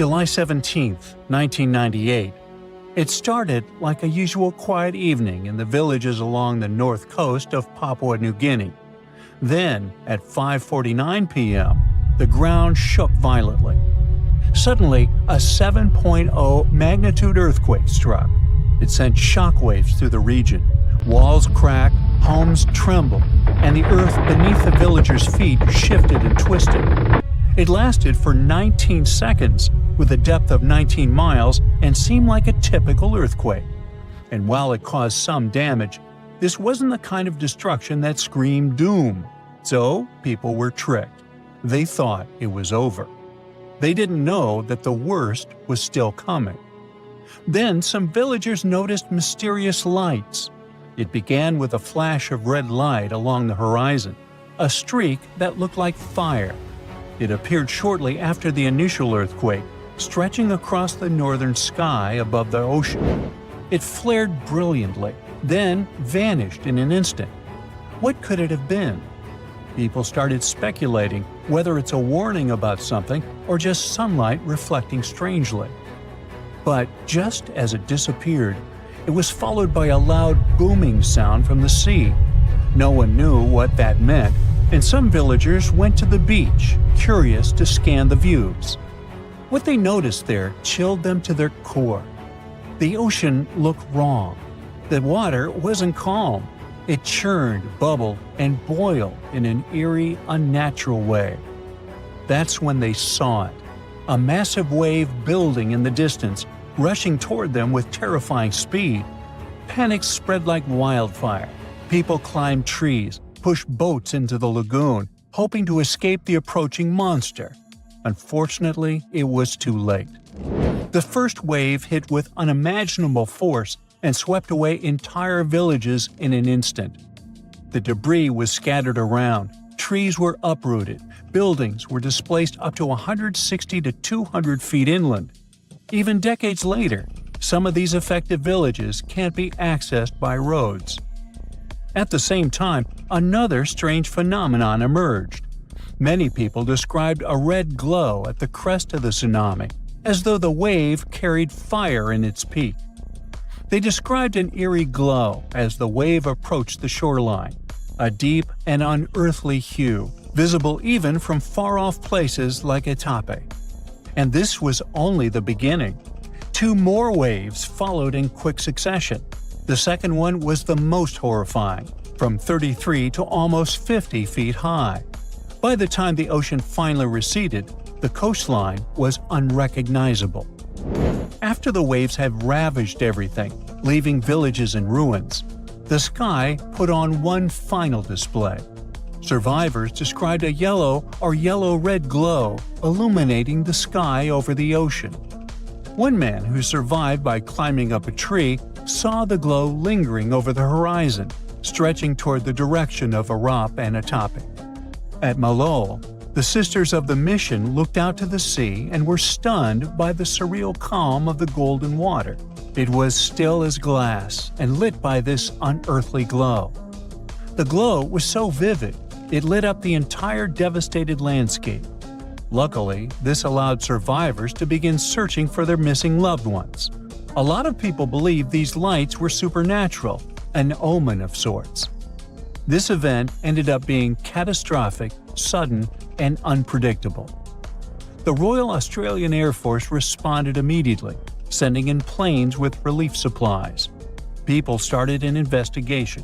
July 17, 1998. It started like a usual quiet evening in the villages along the north coast of Papua New Guinea. Then, at 5:49 p.m., the ground shook violently. Suddenly, a 7.0 magnitude earthquake struck. It sent shockwaves through the region. Walls cracked, homes trembled, and the earth beneath the villagers' feet shifted and twisted. It lasted for 19 seconds, with a depth of 19 miles, and seemed like a typical earthquake. And while it caused some damage, this wasn't the kind of destruction that screamed doom. So, people were tricked. They thought it was over. They didn't know that the worst was still coming. Then some villagers noticed mysterious lights. It began with a flash of red light along the horizon, a streak that looked like fire. It appeared shortly after the initial earthquake, stretching across the northern sky above the ocean. It flared brilliantly, then vanished in an instant. What could it have been? People started speculating whether it's a warning about something or just sunlight reflecting strangely. But just as it disappeared, it was followed by a loud booming sound from the sea. No one knew what that meant, and some villagers went to the beach, curious to scan the views. What they noticed there chilled them to their core. The ocean looked wrong. The water wasn't calm. It churned, bubbled, and boiled in an eerie, unnatural way. That's when they saw it. A massive wave building in the distance, rushing toward them with terrifying speed. Panic spread like wildfire. People climbed trees, pushed boats into the lagoon, hoping to escape the approaching monster. Unfortunately, it was too late. The first wave hit with unimaginable force and swept away entire villages in an instant. The debris was scattered around, trees were uprooted, buildings were displaced up to 160 to 200 feet inland. Even decades later, some of these affected villages can't be accessed by roads. At the same time, another strange phenomenon emerged. Many people described a red glow at the crest of the tsunami, as though the wave carried fire in its peak. They described an eerie glow as the wave approached the shoreline, a deep and unearthly hue, visible even from far-off places like Itape. And this was only the beginning. Two more waves followed in quick succession. The second one was the most horrifying, from 33 to almost 50 feet high. By the time the ocean finally receded, the coastline was unrecognizable. After the waves had ravaged everything, leaving villages in ruins, the sky put on one final display. Survivors described a yellow or yellow-red glow illuminating the sky over the ocean. One man who survived by climbing up a tree saw the glow lingering over the horizon, stretching toward the direction of Arap and Itape. At Malol, the Sisters of the Mission looked out to the sea and were stunned by the surreal calm of the golden water. It was still as glass and lit by this unearthly glow. The glow was so vivid, it lit up the entire devastated landscape. Luckily, this allowed survivors to begin searching for their missing loved ones. A lot of people believe these lights were supernatural, an omen of sorts. This event ended up being catastrophic, sudden, and unpredictable. The Royal Australian Air Force responded immediately, sending in planes with relief supplies. People started an investigation.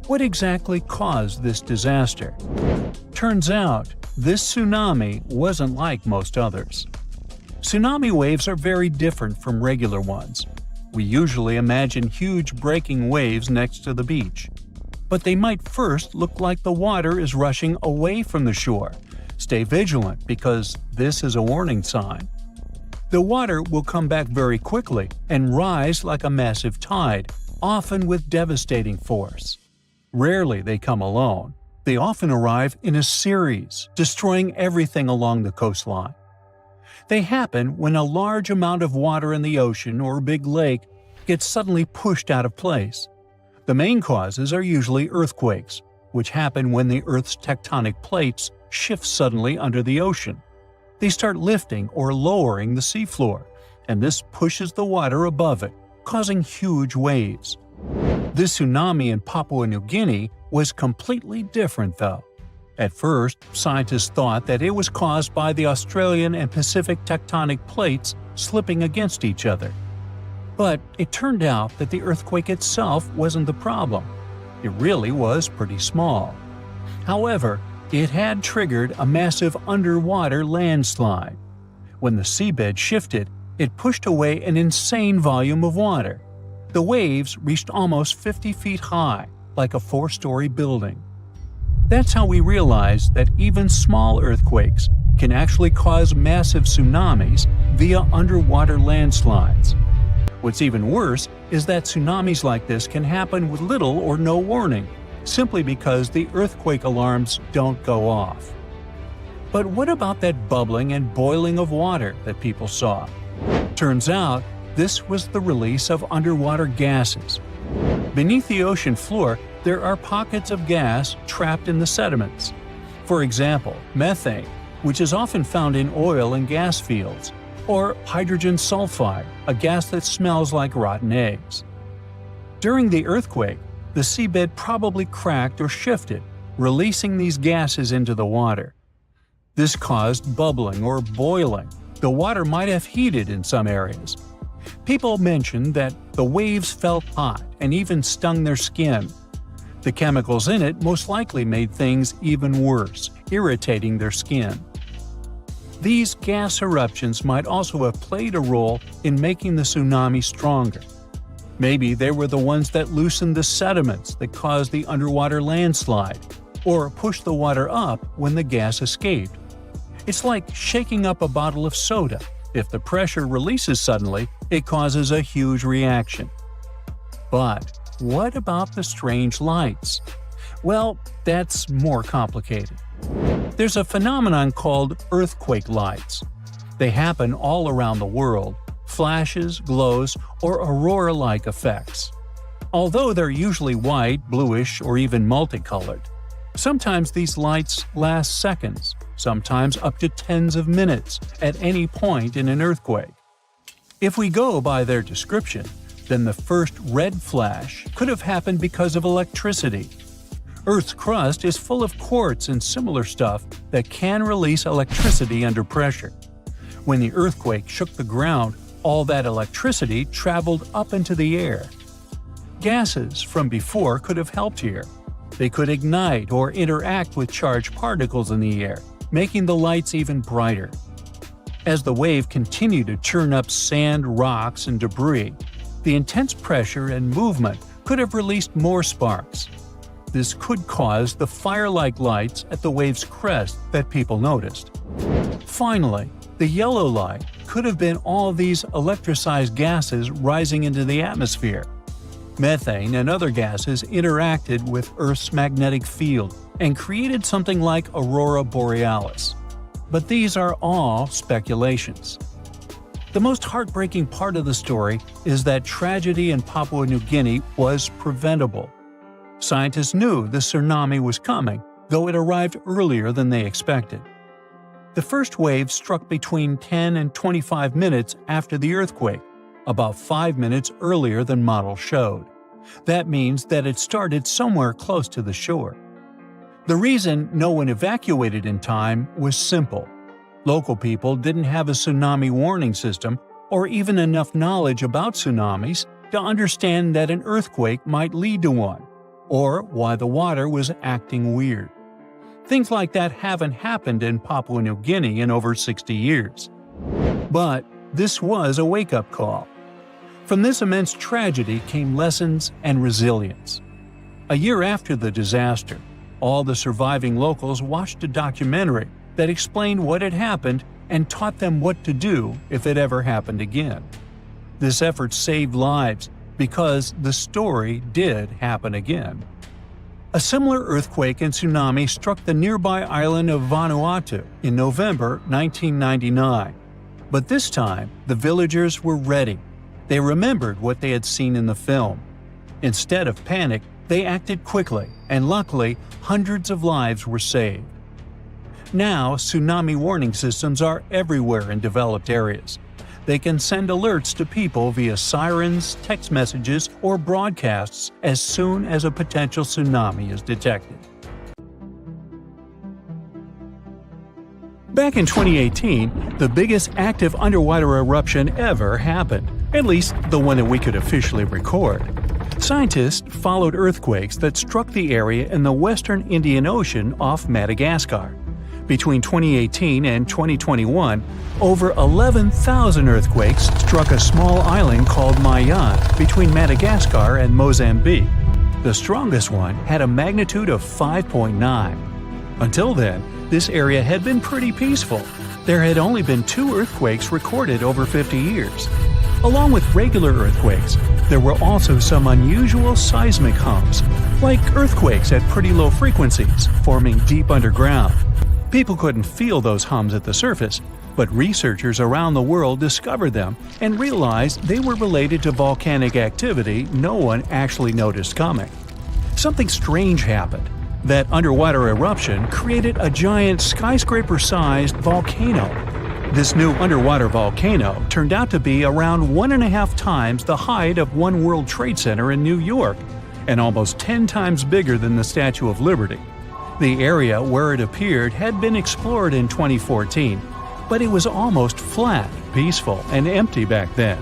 What exactly caused this disaster? Turns out, this tsunami wasn't like most others. Tsunami waves are very different from regular ones. We usually imagine huge breaking waves next to the beach. But they might first look like the water is rushing away from the shore. Stay vigilant because this is a warning sign. The water will come back very quickly and rise like a massive tide, often with devastating force. Rarely they come alone. They often arrive in a series, destroying everything along the coastline. They happen when a large amount of water in the ocean or big lake gets suddenly pushed out of place. The main causes are usually earthquakes, which happen when the Earth's tectonic plates shift suddenly under the ocean. they start lifting or lowering the seafloor, and this pushes the water above it, causing huge waves. This tsunami in Papua New Guinea was completely different though. At first, scientists thought that it was caused by the Australian and Pacific tectonic plates slipping against each other. But it turned out that the earthquake itself wasn't the problem. It really was pretty small. However, it had triggered a massive underwater landslide. When the seabed shifted, it pushed away an insane volume of water. The waves reached almost 50 feet high, like a 4-story building. That's how we realized that even small earthquakes can actually cause massive tsunamis via underwater landslides. What's even worse is that tsunamis like this can happen with little or no warning, simply because the earthquake alarms don't go off. But what about that bubbling and boiling of water that people saw? Turns out, this was the release of underwater gases. Beneath the ocean floor, there are pockets of gas trapped in the sediments. For example, methane, which is often found in oil and gas fields, or hydrogen sulfide, a gas that smells like rotten eggs. During the earthquake, the seabed probably cracked or shifted, releasing these gases into the water. This caused bubbling or boiling. The water might have heated in some areas. People mentioned that the waves felt hot and even stung their skin. The chemicals in it most likely made things even worse, irritating their skin. These gas eruptions might also have played a role in making the tsunami stronger. Maybe they were the ones that loosened the sediments that caused the underwater landslide, or pushed the water up when the gas escaped. It's like shaking up a bottle of soda. If the pressure releases suddenly, it causes a huge reaction. But what about the strange lights? Well, that's more complicated. There's a phenomenon called earthquake lights. They happen all around the world, flashes, glows, or aurora-like effects. Although they're usually white, bluish, or even multicolored. Sometimes these lights last seconds, sometimes up to tens of minutes, at any point in an earthquake. If we go by their description, then the first red flash could have happened because of electricity. Earth's crust is full of quartz and similar stuff that can release electricity under pressure. When the earthquake shook the ground, all that electricity traveled up into the air. Gases from before could have helped here. They could ignite or interact with charged particles in the air, making the lights even brighter. As the wave continued to churn up sand, rocks, and debris, the intense pressure and movement could have released more sparks. This could cause the fire-like lights at the wave's crest that people noticed. Finally, the yellow light could have been all these electricized gases rising into the atmosphere. Methane and other gases interacted with Earth's magnetic field and created something like aurora borealis. But these are all speculations. The most heartbreaking part of the story is that tragedy in Papua New Guinea was preventable. Scientists knew the tsunami was coming, though it arrived earlier than they expected. The first wave struck between 10 and 25 minutes after the earthquake, about 5 minutes earlier than models showed. That means that it started somewhere close to the shore. The reason no one evacuated in time was simple. Local people didn't have a tsunami warning system or even enough knowledge about tsunamis to understand that an earthquake might lead to one, or why the water was acting weird. Things like that haven't happened in Papua New Guinea in over 60 years. But this was a wake-up call. From this immense tragedy came lessons and resilience. A year after the disaster, all the surviving locals watched a documentary that explained what had happened and taught them what to do if it ever happened again. This effort saved lives because the story did happen again. A similar earthquake and tsunami struck the nearby island of Vanuatu in November 1999. But this time, the villagers were ready. They remembered what they had seen in the film. Instead of panic, they acted quickly, and luckily, hundreds of lives were saved. Now, tsunami warning systems are everywhere in developed areas. They can send alerts to people via sirens, text messages, or broadcasts as soon as a potential tsunami is detected. Back in 2018, the biggest active underwater eruption ever happened, at least the one that we could officially record. Scientists followed earthquakes that struck the area in the western Indian Ocean off Madagascar. Between 2018 and 2021, over 11,000 earthquakes struck a small island called Mayan between Madagascar and Mozambique. The strongest one had a magnitude of 5.9. Until then, this area had been pretty peaceful. There had only been 2 earthquakes recorded over 50 years. Along with regular earthquakes, there were also some unusual seismic hums, like earthquakes at pretty low frequencies, forming deep underground. People couldn't feel those hums at the surface, but researchers around the world discovered them and realized they were related to volcanic activity no one actually noticed coming. Something strange happened. That underwater eruption created a giant skyscraper-sized volcano. This new underwater volcano turned out to be around 1.5 times the height of One World Trade Center in New York, and almost 10 times bigger than the Statue of Liberty. The area where it appeared had been explored in 2014, but it was almost flat, peaceful, and empty back then.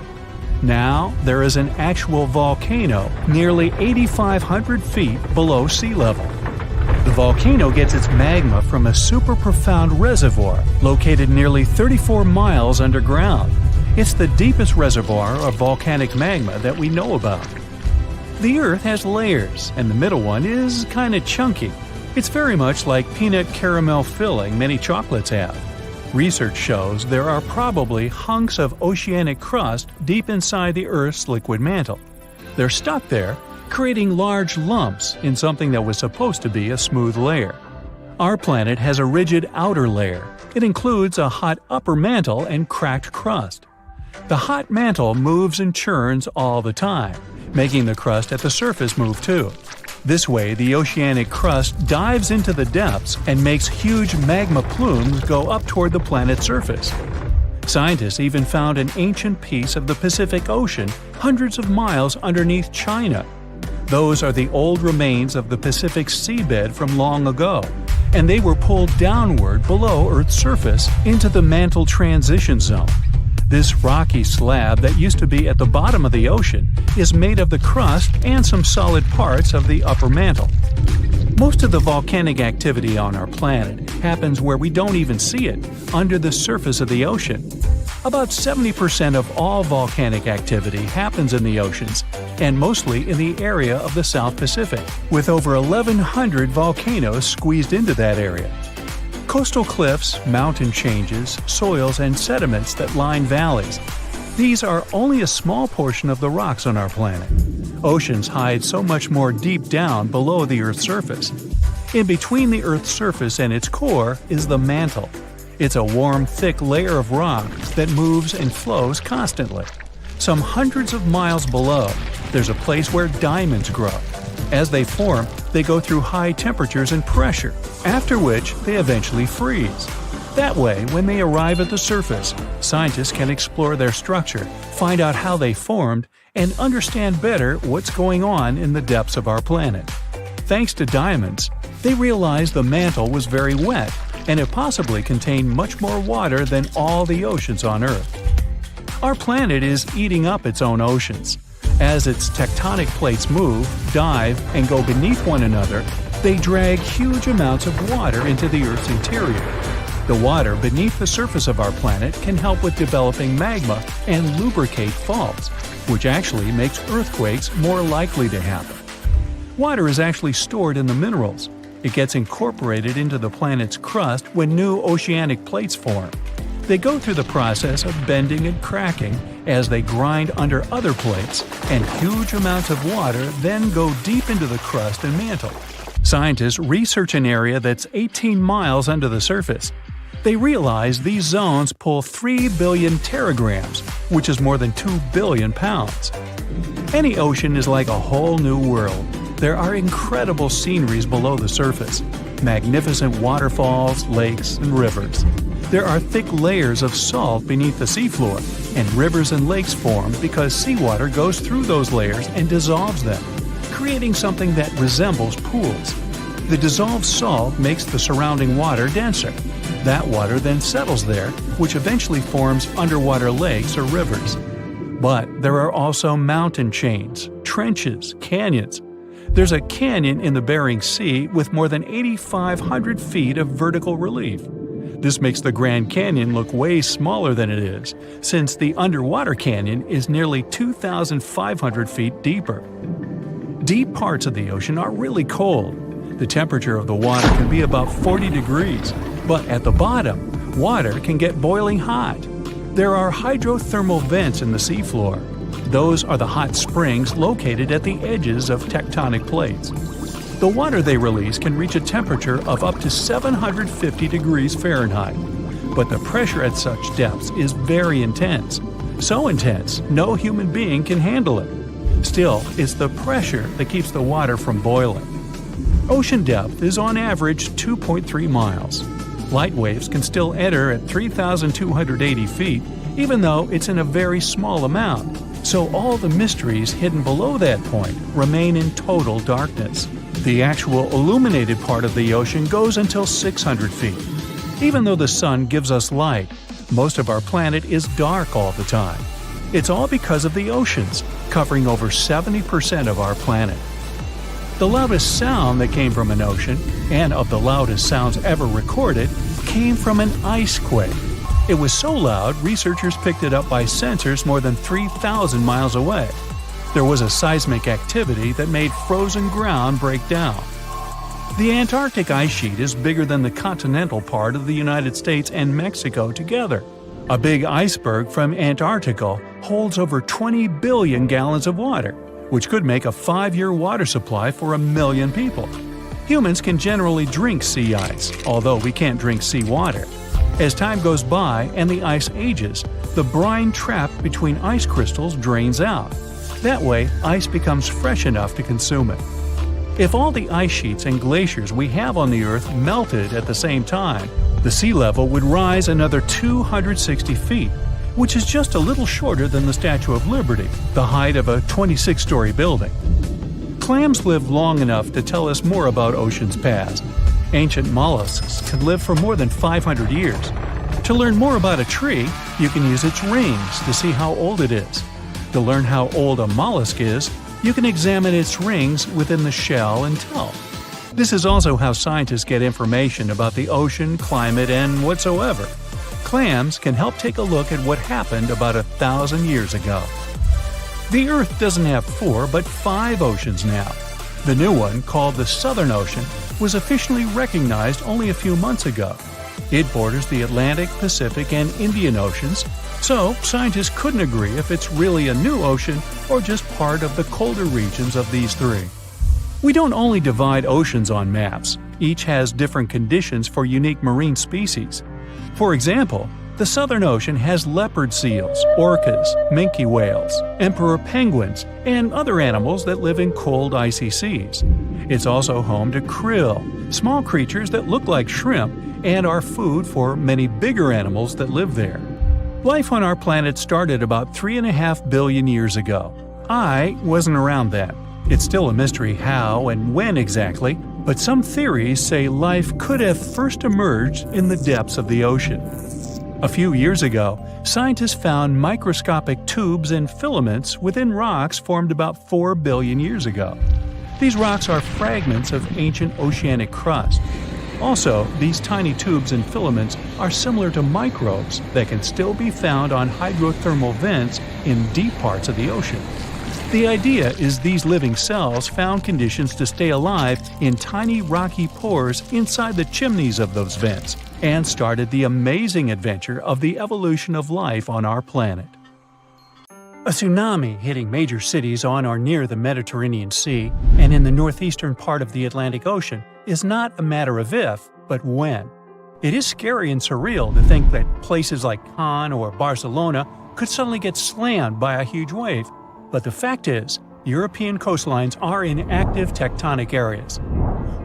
Now, there is an actual volcano nearly 8,500 feet below sea level. The volcano gets its magma from a super profound reservoir located nearly 34 miles underground. It's the deepest reservoir of volcanic magma that we know about. The Earth has layers, and the middle one is kinda chunky. It's very much like peanut caramel filling many chocolates have. Research shows there are probably hunks of oceanic crust deep inside the Earth's liquid mantle. They're stuck there, creating large lumps in something that was supposed to be a smooth layer. Our planet has a rigid outer layer. It includes a hot upper mantle and cracked crust. The hot mantle moves and churns all the time, making the crust at the surface move too. This way, the oceanic crust dives into the depths and makes huge magma plumes go up toward the planet's surface. Scientists even found an ancient piece of the Pacific Ocean hundreds of miles underneath China. Those are the old remains of the Pacific seabed from long ago, and they were pulled downward below Earth's surface into the Mantle transition zone. This rocky slab that used to be at the bottom of the ocean is made of the crust and some solid parts of the upper mantle. Most of the volcanic activity on our planet happens where we don't even see it, under the surface of the ocean. About 70% of all volcanic activity happens in the oceans, and mostly in the area of the South Pacific, with over 1,100 volcanoes squeezed into that area. Coastal cliffs, mountain changes, soils, and sediments that line valleys. These are only a small portion of the rocks on our planet. Oceans hide so much more deep down below the Earth's surface. In between the Earth's surface and its core is the mantle. It's a warm, thick layer of rock that moves and flows constantly. Some hundreds of miles below, there's a place where diamonds grow. As they form, they go through high temperatures and pressure, after which they eventually freeze. That way, when they arrive at the surface, scientists can explore their structure, find out how they formed, and understand better what's going on in the depths of our planet. Thanks to diamonds, they realized the mantle was very wet, and it possibly contained much more water than all the oceans on Earth. Our planet is eating up its own oceans. As its tectonic plates move, dive, and go beneath one another, they drag huge amounts of water into the Earth's interior. The water beneath the surface of our planet can help with developing magma and lubricate faults, which actually makes earthquakes more likely to happen. Water is actually stored in the minerals. It gets incorporated into the planet's crust when new oceanic plates form. They go through the process of bending and cracking as they grind under other plates, and huge amounts of water then go deep into the crust and mantle. Scientists research an area that's 18 miles under the surface. They realize these zones pull 3 billion teragrams, which is more than 2 billion pounds. Any ocean is like a whole new world. There are incredible sceneries below the surface. with magnificent waterfalls, lakes, and rivers. There are thick layers of salt beneath the seafloor, and rivers and lakes form because seawater goes through those layers and dissolves them, creating something that resembles pools. The dissolved salt makes the surrounding water denser. That water then settles there, which eventually forms underwater lakes or rivers. But there are also mountain chains, trenches, canyons. There's a canyon in the Bering Sea with more than 8,500 feet of vertical relief. This makes the Grand Canyon look way smaller than it is, since the underwater canyon is nearly 2,500 feet deeper. Deep parts of the ocean are really cold. The temperature of the water can be about 40 degrees, but at the bottom, water can get boiling hot. There are hydrothermal vents in the seafloor. Those are the hot springs located at the edges of tectonic plates. The water they release can reach a temperature of up to 750 degrees Fahrenheit. But the pressure at such depths is very intense. So intense, no human being can handle it. Still, it's the pressure that keeps the water from boiling. Ocean depth is on average 2.3 miles. Light waves can still enter at 3,280 feet, even though it's in a very small amount. So all the mysteries hidden below that point remain in total darkness. The actual illuminated part of the ocean goes until 600 feet. Even though the sun gives us light, most of our planet is dark all the time. It's all because of the oceans, covering over 70% of our planet. The loudest sound that came from an ocean, and of the loudest sounds ever recorded, came from an ice quake. It was so loud, researchers picked it up by sensors more than 3,000 miles away. There was a seismic activity that made frozen ground break down. The Antarctic ice sheet is bigger than the continental part of the United States and Mexico together. A big iceberg from Antarctica holds over 20 billion gallons of water, which could make a 5-year water supply for 1 million people. Humans can generally drink sea ice, although we can't drink seawater. As time goes by and the ice ages, the brine trapped between ice crystals drains out. That way, ice becomes fresh enough to consume it. If all the ice sheets and glaciers we have on the Earth melted at the same time, the sea level would rise another 260 feet, which is just a little shorter than the Statue of Liberty, the height of a 26-story building. Clams live long enough to tell us more about oceans past. Ancient mollusks could live for more than 500 years. To learn more about a tree, you can use its rings to see how old it is. To learn how old a mollusk is, you can examine its rings within the shell and tell. This is also how scientists get information about the ocean, climate, and whatsoever. Clams can help take a look at what happened about 1,000 years ago. The Earth doesn't have 4 but 5 oceans now. The new one, called the Southern Ocean, was officially recognized only a few months ago. It borders the Atlantic, Pacific, and Indian Oceans, so scientists couldn't agree if it's really a new ocean or just part of the colder regions of these 3. We don't only divide oceans on maps. Each has different conditions for unique marine species. For example, the Southern Ocean has leopard seals, orcas, minke whales, emperor penguins, and other animals that live in cold icy seas. It's also home to krill, small creatures that look like shrimp and are food for many bigger animals that live there. Life on our planet started about 3.5 billion years ago. I wasn't around then. It's still a mystery how and when exactly, but some theories say life could have first emerged in the depths of the ocean. A few years ago, scientists found microscopic tubes and filaments within rocks formed about 4 billion years ago. These rocks are fragments of ancient oceanic crust. Also, these tiny tubes and filaments are similar to microbes that can still be found on hydrothermal vents in deep parts of the ocean. The idea is these living cells found conditions to stay alive in tiny rocky pores inside the chimneys of those vents, and started the amazing adventure of the evolution of life on our planet. A tsunami hitting major cities on or near the Mediterranean Sea and in the northeastern part of the Atlantic Ocean is not a matter of if, but when. It is scary and surreal to think that places like Cannes or Barcelona could suddenly get slammed by a huge wave, but the fact is, European coastlines are in active tectonic areas.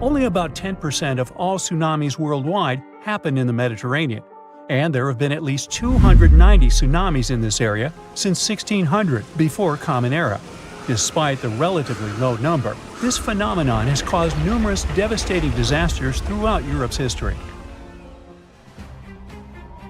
Only about 10% of all tsunamis worldwide happen in the Mediterranean, and there have been at least 290 tsunamis in this area since 1600 before Common Era. Despite the relatively low number, this phenomenon has caused numerous devastating disasters throughout Europe's history.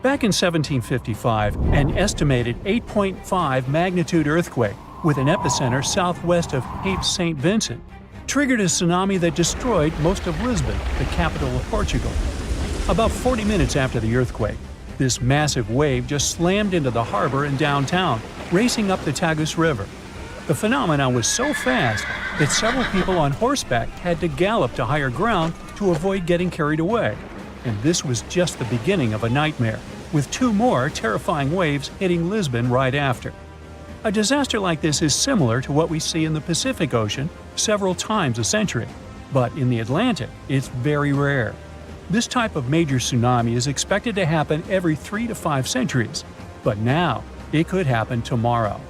Back in 1755, an estimated 8.5 magnitude earthquake with an epicenter southwest of Cape St. Vincent triggered a tsunami that destroyed most of Lisbon, the capital of Portugal. About 40 minutes after the earthquake, this massive wave just slammed into the harbor in downtown, racing up the Tagus River. The phenomenon was so fast that several people on horseback had to gallop to higher ground to avoid getting carried away. And this was just the beginning of a nightmare, with 2 more terrifying waves hitting Lisbon right after. A disaster like this is similar to what we see in the Pacific Ocean several times a century, but in the Atlantic, it's very rare. This type of major tsunami is expected to happen every 3 to 5 centuries, but now it could happen tomorrow.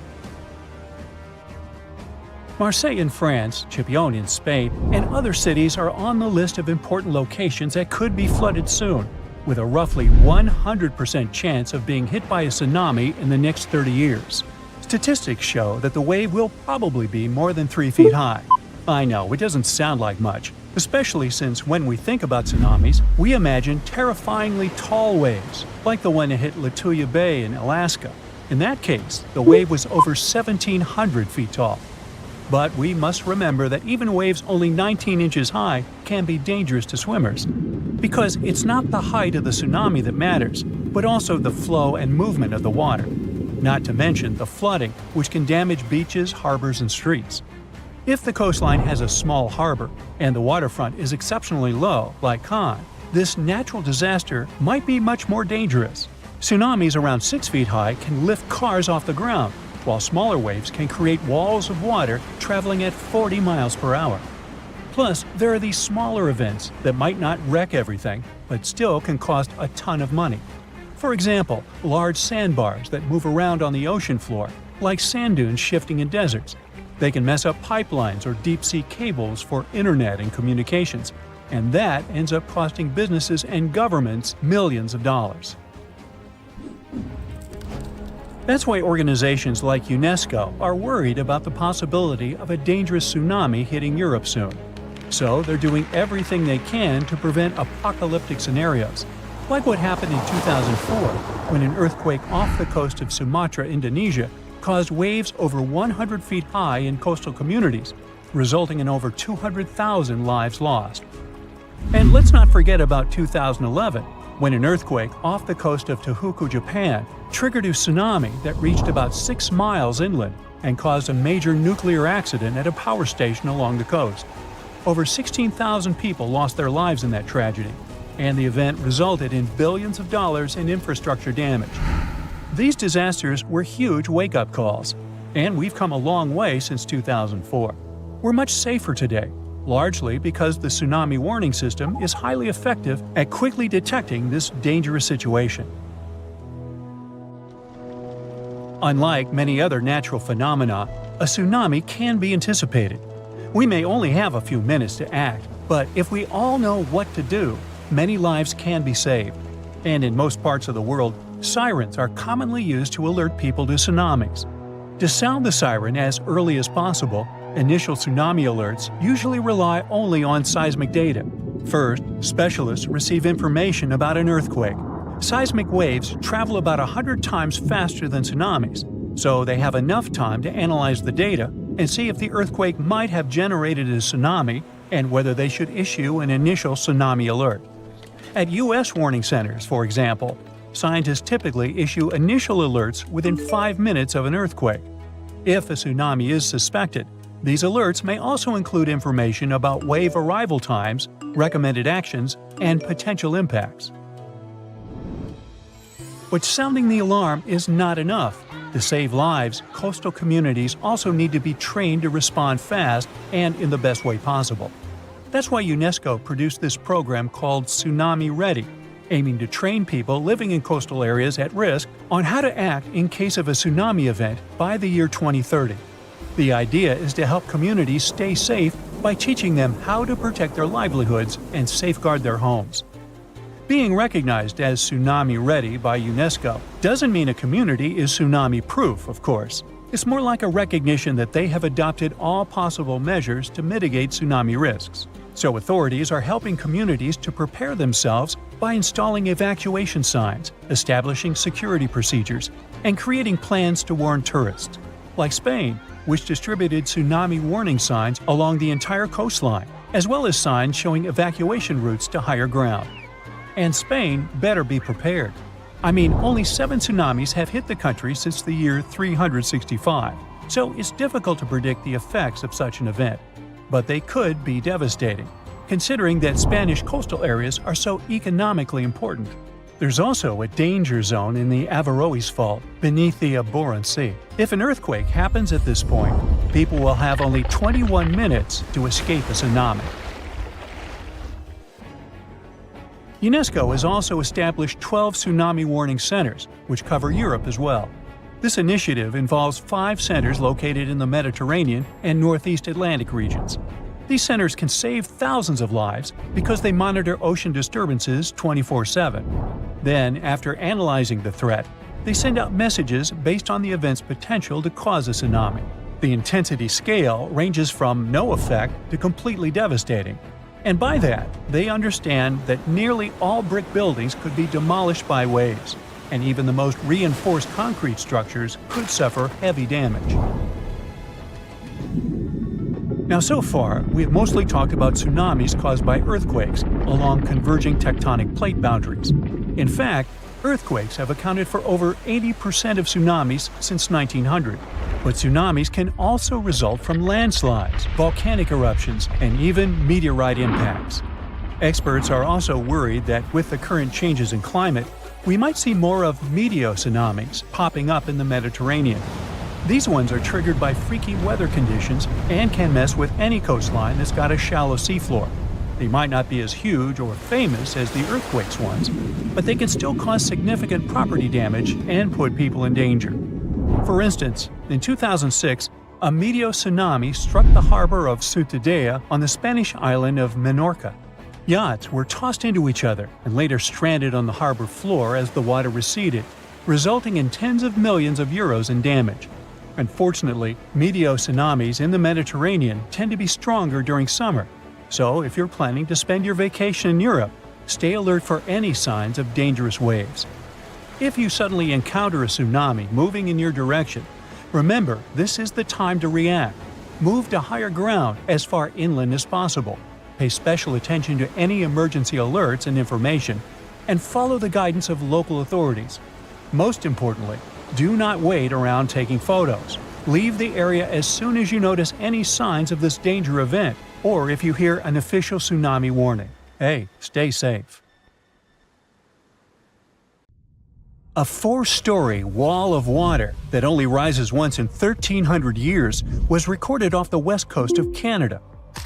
Marseille in France, Chipion in Spain, and other cities are on the list of important locations that could be flooded soon, with a roughly 100% chance of being hit by a tsunami in the next 30 years. Statistics show that the wave will probably be more than 3 feet high. I know, it doesn't sound like much, especially since when we think about tsunamis, we imagine terrifyingly tall waves, like the one that hit Lituya Bay in Alaska. In that case, the wave was over 1,700 feet tall. But we must remember that even waves only 19 inches high can be dangerous to swimmers. Because it's not the height of the tsunami that matters, but also the flow and movement of the water. Not to mention the flooding, which can damage beaches, harbors, and streets. If the coastline has a small harbor and the waterfront is exceptionally low, like Cannes, this natural disaster might be much more dangerous. Tsunamis around 6 feet high can lift cars off the ground, while smaller waves can create walls of water traveling at 40 miles per hour. Plus, there are these smaller events that might not wreck everything, but still can cost a ton of money. For example, large sandbars that move around on the ocean floor, like sand dunes shifting in deserts. They can mess up pipelines or deep-sea cables for internet and communications, and that ends up costing businesses and governments millions of dollars. That's why organizations like UNESCO are worried about the possibility of a dangerous tsunami hitting Europe soon. So they're doing everything they can to prevent apocalyptic scenarios, like what happened in 2004 when an earthquake off the coast of Sumatra, Indonesia, caused waves over 100 feet high in coastal communities, resulting in over 200,000 lives lost. And let's not forget about 2011, when an earthquake off the coast of Tohoku, Japan, triggered a tsunami that reached about 6 miles inland and caused a major nuclear accident at a power station along the coast. Over 16,000 people lost their lives in that tragedy, and the event resulted in billions of dollars in infrastructure damage. These disasters were huge wake-up calls, and we've come a long way since 2004. We're much safer today, largely because the tsunami warning system is highly effective at quickly detecting this dangerous situation. Unlike many other natural phenomena, a tsunami can be anticipated. We may only have a few minutes to act, but if we all know what to do, many lives can be saved. And in most parts of the world, sirens are commonly used to alert people to tsunamis. To sound the siren as early as possible, initial tsunami alerts usually rely only on seismic data. First, specialists receive information about an earthquake. Seismic waves travel about 100 times faster than tsunamis, so they have enough time to analyze the data and see if the earthquake might have generated a tsunami and whether they should issue an initial tsunami alert. At U.S. warning centers, for example, scientists typically issue initial alerts within 5 minutes of an earthquake. If a tsunami is suspected, these alerts may also include information about wave arrival times, recommended actions, and potential impacts. But sounding the alarm is not enough. To save lives, coastal communities also need to be trained to respond fast and in the best way possible. That's why UNESCO produced this program called Tsunami Ready, aiming to train people living in coastal areas at risk on how to act in case of a tsunami event by the year 2030. The idea is to help communities stay safe by teaching them how to protect their livelihoods and safeguard their homes. Being recognized as tsunami-ready by UNESCO doesn't mean a community is tsunami-proof, of course. It's more like a recognition that they have adopted all possible measures to mitigate tsunami risks. So authorities are helping communities to prepare themselves by installing evacuation signs, establishing security procedures, and creating plans to warn tourists. Like Spain, which distributed tsunami warning signs along the entire coastline, as well as signs showing evacuation routes to higher ground. And Spain better be prepared. I mean, only 7 tsunamis have hit the country since the year 365, so it's difficult to predict the effects of such an event. But they could be devastating, considering that Spanish coastal areas are so economically important. There's also a danger zone in the Averroes Fault, beneath the Barents Sea. If an earthquake happens at this point, people will have only 21 minutes to escape a tsunami. UNESCO has also established 12 tsunami warning centers, which cover Europe as well. This initiative involves 5 centers located in the Mediterranean and Northeast Atlantic regions. These centers can save thousands of lives because they monitor ocean disturbances 24/7. Then, after analyzing the threat, they send out messages based on the event's potential to cause a tsunami. The intensity scale ranges from no effect to completely devastating. And by that, they understand that nearly all brick buildings could be demolished by waves, and even the most reinforced concrete structures could suffer heavy damage. Now, so far, we have mostly talked about tsunamis caused by earthquakes along converging tectonic plate boundaries. In fact, earthquakes have accounted for over 80% of tsunamis since 1900. But tsunamis can also result from landslides, volcanic eruptions, and even meteorite impacts. Experts are also worried that with the current changes in climate, we might see more of Meto-tsunamis popping up in the Mediterranean. These ones are triggered by freaky weather conditions and can mess with any coastline that's got a shallow seafloor. They might not be as huge or famous as the earthquakes ones, but they can still cause significant property damage and put people in danger. For instance, in 2006, a Meto-tsunami struck the harbor of Ciutadella on the Spanish island of Menorca. Yachts were tossed into each other and later stranded on the harbor floor as the water receded, resulting in tens of millions of euros in damage. Unfortunately, Meto-tsunamis in the Mediterranean tend to be stronger during summer, so if you're planning to spend your vacation in Europe, stay alert for any signs of dangerous waves. If you suddenly encounter a tsunami moving in your direction, remember this is the time to react. Move to higher ground as far inland as possible. Pay special attention to any emergency alerts and information, and follow the guidance of local authorities. Most importantly, do not wait around taking photos. Leave the area as soon as you notice any signs of this danger event, or if you hear an official tsunami warning. Hey, stay safe. A 4-story wall of water that only rises once in 1,300 years was recorded off the west coast of Canada.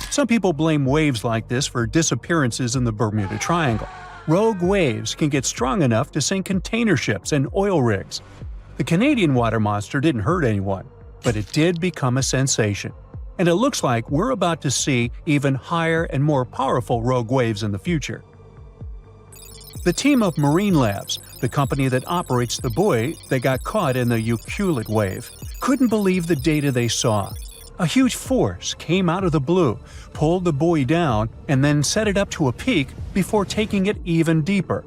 Some people blame waves like this for disappearances in the Bermuda Triangle. Rogue waves can get strong enough to sink container ships and oil rigs. The Canadian water monster didn't hurt anyone, but it did become a sensation. And it looks like we're about to see even higher and more powerful rogue waves in the future. The team of Marine Labs, the company that operates the buoy that got caught in the Euclid wave, couldn't believe the data they saw. A huge force came out of the blue, pulled the buoy down, and then set it up to a peak before taking it even deeper.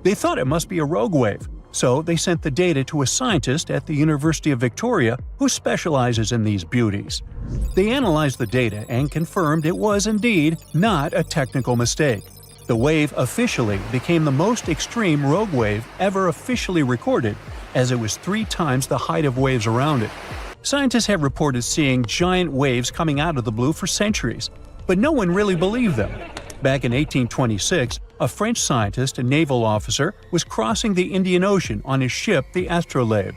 They thought it must be a rogue wave, so they sent the data to a scientist at the University of Victoria who specializes in these beauties. They analyzed the data and confirmed it was indeed not a technical mistake. The wave officially became the most extreme rogue wave ever officially recorded, as it was 3 times the height of waves around it. Scientists have reported seeing giant waves coming out of the blue for centuries, but no one really believed them. Back in 1826, a French scientist and naval officer was crossing the Indian Ocean on his ship, the Astrolabe.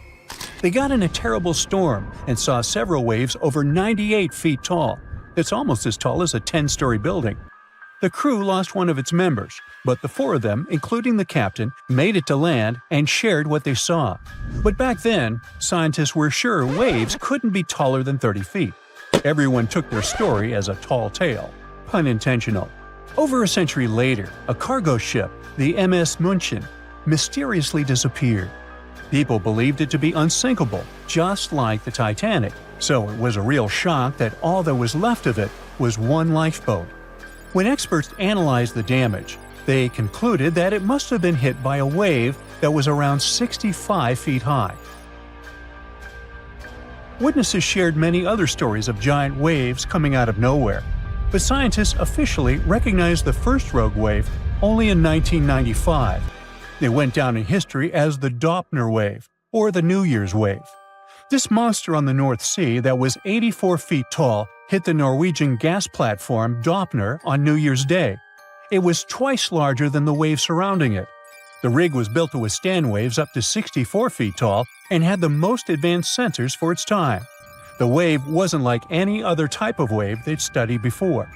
They got in a terrible storm and saw several waves over 98 feet tall. It's almost as tall as a 10-story building. The crew lost one of its members, but the 4 of them, including the captain, made it to land and shared what they saw. But back then, scientists were sure waves couldn't be taller than 30 feet. Everyone took their story as a tall tale. Pun intentional. Over a century later, a cargo ship, the MS München, mysteriously disappeared. People believed it to be unsinkable, just like the Titanic, so it was a real shock that all that was left of it was one lifeboat. When experts analyzed the damage, they concluded that it must have been hit by a wave that was around 65 feet high. Witnesses shared many other stories of giant waves coming out of nowhere, but scientists officially recognized the first rogue wave only in 1995. It went down in history as the Doppler wave, or the New Year's wave. This monster on the North Sea that was 84 feet tall hit the Norwegian gas platform Doppler on New Year's Day. It was twice larger than the wave surrounding it. The rig was built to withstand waves up to 64 feet tall and had the most advanced sensors for its time. The wave wasn't like any other type of wave they'd studied before.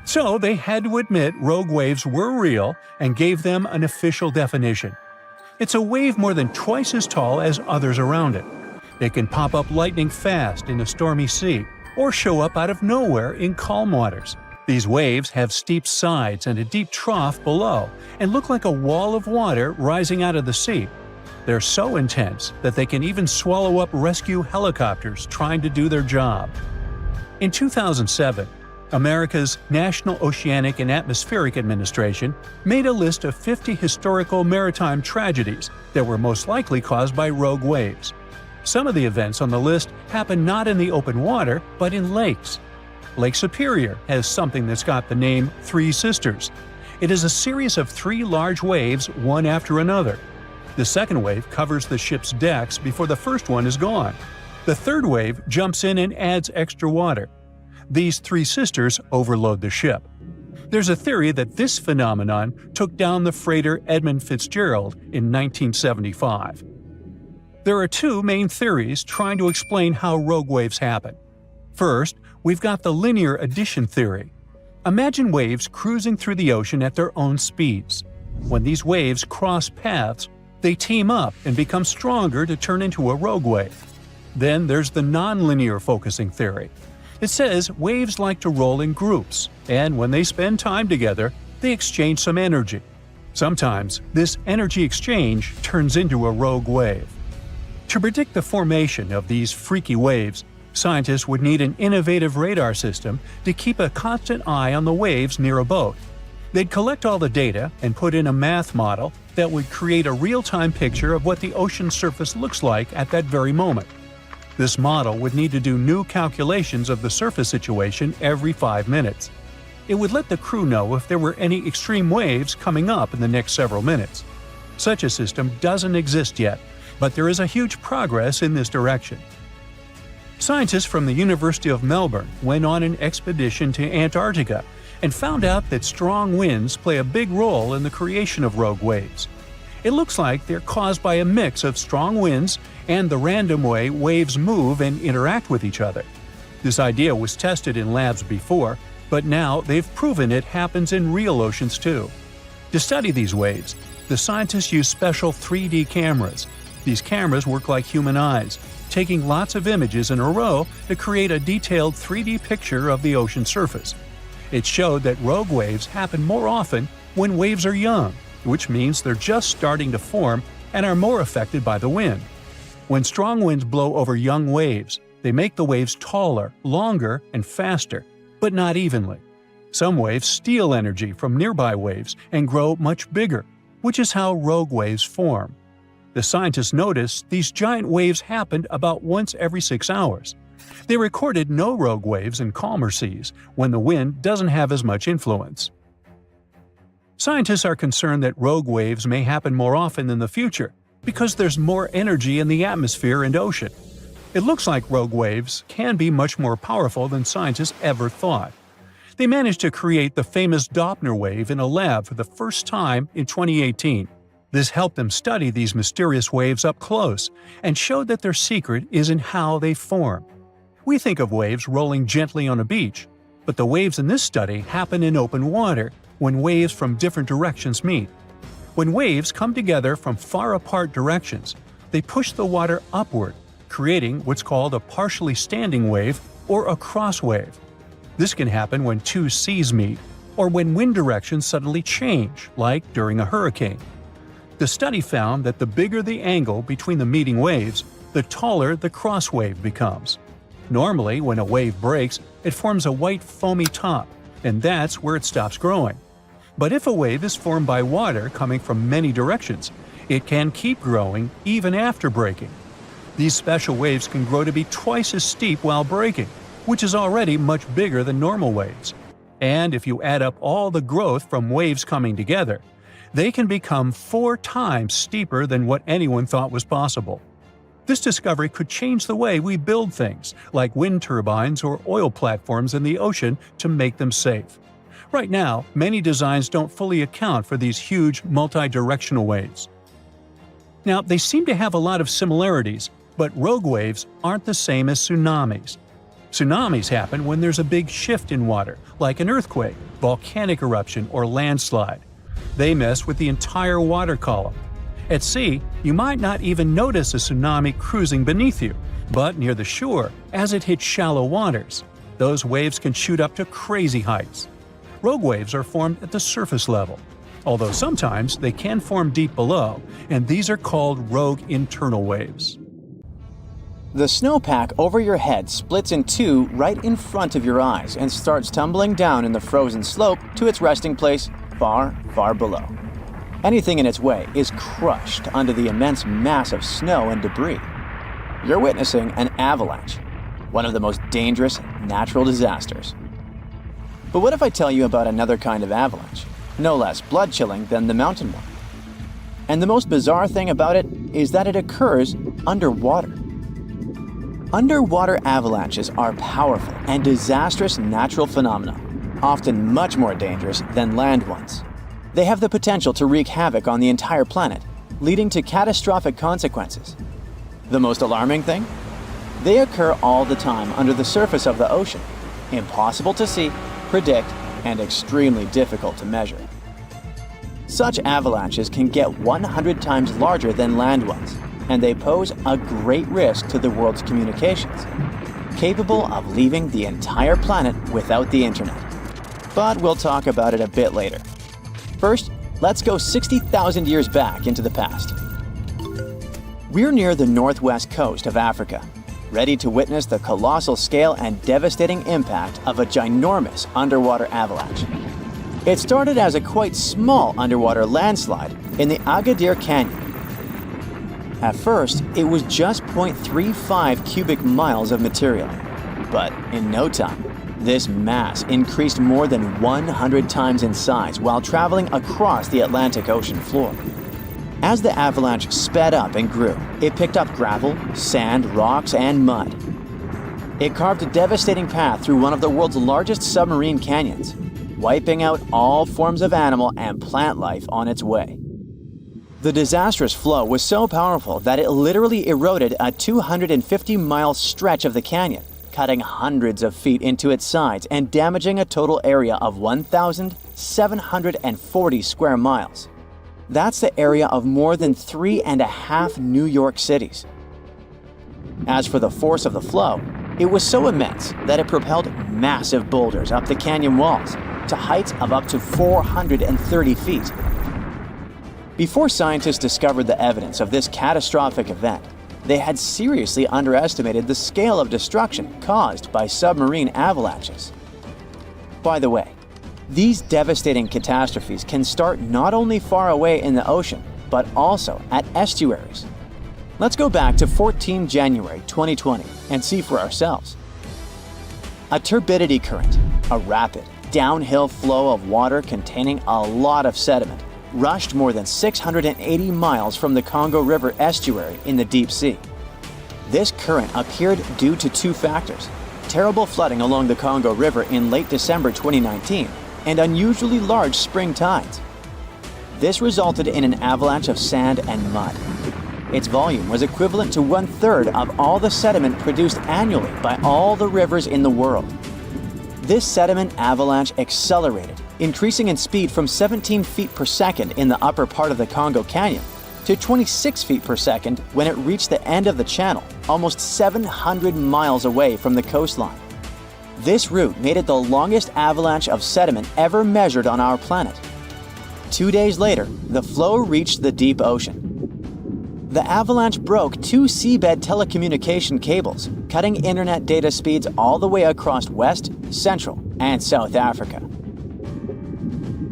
So they had to admit rogue waves were real and gave them an official definition. It's a wave more than twice as tall as others around it. It can pop up lightning fast in a stormy sea or show up out of nowhere in calm waters. These waves have steep sides and a deep trough below and look like a wall of water rising out of the sea. They're so intense that they can even swallow up rescue helicopters trying to do their job. In 2007, America's National Oceanic and Atmospheric Administration made a list of 50 historical maritime tragedies that were most likely caused by rogue waves. Some of the events on the list happened not in the open water, but in lakes. Lake Superior has something that's got the name Three Sisters. It is a series of 3 large waves, one after another. The second wave covers the ship's decks before the first one is gone. The third wave jumps in and adds extra water. These 3 sisters overload the ship. There's a theory that this phenomenon took down the freighter Edmund Fitzgerald in 1975. There are 2 main theories trying to explain how rogue waves happen. First, we've got the linear addition theory. Imagine waves cruising through the ocean at their own speeds. When these waves cross paths, they team up and become stronger to turn into a rogue wave. Then there's the nonlinear focusing theory. It says waves like to roll in groups, and when they spend time together, they exchange some energy. Sometimes, this energy exchange turns into a rogue wave. To predict the formation of these freaky waves, scientists would need an innovative radar system to keep a constant eye on the waves near a boat. They'd collect all the data and put in a math model that would create a real-time picture of what the ocean surface looks like at that very moment. This model would need to do new calculations of the surface situation every 5 minutes. It would let the crew know if there were any extreme waves coming up in the next several minutes. Such a system doesn't exist yet, but there is a huge progress in this direction. Scientists from the University of Melbourne went on an expedition to Antarctica and found out that strong winds play a big role in the creation of rogue waves. It looks like they're caused by a mix of strong winds and the random way waves move and interact with each other. This idea was tested in labs before, but now they've proven it happens in real oceans too. To study these waves, the scientists use special 3D cameras. These cameras work like human eyes, taking lots of images in a row to create a detailed 3D picture of the ocean surface. It showed that rogue waves happen more often when waves are young, which means they're just starting to form and are more affected by the wind. When strong winds blow over young waves, they make the waves taller, longer, and faster, but not evenly. Some waves steal energy from nearby waves and grow much bigger, which is how rogue waves form. The scientists noticed these giant waves happened about once every 6 hours. They recorded no rogue waves in calmer seas, when the wind doesn't have as much influence. Scientists are concerned that rogue waves may happen more often in the future because there's more energy in the atmosphere and ocean. It looks like rogue waves can be much more powerful than scientists ever thought. They managed to create the famous Doppler wave in a lab for the first time in 2018. This helped them study these mysterious waves up close and showed that their secret is in how they form. We think of waves rolling gently on a beach, but the waves in this study happen in open water when waves from different directions meet. When waves come together from far apart directions, they push the water upward, creating what's called a partially standing wave or a cross wave. This can happen when two seas meet, or when wind directions suddenly change, like during a hurricane. The study found that the bigger the angle between the meeting waves, the taller the cross wave becomes. Normally, when a wave breaks, it forms a white foamy top, and that's where it stops growing. But if a wave is formed by water coming from many directions, it can keep growing even after breaking. These special waves can grow to be twice as steep while breaking, which is already much bigger than normal waves. And if you add up all the growth from waves coming together, they can become 4 times steeper than what anyone thought was possible. This discovery could change the way we build things, like wind turbines or oil platforms in the ocean, to make them safe. Right now, many designs don't fully account for these huge multi-directional waves. Now, they seem to have a lot of similarities, but rogue waves aren't the same as tsunamis. Tsunamis happen when there's a big shift in water, like an earthquake, volcanic eruption, or landslide. They mess with the entire water column. At sea, you might not even notice a tsunami cruising beneath you, but near the shore, as it hits shallow waters, those waves can shoot up to crazy heights. Rogue waves are formed at the surface level, although sometimes they can form deep below, and these are called rogue internal waves. The snowpack over your head splits in two right in front of your eyes and starts tumbling down in the frozen slope to its resting place far, far below. Anything in its way is crushed under the immense mass of snow and debris. You're witnessing an avalanche, one of the most dangerous natural disasters. But what if I tell you about another kind of avalanche, no less blood-chilling than the mountain one? And the most bizarre thing about it is that it occurs underwater. Underwater avalanches are powerful and disastrous natural phenomena, often much more dangerous than land ones. They have the potential to wreak havoc on the entire planet, leading to catastrophic consequences. The most alarming thing? They occur all the time under the surface of the ocean, impossible to see, predict, and extremely difficult to measure. Such avalanches can get 100 times larger than land ones, and they pose a great risk to the world's communications, capable of leaving the entire planet without the internet. But we'll talk about it a bit later. First, let's go 60,000 years back into the past. We're near the northwest coast of Africa, ready to witness the colossal scale and devastating impact of a ginormous underwater avalanche. It started as a quite small underwater landslide in the Agadir Canyon. At first, it was just 0.35 cubic miles of material, but in no time, this mass increased more than 100 times in size while traveling across the Atlantic Ocean floor. As the avalanche sped up and grew, it picked up gravel, sand, rocks, and mud. It carved a devastating path through one of the world's largest submarine canyons, wiping out all forms of animal and plant life on its way. The disastrous flow was so powerful that it literally eroded a 250-mile stretch of the canyon, cutting hundreds of feet into its sides and damaging a total area of 1,740 square miles. That's the area of more than 3.5 New York cities. As for the force of the flow, it was so immense that it propelled massive boulders up the canyon walls to heights of up to 430 feet. Before scientists discovered the evidence of this catastrophic event, they had seriously underestimated the scale of destruction caused by submarine avalanches. By the way, these devastating catastrophes can start not only far away in the ocean, but also at estuaries. Let's go back to 14 January 2020 and see for ourselves. A turbidity current, a rapid, downhill flow of water containing a lot of sediment, rushed more than 680 miles from the Congo River estuary in the deep sea. This current appeared due to two factors: terrible flooding along the Congo River in late December 2019 and unusually large spring tides. This resulted in an avalanche of sand and mud. Its volume was equivalent to 1/3 of all the sediment produced annually by all the rivers in the world. This sediment avalanche accelerated, increasing in speed from 17 feet per second in the upper part of the Congo Canyon to 26 feet per second when it reached the end of the channel, almost 700 miles away from the coastline. This route made it the longest avalanche of sediment ever measured on our planet. 2 days later, the flow reached the deep ocean. The avalanche broke 2 seabed telecommunication cables, cutting internet data speeds all the way across West, Central, and South Africa.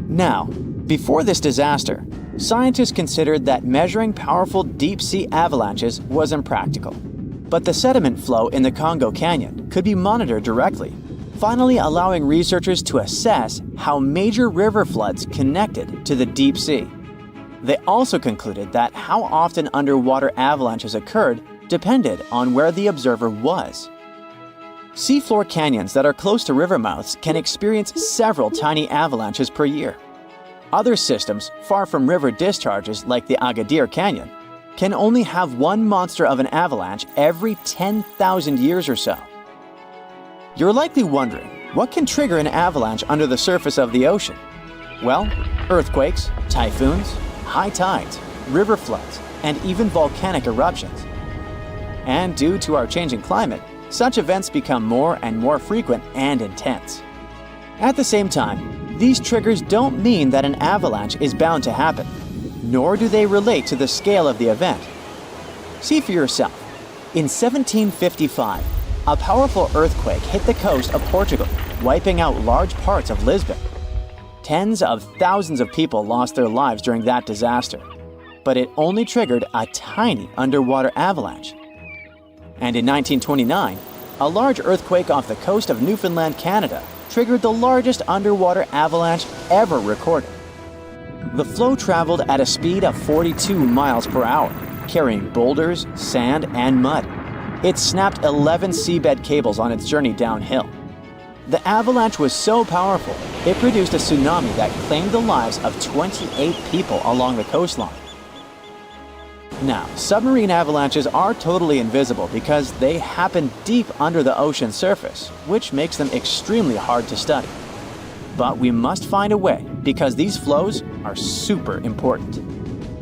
Now, before this disaster, scientists considered that measuring powerful deep-sea avalanches was impractical. But the sediment flow in the Congo Canyon could be monitored directly, finally allowing researchers to assess how major river floods connected to the deep sea. They also concluded that how often underwater avalanches occurred depended on where the observer was. Seafloor canyons that are close to river mouths can experience several tiny avalanches per year. Other systems, far from river discharges like the Agadir Canyon, can only have one monster of an avalanche every 10,000 years or so. You're likely wondering, what can trigger an avalanche under the surface of the ocean? Well, earthquakes, typhoons, high tides, river floods, and even volcanic eruptions. And due to our changing climate, such events become more and more frequent and intense. At the same time, these triggers don't mean that an avalanche is bound to happen, nor do they relate to the scale of the event. See for yourself. In 1755, a powerful earthquake hit the coast of Portugal, wiping out large parts of Lisbon. Tens of thousands of people lost their lives during that disaster, but it only triggered a tiny underwater avalanche. And in 1929, a large earthquake off the coast of Newfoundland, Canada, triggered the largest underwater avalanche ever recorded. The flow traveled at a speed of 42 miles per hour, carrying boulders, sand, and mud. It snapped 11 seabed cables on its journey downhill. The avalanche was so powerful, it produced a tsunami that claimed the lives of 28 people along the coastline. Now, submarine avalanches are totally invisible because they happen deep under the ocean's surface, which makes them extremely hard to study. But we must find a way because these flows are super important.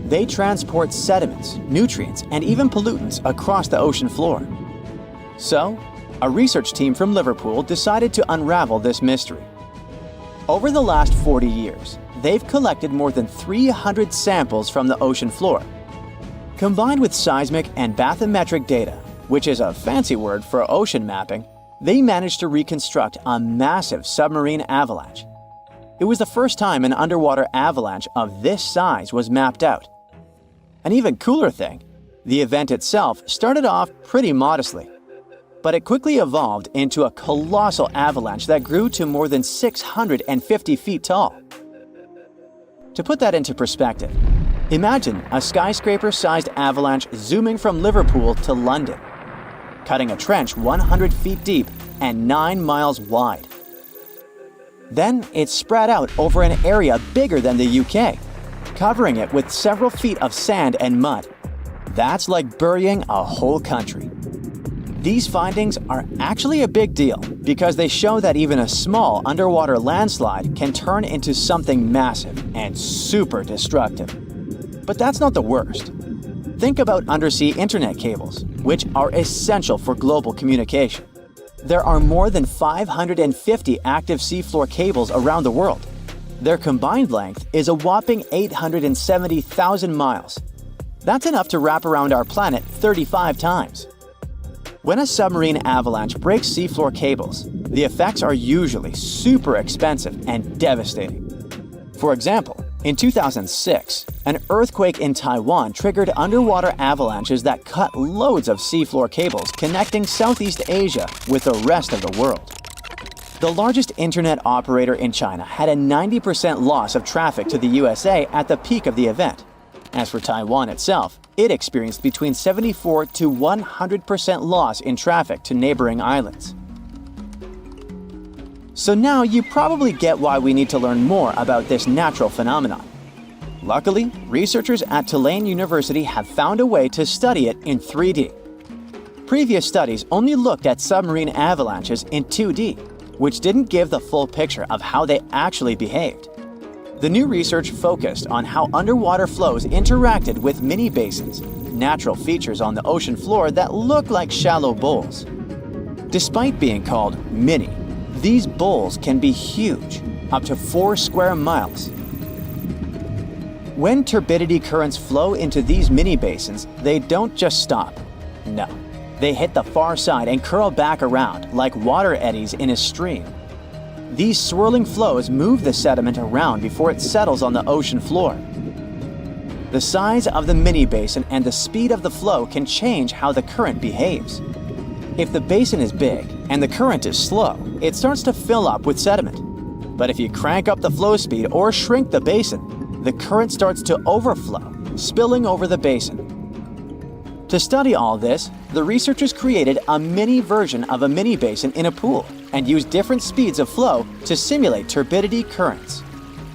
They transport sediments, nutrients, and even pollutants across the ocean floor. So, a research team from Liverpool decided to unravel this mystery. Over the last 40 years, they've collected more than 300 samples from the ocean floor. Combined with seismic and bathymetric data, which is a fancy word for ocean mapping, they managed to reconstruct a massive submarine avalanche. It was the first time an underwater avalanche of this size was mapped out. An even cooler thing, the event itself started off pretty modestly, but it quickly evolved into a colossal avalanche that grew to more than 650 feet tall. To put that into perspective, imagine a skyscraper-sized avalanche zooming from Liverpool to London, cutting a trench 100 feet deep and 9 miles wide. Then it spread out over an area bigger than the UK, covering it with several feet of sand and mud. That's like burying a whole country. These findings are actually a big deal because they show that even a small underwater landslide can turn into something massive and super destructive. But that's not the worst. Think about undersea internet cables, which are essential for global communication. There are more than 550 active seafloor cables around the world. Their combined length is a whopping 870,000 miles. That's enough to wrap around our planet 35 times. When a submarine avalanche breaks seafloor cables, the effects are usually super expensive and devastating. For example, in 2006, an earthquake in Taiwan triggered underwater avalanches that cut loads of seafloor cables connecting Southeast Asia with the rest of the world. The largest internet operator in China had a 90% loss of traffic to the USA at the peak of the event. As for Taiwan itself, it experienced between 74 to 100% loss in traffic to neighboring islands. So now you probably get why we need to learn more about this natural phenomenon. Luckily, researchers at Tulane University have found a way to study it in 3D. Previous studies only looked at submarine avalanches in 2D, which didn't give the full picture of how they actually behaved. The new research focused on how underwater flows interacted with mini basins, natural features on the ocean floor that look like shallow bowls. Despite being called mini, These bowls can be huge, up to 4 square miles. When turbidity currents flow into these mini-basins, they don't just stop. No, they hit the far side and curl back around like water eddies in a stream. These swirling flows move the sediment around before it settles on the ocean floor. The size of the mini-basin and the speed of the flow can change how the current behaves. If the basin is big and the current is slow, it starts to fill up with sediment. But if you crank up the flow speed or shrink the basin, the current starts to overflow, spilling over the basin. To study all this, the researchers created a mini version of a mini basin in a pool and used different speeds of flow to simulate turbidity currents.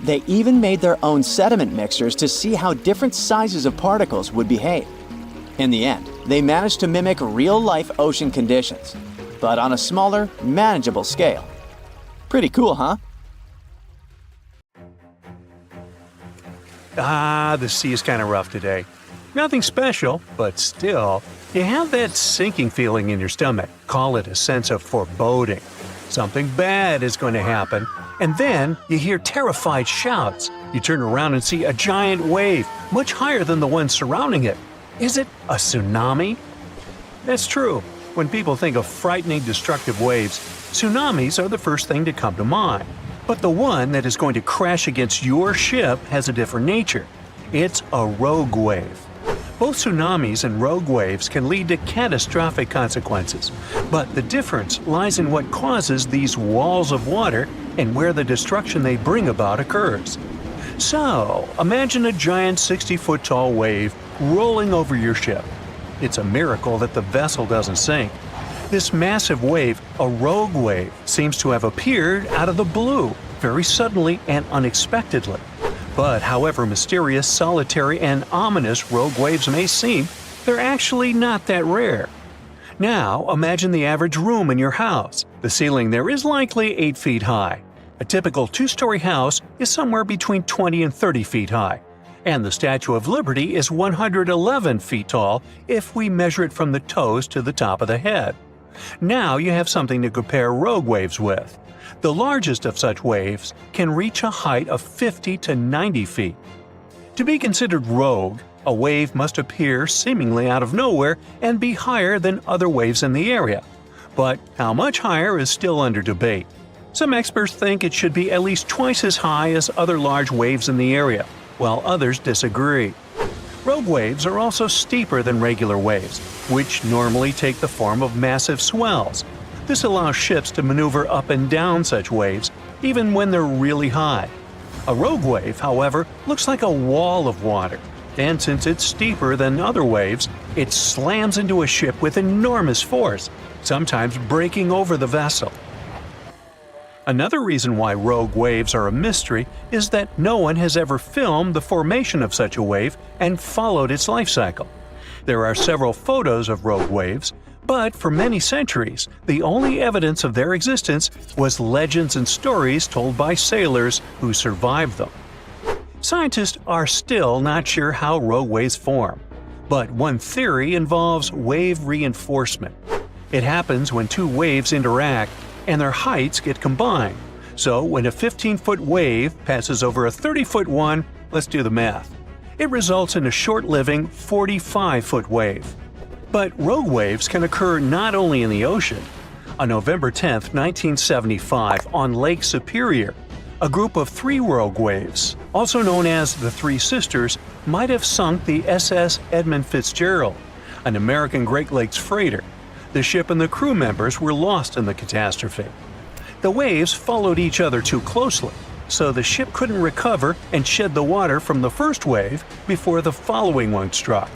They even made their own sediment mixtures to see how different sizes of particles would behave. In the end, they managed to mimic real-life ocean conditions, but on a smaller, manageable scale. Pretty cool, huh? The sea is kind of rough today. Nothing special, but still, you have that sinking feeling in your stomach. Call it a sense of foreboding. Something bad is going to happen, and then you hear terrified shouts. You turn around and see a giant wave, much higher than the one surrounding it. Is it a tsunami? That's true. When people think of frightening, destructive waves, tsunamis are the first thing to come to mind. But the one that is going to crash against your ship has a different nature. It's a rogue wave. Both tsunamis and rogue waves can lead to catastrophic consequences, but the difference lies in what causes these walls of water and where the destruction they bring about occurs. So, imagine a giant 60-foot tall wave rolling over your ship. It's a miracle that the vessel doesn't sink. This massive wave, a rogue wave, seems to have appeared out of the blue, very suddenly and unexpectedly. But however mysterious, solitary, and ominous rogue waves may seem, they're actually not that rare. Now, imagine the average room in your house. The ceiling there is likely 8 feet high. A typical 2-story house is somewhere between 20 and 30 feet high. And the Statue of Liberty is 111 feet tall if we measure it from the toes to the top of the head. Now you have something to compare rogue waves with. The largest of such waves can reach a height of 50 to 90 feet. To be considered rogue, a wave must appear seemingly out of nowhere and be higher than other waves in the area. But how much higher is still under debate. Some experts think it should be at least twice as high as other large waves in the area, while others disagree. Rogue waves are also steeper than regular waves, which normally take the form of massive swells. This allows ships to maneuver up and down such waves, even when they're really high. A rogue wave, however, looks like a wall of water, and since it's steeper than other waves, it slams into a ship with enormous force, sometimes breaking over the vessel. Another reason why rogue waves are a mystery is that no one has ever filmed the formation of such a wave and followed its life cycle. There are several photos of rogue waves, but for many centuries, the only evidence of their existence was legends and stories told by sailors who survived them. Scientists are still not sure how rogue waves form, but one theory involves wave reinforcement. It happens when two waves interact and their heights get combined. So when a 15-foot wave passes over a 30-foot one, let's do the math. It results in a short-living 45-foot wave. But rogue waves can occur not only in the ocean. On November 10, 1975, on Lake Superior, a group of 3 rogue waves, also known as the Three Sisters, might have sunk the SS Edmund Fitzgerald, an American Great Lakes freighter. The ship and the crew members were lost in the catastrophe. The waves followed each other too closely, so the ship couldn't recover and shed the water from the first wave before the following one struck.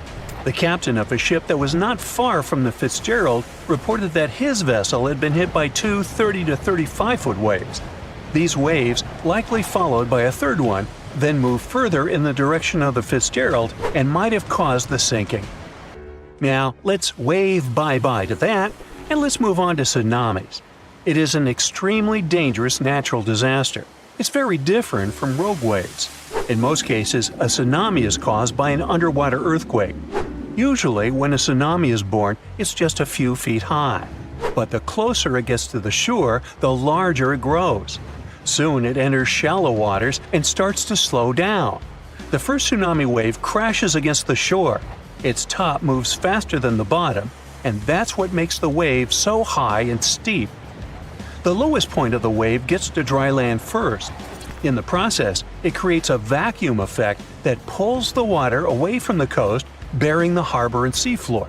The captain of a ship that was not far from the Fitzgerald reported that his vessel had been hit by 2 30 to 35-foot waves. These waves, likely followed by a third one, then moved further in the direction of the Fitzgerald and might have caused the sinking. Now, let's wave bye-bye to that, and let's move on to tsunamis. It is an extremely dangerous natural disaster. It's very different from rogue waves. In most cases, a tsunami is caused by an underwater earthquake. Usually, when a tsunami is born, it's just a few feet high. But the closer it gets to the shore, the larger it grows. Soon it enters shallow waters and starts to slow down. The first tsunami wave crashes against the shore. Its top moves faster than the bottom, and that's what makes the wave so high and steep. The lowest point of the wave gets to dry land first. In the process, it creates a vacuum effect that pulls the water away from the coast, burying the harbor and seafloor.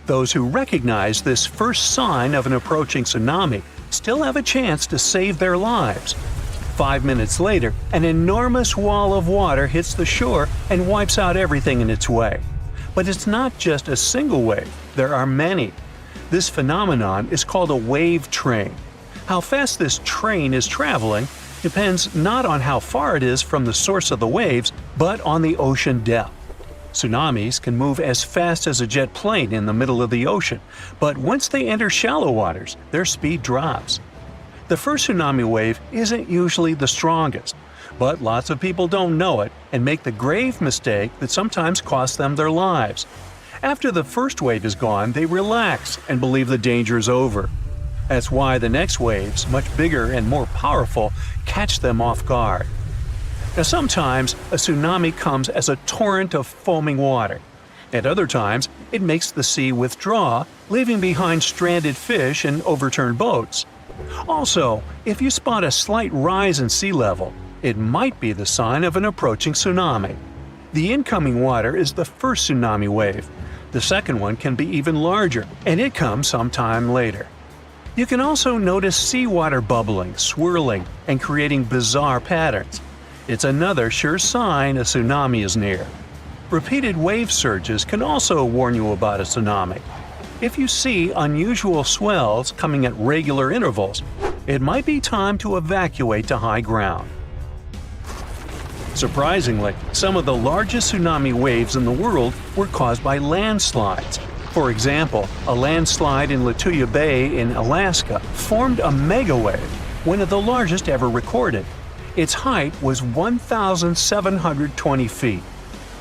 Those who recognize this first sign of an approaching tsunami still have a chance to save their lives. 5 minutes later, an enormous wall of water hits the shore and wipes out everything in its way. But it's not just a single wave, there are many. This phenomenon is called a wave train. How fast this train is traveling depends not on how far it is from the source of the waves, but on the ocean depth. Tsunamis can move as fast as a jet plane in the middle of the ocean, but once they enter shallow waters, their speed drops. The first tsunami wave isn't usually the strongest, but lots of people don't know it and make the grave mistake that sometimes costs them their lives. After the first wave is gone, they relax and believe the danger is over. That's why the next waves, much bigger and more powerful, catch them off guard. Now sometimes a tsunami comes as a torrent of foaming water. At other times, it makes the sea withdraw, leaving behind stranded fish and overturned boats. Also, if you spot a slight rise in sea level, it might be the sign of an approaching tsunami. The incoming water is the first tsunami wave. The second one can be even larger, and it comes sometime later. You can also notice seawater bubbling, swirling, and creating bizarre patterns. It's another sure sign a tsunami is near. Repeated wave surges can also warn you about a tsunami. If you see unusual swells coming at regular intervals, it might be time to evacuate to high ground. Surprisingly, some of the largest tsunami waves in the world were caused by landslides. For example, a landslide in Lituya Bay in Alaska formed a megawave, one of the largest ever recorded. Its height was 1,720 feet.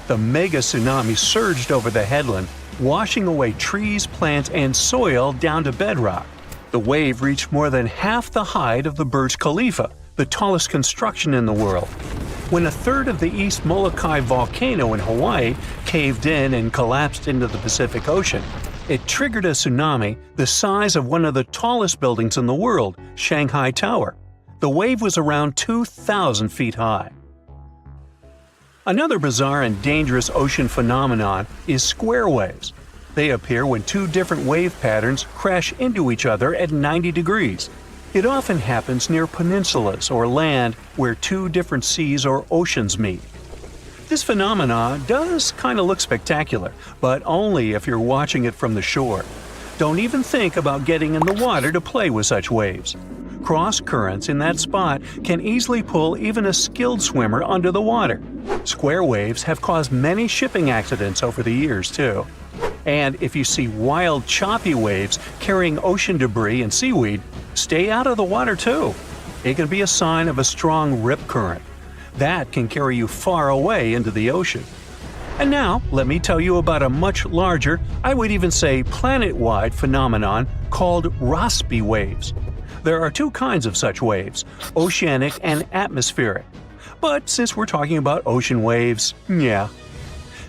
The Mega-tsunami surged over the headland, washing away trees, plants, and soil down to bedrock. The wave reached more than half the height of the Burj Khalifa, the tallest construction in the world. When a third of the East Molokai volcano in Hawaii caved in and collapsed into the Pacific Ocean, it triggered a tsunami the size of one of the tallest buildings in the world, Shanghai Tower. The wave was around 2,000 feet high. Another bizarre and dangerous ocean phenomenon is square waves. They appear when two different wave patterns crash into each other at 90 degrees. It often happens near peninsulas or land where two different seas or oceans meet. This phenomenon does kind of look spectacular, but only if you're watching it from the shore. Don't even think about getting in the water to play with such waves. Cross currents in that spot can easily pull even a skilled swimmer under the water. Square waves have caused many shipping accidents over the years, too. And if you see wild, choppy waves carrying ocean debris and seaweed, stay out of the water too. It can be a sign of a strong rip current. That can carry you far away into the ocean. And now, let me tell you about a much larger, I would even say planet-wide phenomenon called Rossby waves. There are two kinds of such waves, oceanic and atmospheric. But since we're talking about ocean waves, yeah.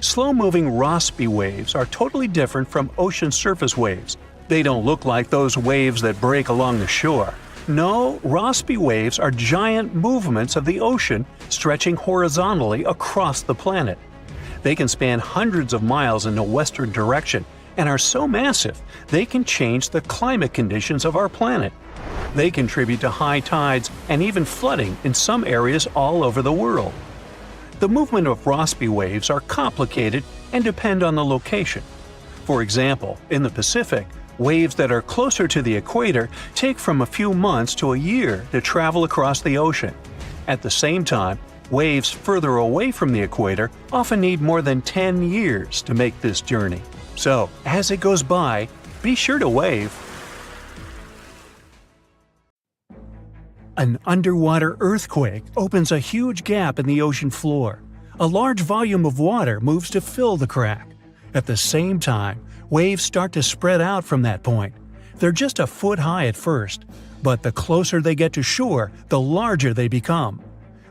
Slow-moving Rossby waves are totally different from ocean surface waves. They don't look like those waves that break along the shore. No, Rossby waves are giant movements of the ocean stretching horizontally across the planet. They can span hundreds of miles in a western direction and are so massive they can change the climate conditions of our planet. They contribute to high tides and even flooding in some areas all over the world. The movement of Rossby waves are complicated and depend on the location. For example, in the Pacific, waves that are closer to the equator take from a few months to a year to travel across the ocean. At the same time, waves further away from the equator often need more than 10 years to make this journey. So, as it goes by, be sure to wave. An underwater earthquake opens a huge gap in the ocean floor. A large volume of water moves to fill the crack. At the same time, waves start to spread out from that point. They're just a foot high at first, but the closer they get to shore, the larger they become.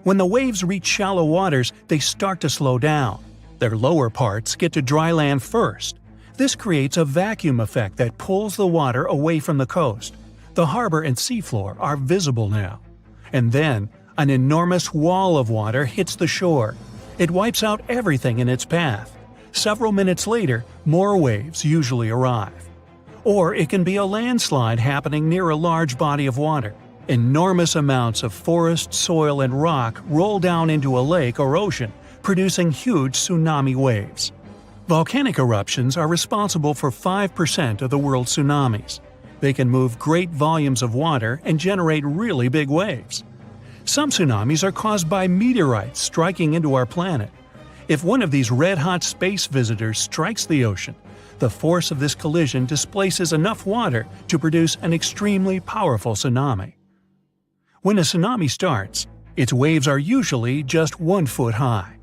When the waves reach shallow waters, they start to slow down. Their lower parts get to dry land first. This creates a vacuum effect that pulls the water away from the coast. The harbor and seafloor are visible now. And then, an enormous wall of water hits the shore. It wipes out everything in its path. Several minutes later, more waves usually arrive. Or it can be a landslide happening near a large body of water. Enormous amounts of forest, soil, and rock roll down into a lake or ocean, producing huge tsunami waves. Volcanic eruptions are responsible for 5% of the world's tsunamis. They can move great volumes of water and generate really big waves. Some tsunamis are caused by meteorites striking into our planet. If one of these red-hot space visitors strikes the ocean, the force of this collision displaces enough water to produce an extremely powerful tsunami. When a tsunami starts, its waves are usually just 1 foot high.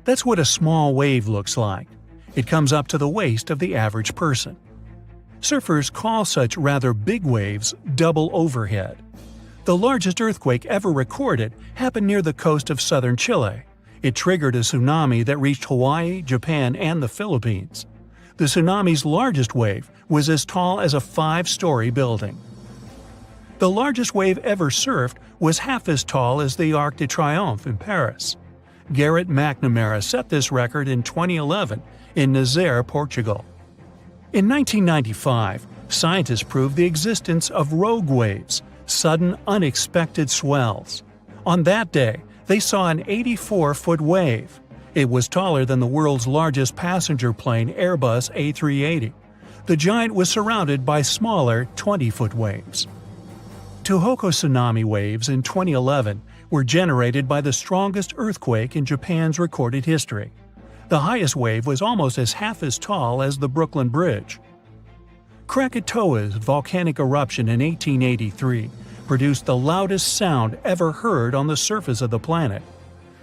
That's what a small wave looks like. It comes up to the waist of the average person. Surfers call such rather big waves double overhead. The largest earthquake ever recorded happened near the coast of southern Chile. It triggered a tsunami that reached Hawaii, Japan, and the Philippines. The tsunami's largest wave was as tall as a 5-story building. The largest wave ever surfed was half as tall as the Arc de Triomphe in Paris. Garrett McNamara set this record in 2011 in Nazaré, Portugal. In 1995, scientists proved the existence of rogue waves, sudden unexpected swells. On that day, they saw an 84-foot wave. It was taller than the world's largest passenger plane Airbus A380. The giant was surrounded by smaller 20-foot waves. Tohoku tsunami waves in 2011 were generated by the strongest earthquake in Japan's recorded history. The highest wave was almost half as tall as the Brooklyn Bridge. Krakatoa's volcanic eruption in 1883 produced the loudest sound ever heard on the surface of the planet.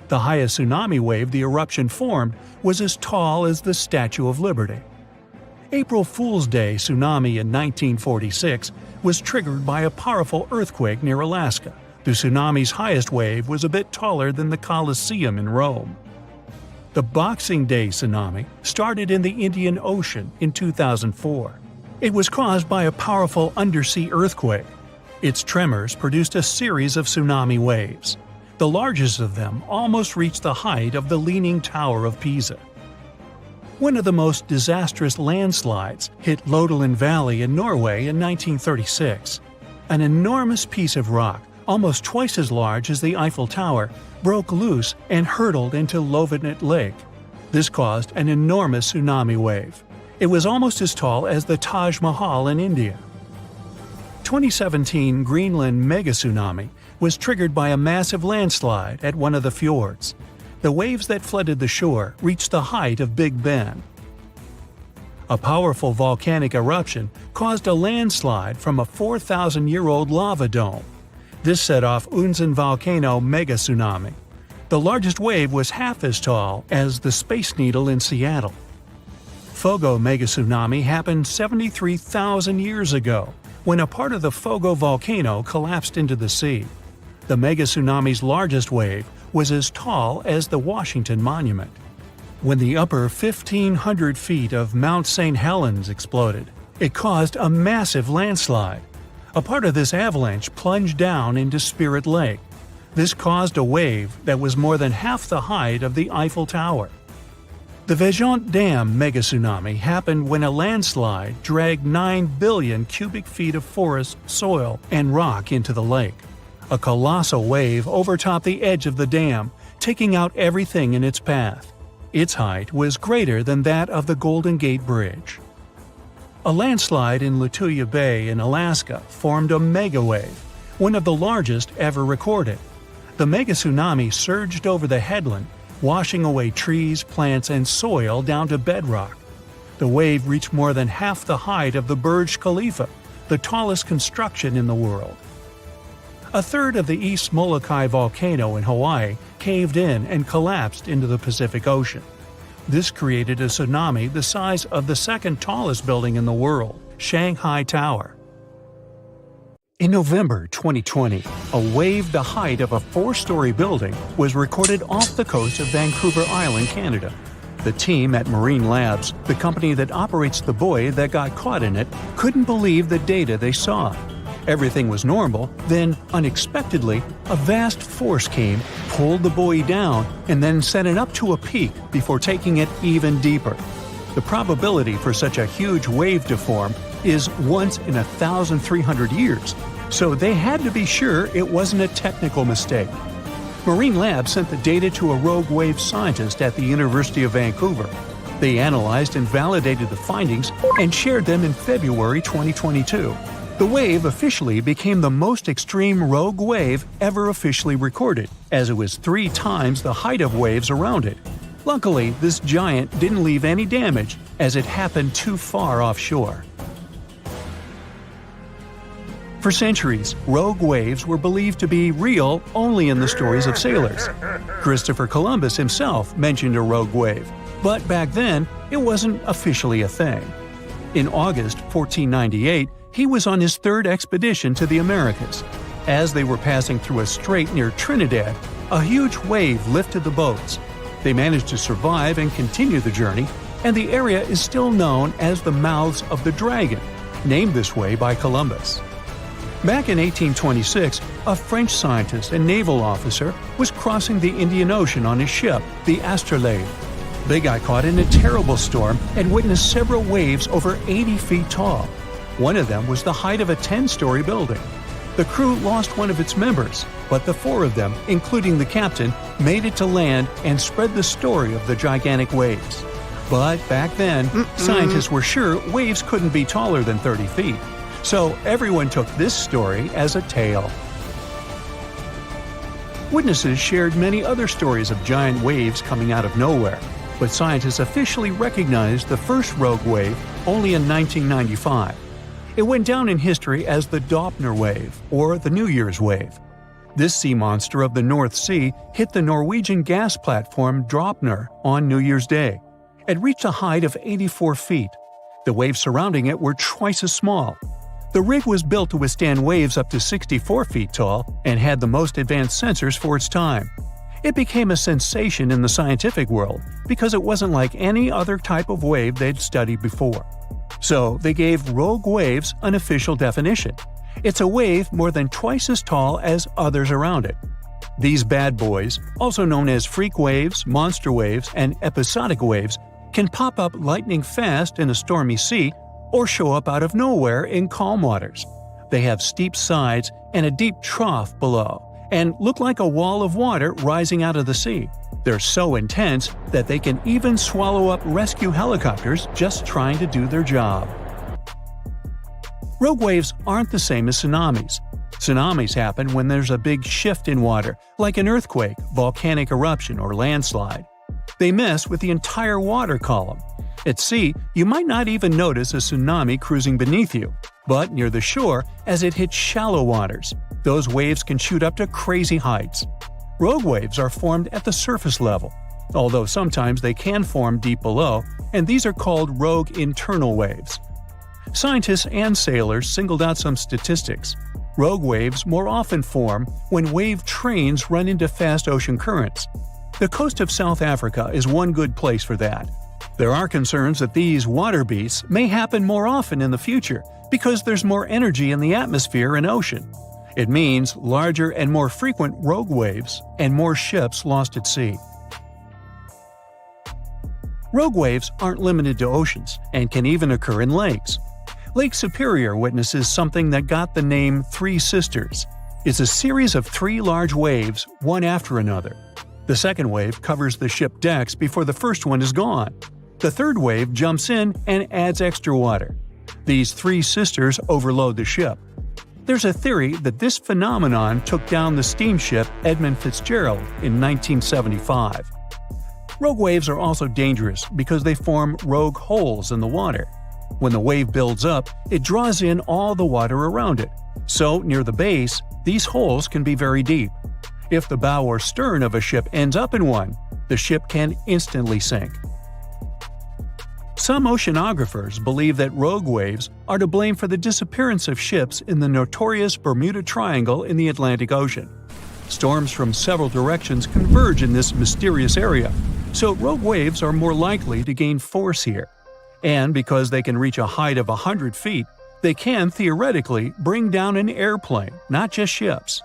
The highest tsunami wave the eruption formed was as tall as the Statue of Liberty. April Fool's Day tsunami in 1946 was triggered by a powerful earthquake near Alaska. The tsunami's highest wave was a bit taller than the Colosseum in Rome. The Boxing Day tsunami started in the Indian Ocean in 2004. It was caused by a powerful undersea earthquake. Its tremors produced a series of tsunami waves. The largest of them almost reached the height of the Leaning Tower of Pisa. One of the most disastrous landslides hit Loddalen Valley in Norway in 1936. An enormous piece of rock, almost twice as large as the Eiffel Tower, broke loose and hurtled into Lofoten Lake. This caused an enormous tsunami wave. It was almost as tall as the Taj Mahal in India. 2017 Greenland Mega-tsunami was triggered by a massive landslide at one of the fjords. The waves that flooded the shore reached the height of Big Ben. A powerful volcanic eruption caused a landslide from a 4,000-year-old lava dome. This set off Unzen Volcano Mega-tsunami. The largest wave was half as tall as the Space Needle in Seattle. Fogo Mega-tsunami happened 73,000 years ago, when a part of the Fogo volcano collapsed into the sea. The Mega-tsunami's largest wave was as tall as the Washington Monument. When the upper 1,500 feet of Mount St. Helens exploded, it caused a massive landslide. A part of this avalanche plunged down into Spirit Lake. This caused a wave that was more than half the height of the Eiffel Tower. The Vejont Dam Mega-tsunami happened when a landslide dragged 9 billion cubic feet of forest, soil, and rock into the lake. A colossal wave overtopped the edge of the dam, taking out everything in its path. Its height was greater than that of the Golden Gate Bridge. A landslide in Lituya Bay in Alaska formed a megawave, one of the largest ever recorded. The Mega-tsunami surged over the headland, washing away trees, plants, and soil down to bedrock. The wave reached more than half the height of the Burj Khalifa, the tallest construction in the world. A third of the East Molokai volcano in Hawaii caved in and collapsed into the Pacific Ocean. This created a tsunami the size of the second tallest building in the world. Shanghai Tower. In November 2020, a wave the height of a 4-story building was recorded off the coast of Vancouver Island, Canada. The team at Marine Labs, the company that operates the buoy that got caught in it, couldn't believe the data they saw. Everything was normal, then, unexpectedly, a vast force came, pulled the buoy down, and then sent it up to a peak before taking it even deeper. The probability for such a huge wave to form is once in 1,300 years, so they had to be sure it wasn't a technical mistake. Marine Labs sent the data to a rogue wave scientist at the University of Vancouver. They analyzed and validated the findings and shared them in February 2022. The wave officially became the most extreme rogue wave ever officially recorded, as it was 3 times the height of waves around it. Luckily, this giant didn't leave any damage, as it happened too far offshore. For centuries, rogue waves were believed to be real only in the stories of sailors. Christopher Columbus himself mentioned a rogue wave, but back then, it wasn't officially a thing. In August 1498, he was on his 3rd expedition to the Americas. As they were passing through a strait near Trinidad, a huge wave lifted the boats. They managed to survive and continue the journey, and the area is still known as the Mouths of the Dragon, named this way by Columbus. Back in 1826, a French scientist and naval officer was crossing the Indian Ocean on his ship, the Astrolabe. They got caught in a terrible storm and witnessed several waves over 80 feet tall. One of them was the height of a 10-story building. The crew lost one of its members, but the 4 of them, including the captain, made it to land and spread the story of the gigantic waves. But back then, scientists were sure waves couldn't be taller than 30 feet. So everyone took this story as a tale. Witnesses shared many other stories of giant waves coming out of nowhere, but scientists officially recognized the first rogue wave only in 1995. It went down in history as the Doppler wave, or the New Year's wave. This sea monster of the North Sea hit the Norwegian gas platform Dropner on New Year's Day. It reached a height of 84 feet. The waves surrounding it were twice as small. The rig was built to withstand waves up to 64 feet tall and had the most advanced sensors for its time. It became a sensation in the scientific world because it wasn't like any other type of wave they'd studied before. So they gave rogue waves an official definition. It's a wave more than twice as tall as others around it. These bad boys, also known as freak waves, monster waves, and episodic waves, can pop up lightning fast in a stormy sea or show up out of nowhere in calm waters. They have steep sides and a deep trough below, and look like a wall of water rising out of the sea. They're so intense that they can even swallow up rescue helicopters just trying to do their job. Rogue waves aren't the same as tsunamis. Tsunamis happen when there's a big shift in water, like an earthquake, volcanic eruption, or landslide. They mess with the entire water column. At sea, you might not even notice a tsunami cruising beneath you, but near the shore, as it hits shallow waters, those waves can shoot up to crazy heights. Rogue waves are formed at the surface level, although sometimes they can form deep below, and these are called rogue internal waves. Scientists and sailors singled out some statistics. Rogue waves more often form when wave trains run into fast ocean currents. The coast of South Africa is one good place for that. There are concerns that these water beasts may happen more often in the future because there's more energy in the atmosphere and ocean. It means larger and more frequent rogue waves and more ships lost at sea. Rogue waves aren't limited to oceans and can even occur in lakes. Lake Superior witnesses something that got the name Three Sisters. It's a series of 3 large waves, one after another. The second wave covers the ship decks before the first one is gone. The third wave jumps in and adds extra water. These 3 sisters overload the ship. There's a theory that this phenomenon took down the steamship Edmund Fitzgerald in 1975. Rogue waves are also dangerous because they form rogue holes in the water. When the wave builds up, it draws in all the water around it. So, near the base, these holes can be very deep. If the bow or stern of a ship ends up in one, the ship can instantly sink. Some oceanographers believe that rogue waves are to blame for the disappearance of ships in the notorious Bermuda Triangle in the Atlantic Ocean. Storms from several directions converge in this mysterious area, so rogue waves are more likely to gain force here. And because they can reach a height of 100 feet, they can theoretically bring down an airplane, not just ships.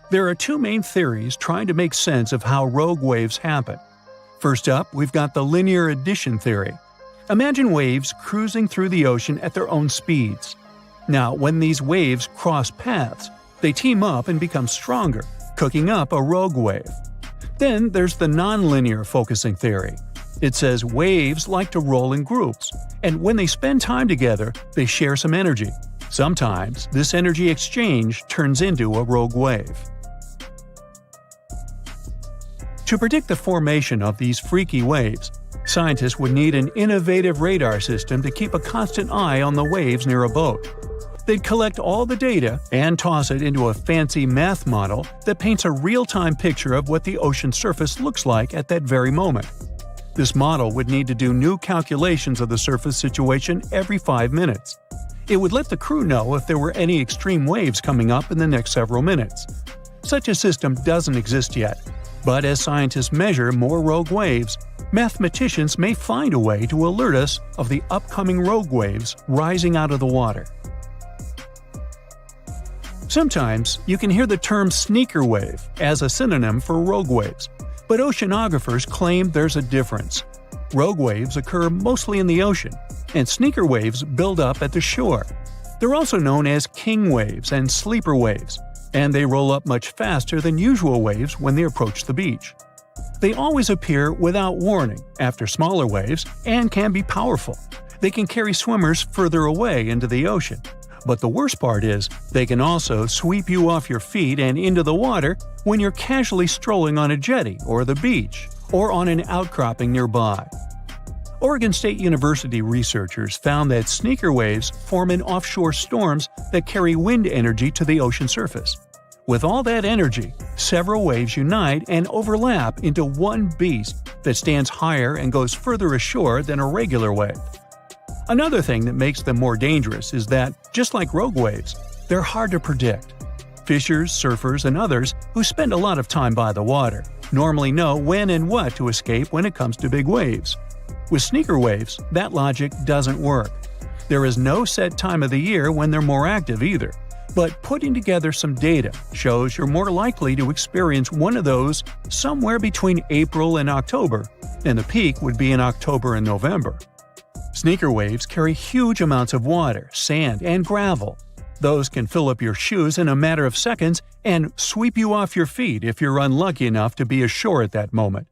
There are two main theories trying to make sense of how rogue waves happen. First up, we've got the linear addition theory. Imagine waves cruising through the ocean at their own speeds. Now, when these waves cross paths, they team up and become stronger, cooking up a rogue wave. Then there's the nonlinear focusing theory. It says waves like to roll in groups, and when they spend time together, they share some energy. Sometimes, this energy exchange turns into a rogue wave. To predict the formation of these freaky waves, scientists would need an innovative radar system to keep a constant eye on the waves near a boat. They'd collect all the data and toss it into a fancy math model that paints a real-time picture of what the ocean surface looks like at that very moment. This model would need to do new calculations of the surface situation every 5 minutes. It would let the crew know if there were any extreme waves coming up in the next several minutes. Such a system doesn't exist yet, but as scientists measure more rogue waves, mathematicians may find a way to alert us of the upcoming rogue waves rising out of the water. Sometimes you can hear the term sneaker wave as a synonym for rogue waves, but oceanographers claim there's a difference. Rogue waves occur mostly in the ocean, and sneaker waves build up at the shore. They're also known as king waves and sleeper waves, and they roll up much faster than usual waves when they approach the beach. They always appear without warning after smaller waves and can be powerful. They can carry swimmers further away into the ocean. But the worst part is, they can also sweep you off your feet and into the water when you're casually strolling on a jetty or the beach, or on an outcropping nearby. Oregon State University researchers found that sneaker waves form in offshore storms that carry wind energy to the ocean surface. With all that energy, several waves unite and overlap into one beast that stands higher and goes further ashore than a regular wave. Another thing that makes them more dangerous is that, just like rogue waves, they're hard to predict. Fishers, surfers, and others who spend a lot of time by the water normally know when and what to escape when it comes to big waves. With sneaker waves, that logic doesn't work. There is no set time of the year when they're more active either. But putting together some data shows you're more likely to experience one of those somewhere between April and October, and the peak would be in October and November. Sneaker waves carry huge amounts of water, sand, and gravel. Those can fill up your shoes in a matter of seconds and sweep you off your feet if you're unlucky enough to be ashore at that moment.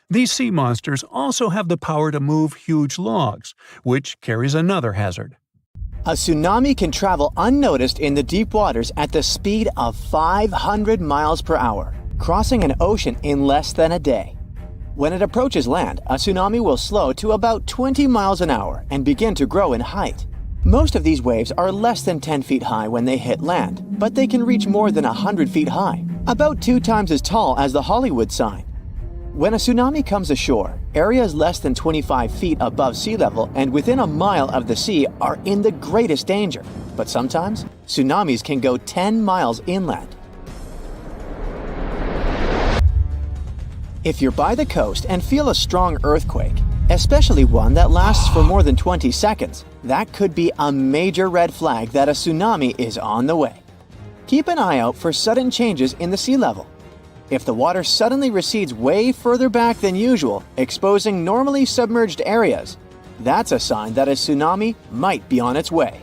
These sea monsters also have the power to move huge logs, which carries another hazard. A tsunami can travel unnoticed in the deep waters at the speed of 500 miles per hour, crossing an ocean in less than a day. When it approaches land, a tsunami will slow to about 20 miles an hour and begin to grow in height. Most of these waves are less than 10 feet high when they hit land, but they can reach more than 100 feet high, about 2 times as tall as the Hollywood sign. When a tsunami comes ashore, areas less than 25 feet above sea level and within a mile of the sea are in the greatest danger. But sometimes, tsunamis can go 10 miles inland. If you're by the coast and feel a strong earthquake, especially one that lasts for more than 20 seconds, that could be a major red flag that a tsunami is on the way. Keep an eye out for sudden changes in the sea level. If the water suddenly recedes way further back than usual, exposing normally submerged areas, that's a sign that a tsunami might be on its way.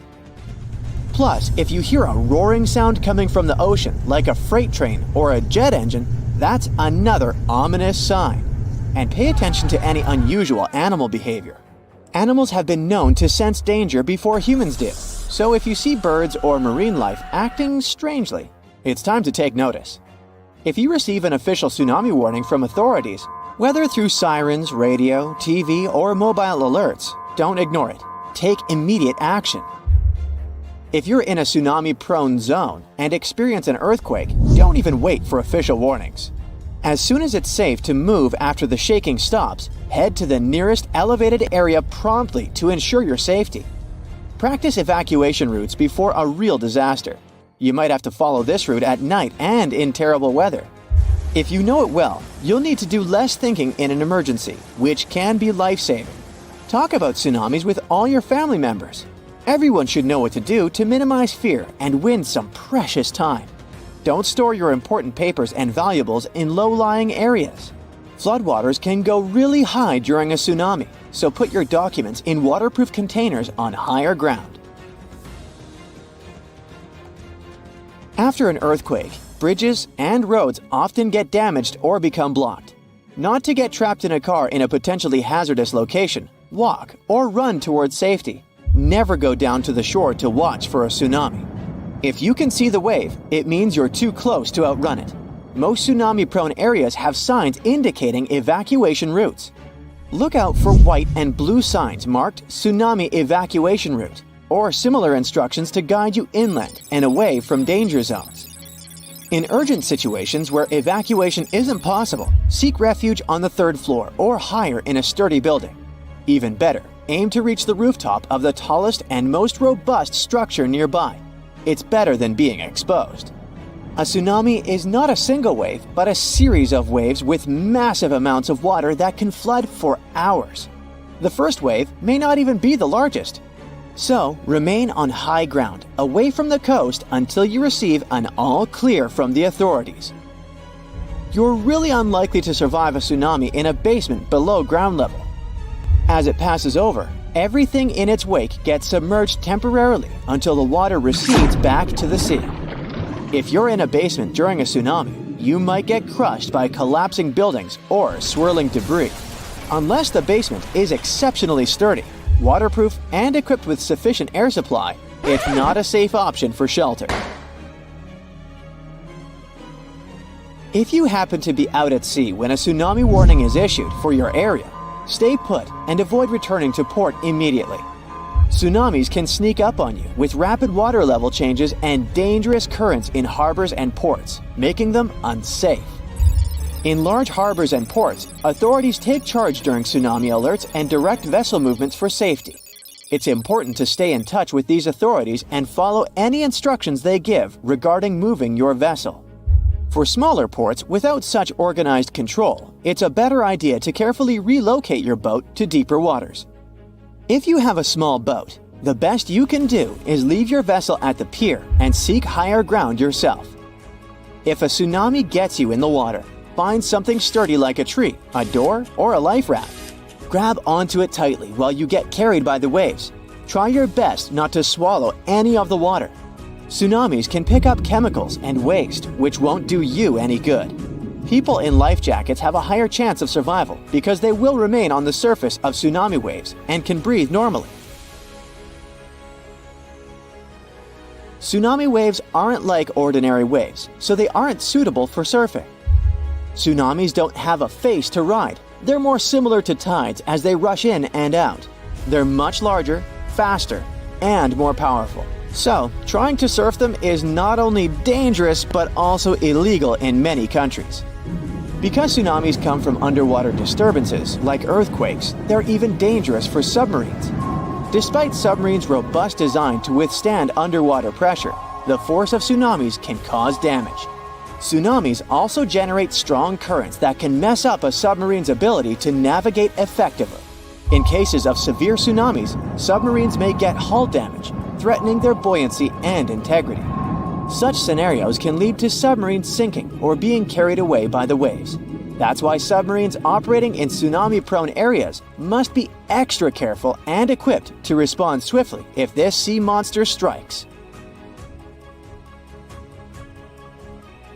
Plus, if you hear a roaring sound coming from the ocean, like a freight train or a jet engine, that's another ominous sign. And pay attention to any unusual animal behavior. Animals have been known to sense danger before humans did, so if you see birds or marine life acting strangely, it's time to take notice. If you receive an official tsunami warning from authorities, whether through sirens, radio, TV, or mobile alerts, don't ignore it. Take immediate action. If you're in a tsunami-prone zone and experience an earthquake, don't even wait for official warnings. As soon as it's safe to move after the shaking stops, head to the nearest elevated area promptly to ensure your safety. Practice evacuation routes before a real disaster. You might have to follow this route at night and in terrible weather. If you know it well, you'll need to do less thinking in an emergency, which can be life-saving. Talk about tsunamis with all your family members. Everyone should know what to do to minimize fear and win some precious time. Don't store your important papers and valuables in low-lying areas. Floodwaters can go really high during a tsunami, so put your documents in waterproof containers on higher ground. After an earthquake, bridges and roads often get damaged or become blocked. Not to get trapped in a car in a potentially hazardous location, walk or run towards safety. Never go down to the shore to watch for a tsunami. If you can see the wave, it means you're too close to outrun it. Most tsunami-prone areas have signs indicating evacuation routes. Look out for white and blue signs marked Tsunami Evacuation Route, or similar instructions to guide you inland and away from danger zones. In urgent situations where evacuation isn't possible, seek refuge on the third floor or higher in a sturdy building. Even better, aim to reach the rooftop of the tallest and most robust structure nearby. It's better than being exposed. A tsunami is not a single wave, but a series of waves with massive amounts of water that can flood for hours. The first wave may not even be the largest. So, remain on high ground, away from the coast until you receive an all clear from the authorities. You're really unlikely to survive a tsunami in a basement below ground level. As it passes over, everything in its wake gets submerged temporarily until the water recedes back to the sea. If you're in a basement during a tsunami, you might get crushed by collapsing buildings or swirling debris. Unless the basement is exceptionally sturdy, waterproof, and equipped with sufficient air supply, it's not a safe option for shelter. If you happen to be out at sea when a tsunami warning is issued for your area, stay put and avoid returning to port immediately. Tsunamis can sneak up on you with rapid water level changes and dangerous currents in harbors and ports, making them unsafe. In large harbors and ports, authorities take charge during tsunami alerts and direct vessel movements for safety. It's important to stay in touch with these authorities and follow any instructions they give regarding moving your vessel. For smaller ports without such organized control, it's a better idea to carefully relocate your boat to deeper waters. If you have a small boat, the best you can do is leave your vessel at the pier and seek higher ground yourself. If a tsunami gets you in the water, find something sturdy like a tree, a door, or a life raft. Grab onto it tightly while you get carried by the waves. Try your best not to swallow any of the water. Tsunamis can pick up chemicals and waste, which won't do you any good. People in life jackets have a higher chance of survival because they will remain on the surface of tsunami waves and can breathe normally. Tsunami waves aren't like ordinary waves, so they aren't suitable for surfing. Tsunamis don't have a face to ride. They're more similar to tides as they rush in and out. They're much larger, faster, and more powerful. So, trying to surf them is not only dangerous but also illegal in many countries. Because tsunamis come from underwater disturbances, like earthquakes, they're even dangerous for submarines. Despite submarines' robust design to withstand underwater pressure, the force of tsunamis can cause damage. Tsunamis also generate strong currents that can mess up a submarine's ability to navigate effectively. In cases of severe tsunamis, submarines may get hull damage, threatening their buoyancy and integrity. Such scenarios can lead to submarines sinking or being carried away by the waves. That's why submarines operating in tsunami-prone areas must be extra careful and equipped to respond swiftly if this sea monster strikes.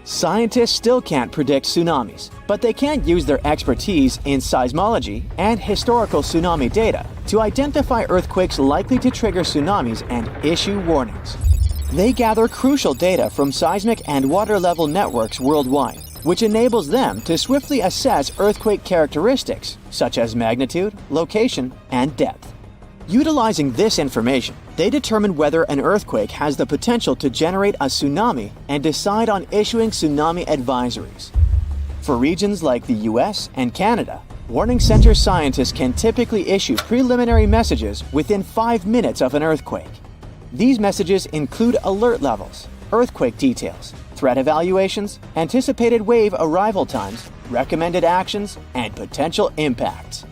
Scientists still can't predict tsunamis, but they can use their expertise in seismology and historical tsunami data to identify earthquakes likely to trigger tsunamis and issue warnings. They gather crucial data from seismic and water level networks worldwide, which enables them to swiftly assess earthquake characteristics such as magnitude, location, and depth. Utilizing this information, they determine whether an earthquake has the potential to generate a tsunami and decide on issuing tsunami advisories. For regions like the US and Canada, warning center scientists can typically issue preliminary messages within 5 minutes of an earthquake. These messages include alert levels, earthquake details, threat evaluations, anticipated wave arrival times, recommended actions, and potential impacts.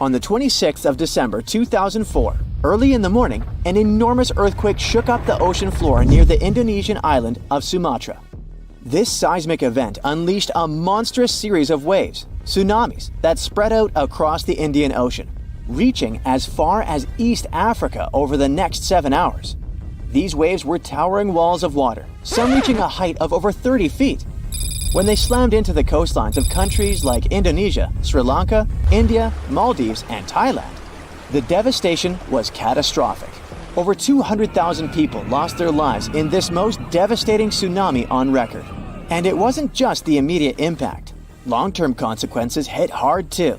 On the 26th of December 2004, early in the morning, an enormous earthquake shook up the ocean floor near the Indonesian island of Sumatra. This seismic event unleashed a monstrous series of waves, tsunamis, that spread out across the Indian Ocean, reaching as far as East Africa over the next 7 hours. These waves were towering walls of water, some reaching a height of over 30 feet. When they slammed into the coastlines of countries like Indonesia, Sri Lanka, India, Maldives, and Thailand, the devastation was catastrophic. Over 200,000 people lost their lives in this most devastating tsunami on record. And it wasn't just the immediate impact. Long-term consequences hit hard too.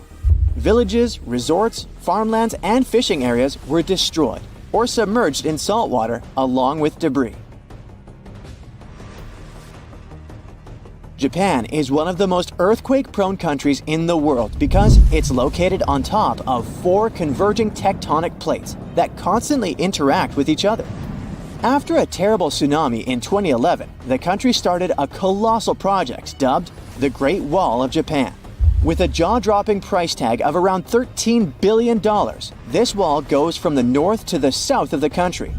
Villages, resorts, farmlands, and fishing areas were destroyed or submerged in salt water along with debris. Japan is one of the most earthquake-prone countries in the world because it's located on top of 4 converging tectonic plates that constantly interact with each other. After a terrible tsunami in 2011, the country started a colossal project dubbed the Great Wall of Japan. With a jaw-dropping price tag of around $13 billion, this wall goes from the north to the south of the country.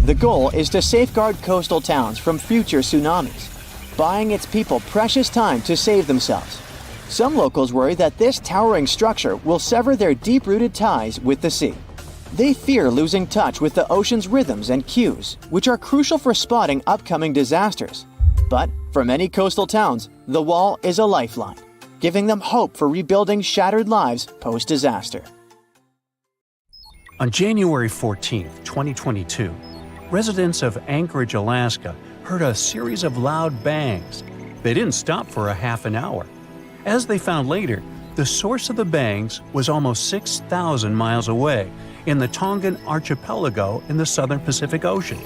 The goal is to safeguard coastal towns from future tsunamis, buying its people precious time to save themselves. Some locals worry that this towering structure will sever their deep-rooted ties with the sea. They fear losing touch with the ocean's rhythms and cues, which are crucial for spotting upcoming disasters. But for many coastal towns, the wall is a lifeline, giving them hope for rebuilding shattered lives post-disaster. On January 14, 2022, residents of Anchorage, Alaska, heard a series of loud bangs. They didn't stop for a half an hour. As they found later, the source of the bangs was almost 6,000 miles away in the Tongan archipelago in the southern Pacific Ocean.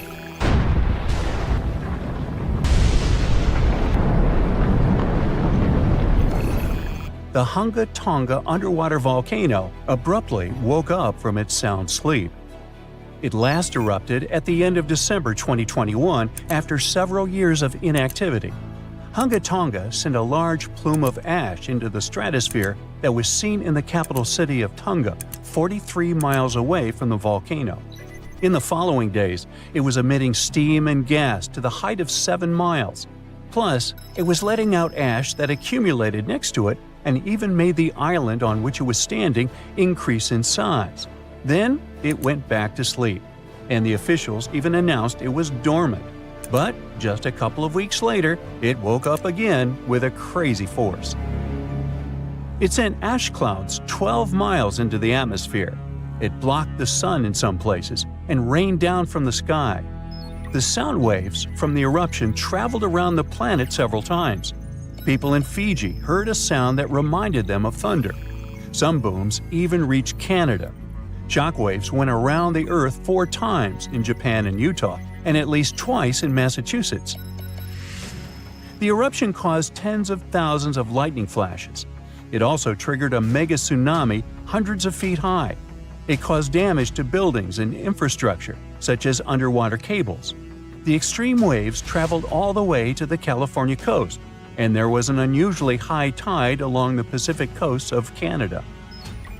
The Tonga underwater volcano abruptly woke up from its sound sleep. It last erupted at the end of December 2021 after several years of inactivity. Tonga sent a large plume of ash into the stratosphere that was seen in the capital city of Tonga, 43 miles away from the volcano. In the following days, it was emitting steam and gas to the height of 7 miles. Plus, it was letting out ash that accumulated next to it and even made the island on which it was standing increase in size. Then, it went back to sleep, and the officials even announced it was dormant. But just a couple of weeks later, it woke up again with a crazy force. It sent ash clouds 12 miles into the atmosphere. It blocked the sun in some places and rained down from the sky. The sound waves from the eruption traveled around the planet several times. People in Fiji heard a sound that reminded them of thunder. Some booms even reached Canada. Shockwaves went around the Earth 4 times in Japan and Utah, and at least twice in Massachusetts. The eruption caused tens of thousands of lightning flashes. It also triggered a mega-tsunami hundreds of feet high. It caused damage to buildings and infrastructure, such as underwater cables. The extreme waves traveled all the way to the California coast, and there was an unusually high tide along the Pacific coasts of Canada.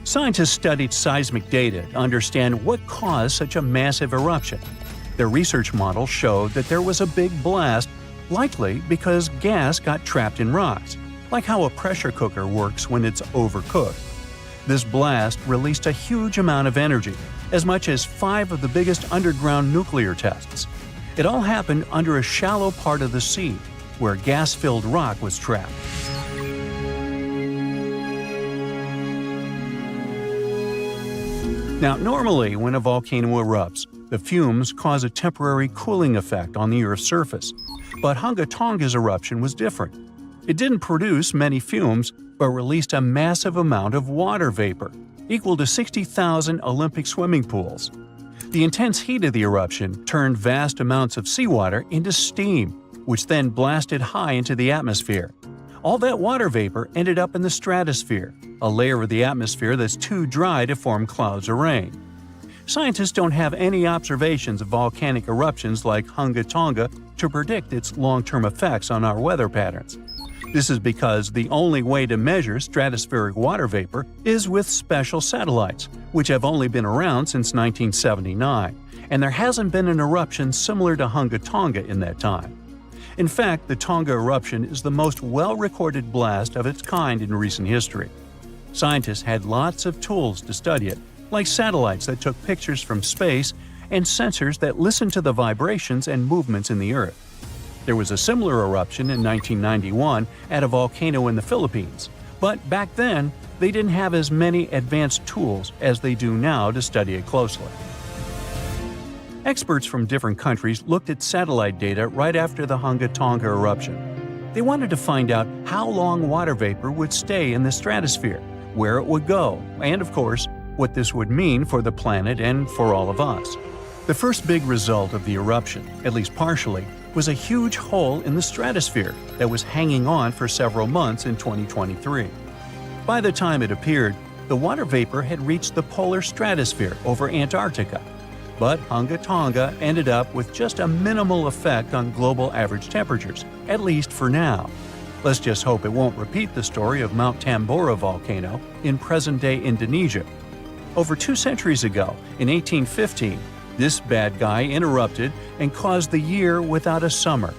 Scientists studied seismic data to understand what caused such a massive eruption. Their research model showed that there was a big blast, likely because gas got trapped in rocks, like how a pressure cooker works when it's overcooked. This blast released a huge amount of energy, as much as 5 of the biggest underground nuclear tests. It all happened under a shallow part of the sea, where gas-filled rock was trapped. Now, normally when a volcano erupts, the fumes cause a temporary cooling effect on the Earth's surface. But Tonga's eruption was different. It didn't produce many fumes, but released a massive amount of water vapor, equal to 60,000 Olympic swimming pools. The intense heat of the eruption turned vast amounts of seawater into steam, which then blasted high into the atmosphere. All that water vapor ended up in the stratosphere, a layer of the atmosphere that's too dry to form clouds or rain. Scientists don't have any observations of volcanic eruptions like Tonga to predict its long-term effects on our weather patterns. This is because the only way to measure stratospheric water vapor is with special satellites, which have only been around since 1979, and there hasn't been an eruption similar to Tonga in that time. In fact, the Tonga eruption is the most well-recorded blast of its kind in recent history. Scientists had lots of tools to study it, like satellites that took pictures from space and sensors that listened to the vibrations and movements in the Earth. There was a similar eruption in 1991 at a volcano in the Philippines, but back then, they didn't have as many advanced tools as they do now to study it closely. Experts from different countries looked at satellite data right after the Tonga eruption. They wanted to find out how long water vapor would stay in the stratosphere, where it would go, and of course, what this would mean for the planet and for all of us. The first big result of the eruption, at least partially, was a huge hole in the stratosphere that was hanging on for several months in 2023. By the time it appeared, the water vapor had reached the polar stratosphere over Antarctica. But Tonga ended up with just a minimal effect on global average temperatures, at least for now. Let's just hope it won't repeat the story of Mount Tambora volcano in present-day Indonesia. Over 2 centuries ago, in 1815, this bad guy interrupted and caused the year without a summer.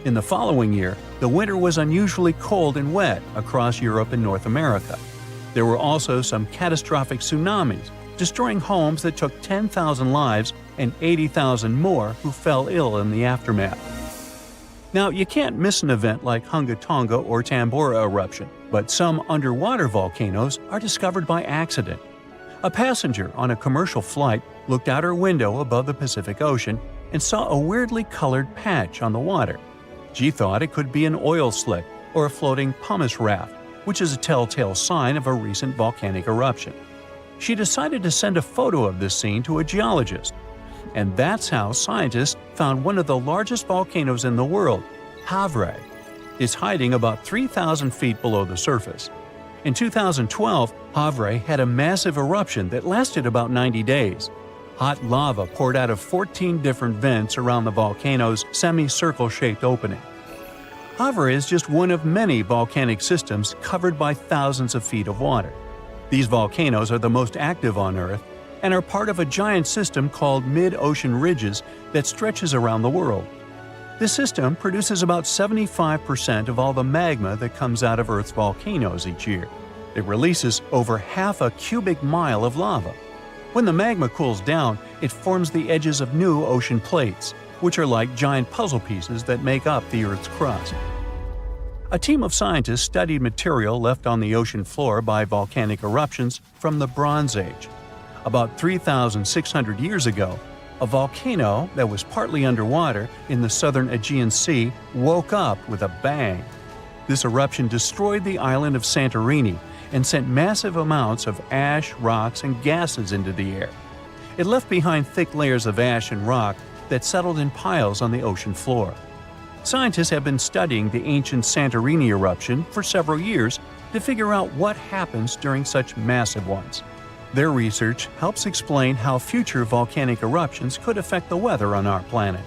In the following year, the winter was unusually cold and wet across Europe and North America. There were also some catastrophic tsunamis, destroying homes that took 10,000 lives and 80,000 more who fell ill in the aftermath. Now, you can't miss an event like Tonga or Tambora eruption, but some underwater volcanoes are discovered by accident. A passenger on a commercial flight looked out her window above the Pacific Ocean and saw a weirdly colored patch on the water. She thought it could be an oil slick or a floating pumice raft, which is a telltale sign of a recent volcanic eruption. She decided to send a photo of this scene to a geologist. And that's how scientists found one of the largest volcanoes in the world, Havre. It's hiding about 3,000 feet below the surface. In 2012, Havre had a massive eruption that lasted about 90 days. Hot lava poured out of 14 different vents around the volcano's semicircle-shaped opening. Havre is just one of many volcanic systems covered by thousands of feet of water. These volcanoes are the most active on Earth and are part of a giant system called mid-ocean ridges that stretches around the world. This system produces about 75% of all the magma that comes out of Earth's volcanoes each year. It releases over half a cubic mile of lava. When the magma cools down, it forms the edges of new ocean plates, which are like giant puzzle pieces that make up the Earth's crust. A team of scientists studied material left on the ocean floor by volcanic eruptions from the Bronze Age. About 3,600 years ago, a volcano that was partly underwater in the southern Aegean Sea woke up with a bang. This eruption destroyed the island of Santorini and sent massive amounts of ash, rocks, and gases into the air. It left behind thick layers of ash and rock that settled in piles on the ocean floor. Scientists have been studying the ancient Santorini eruption for several years to figure out what happens during such massive ones. Their research helps explain how future volcanic eruptions could affect the weather on our planet.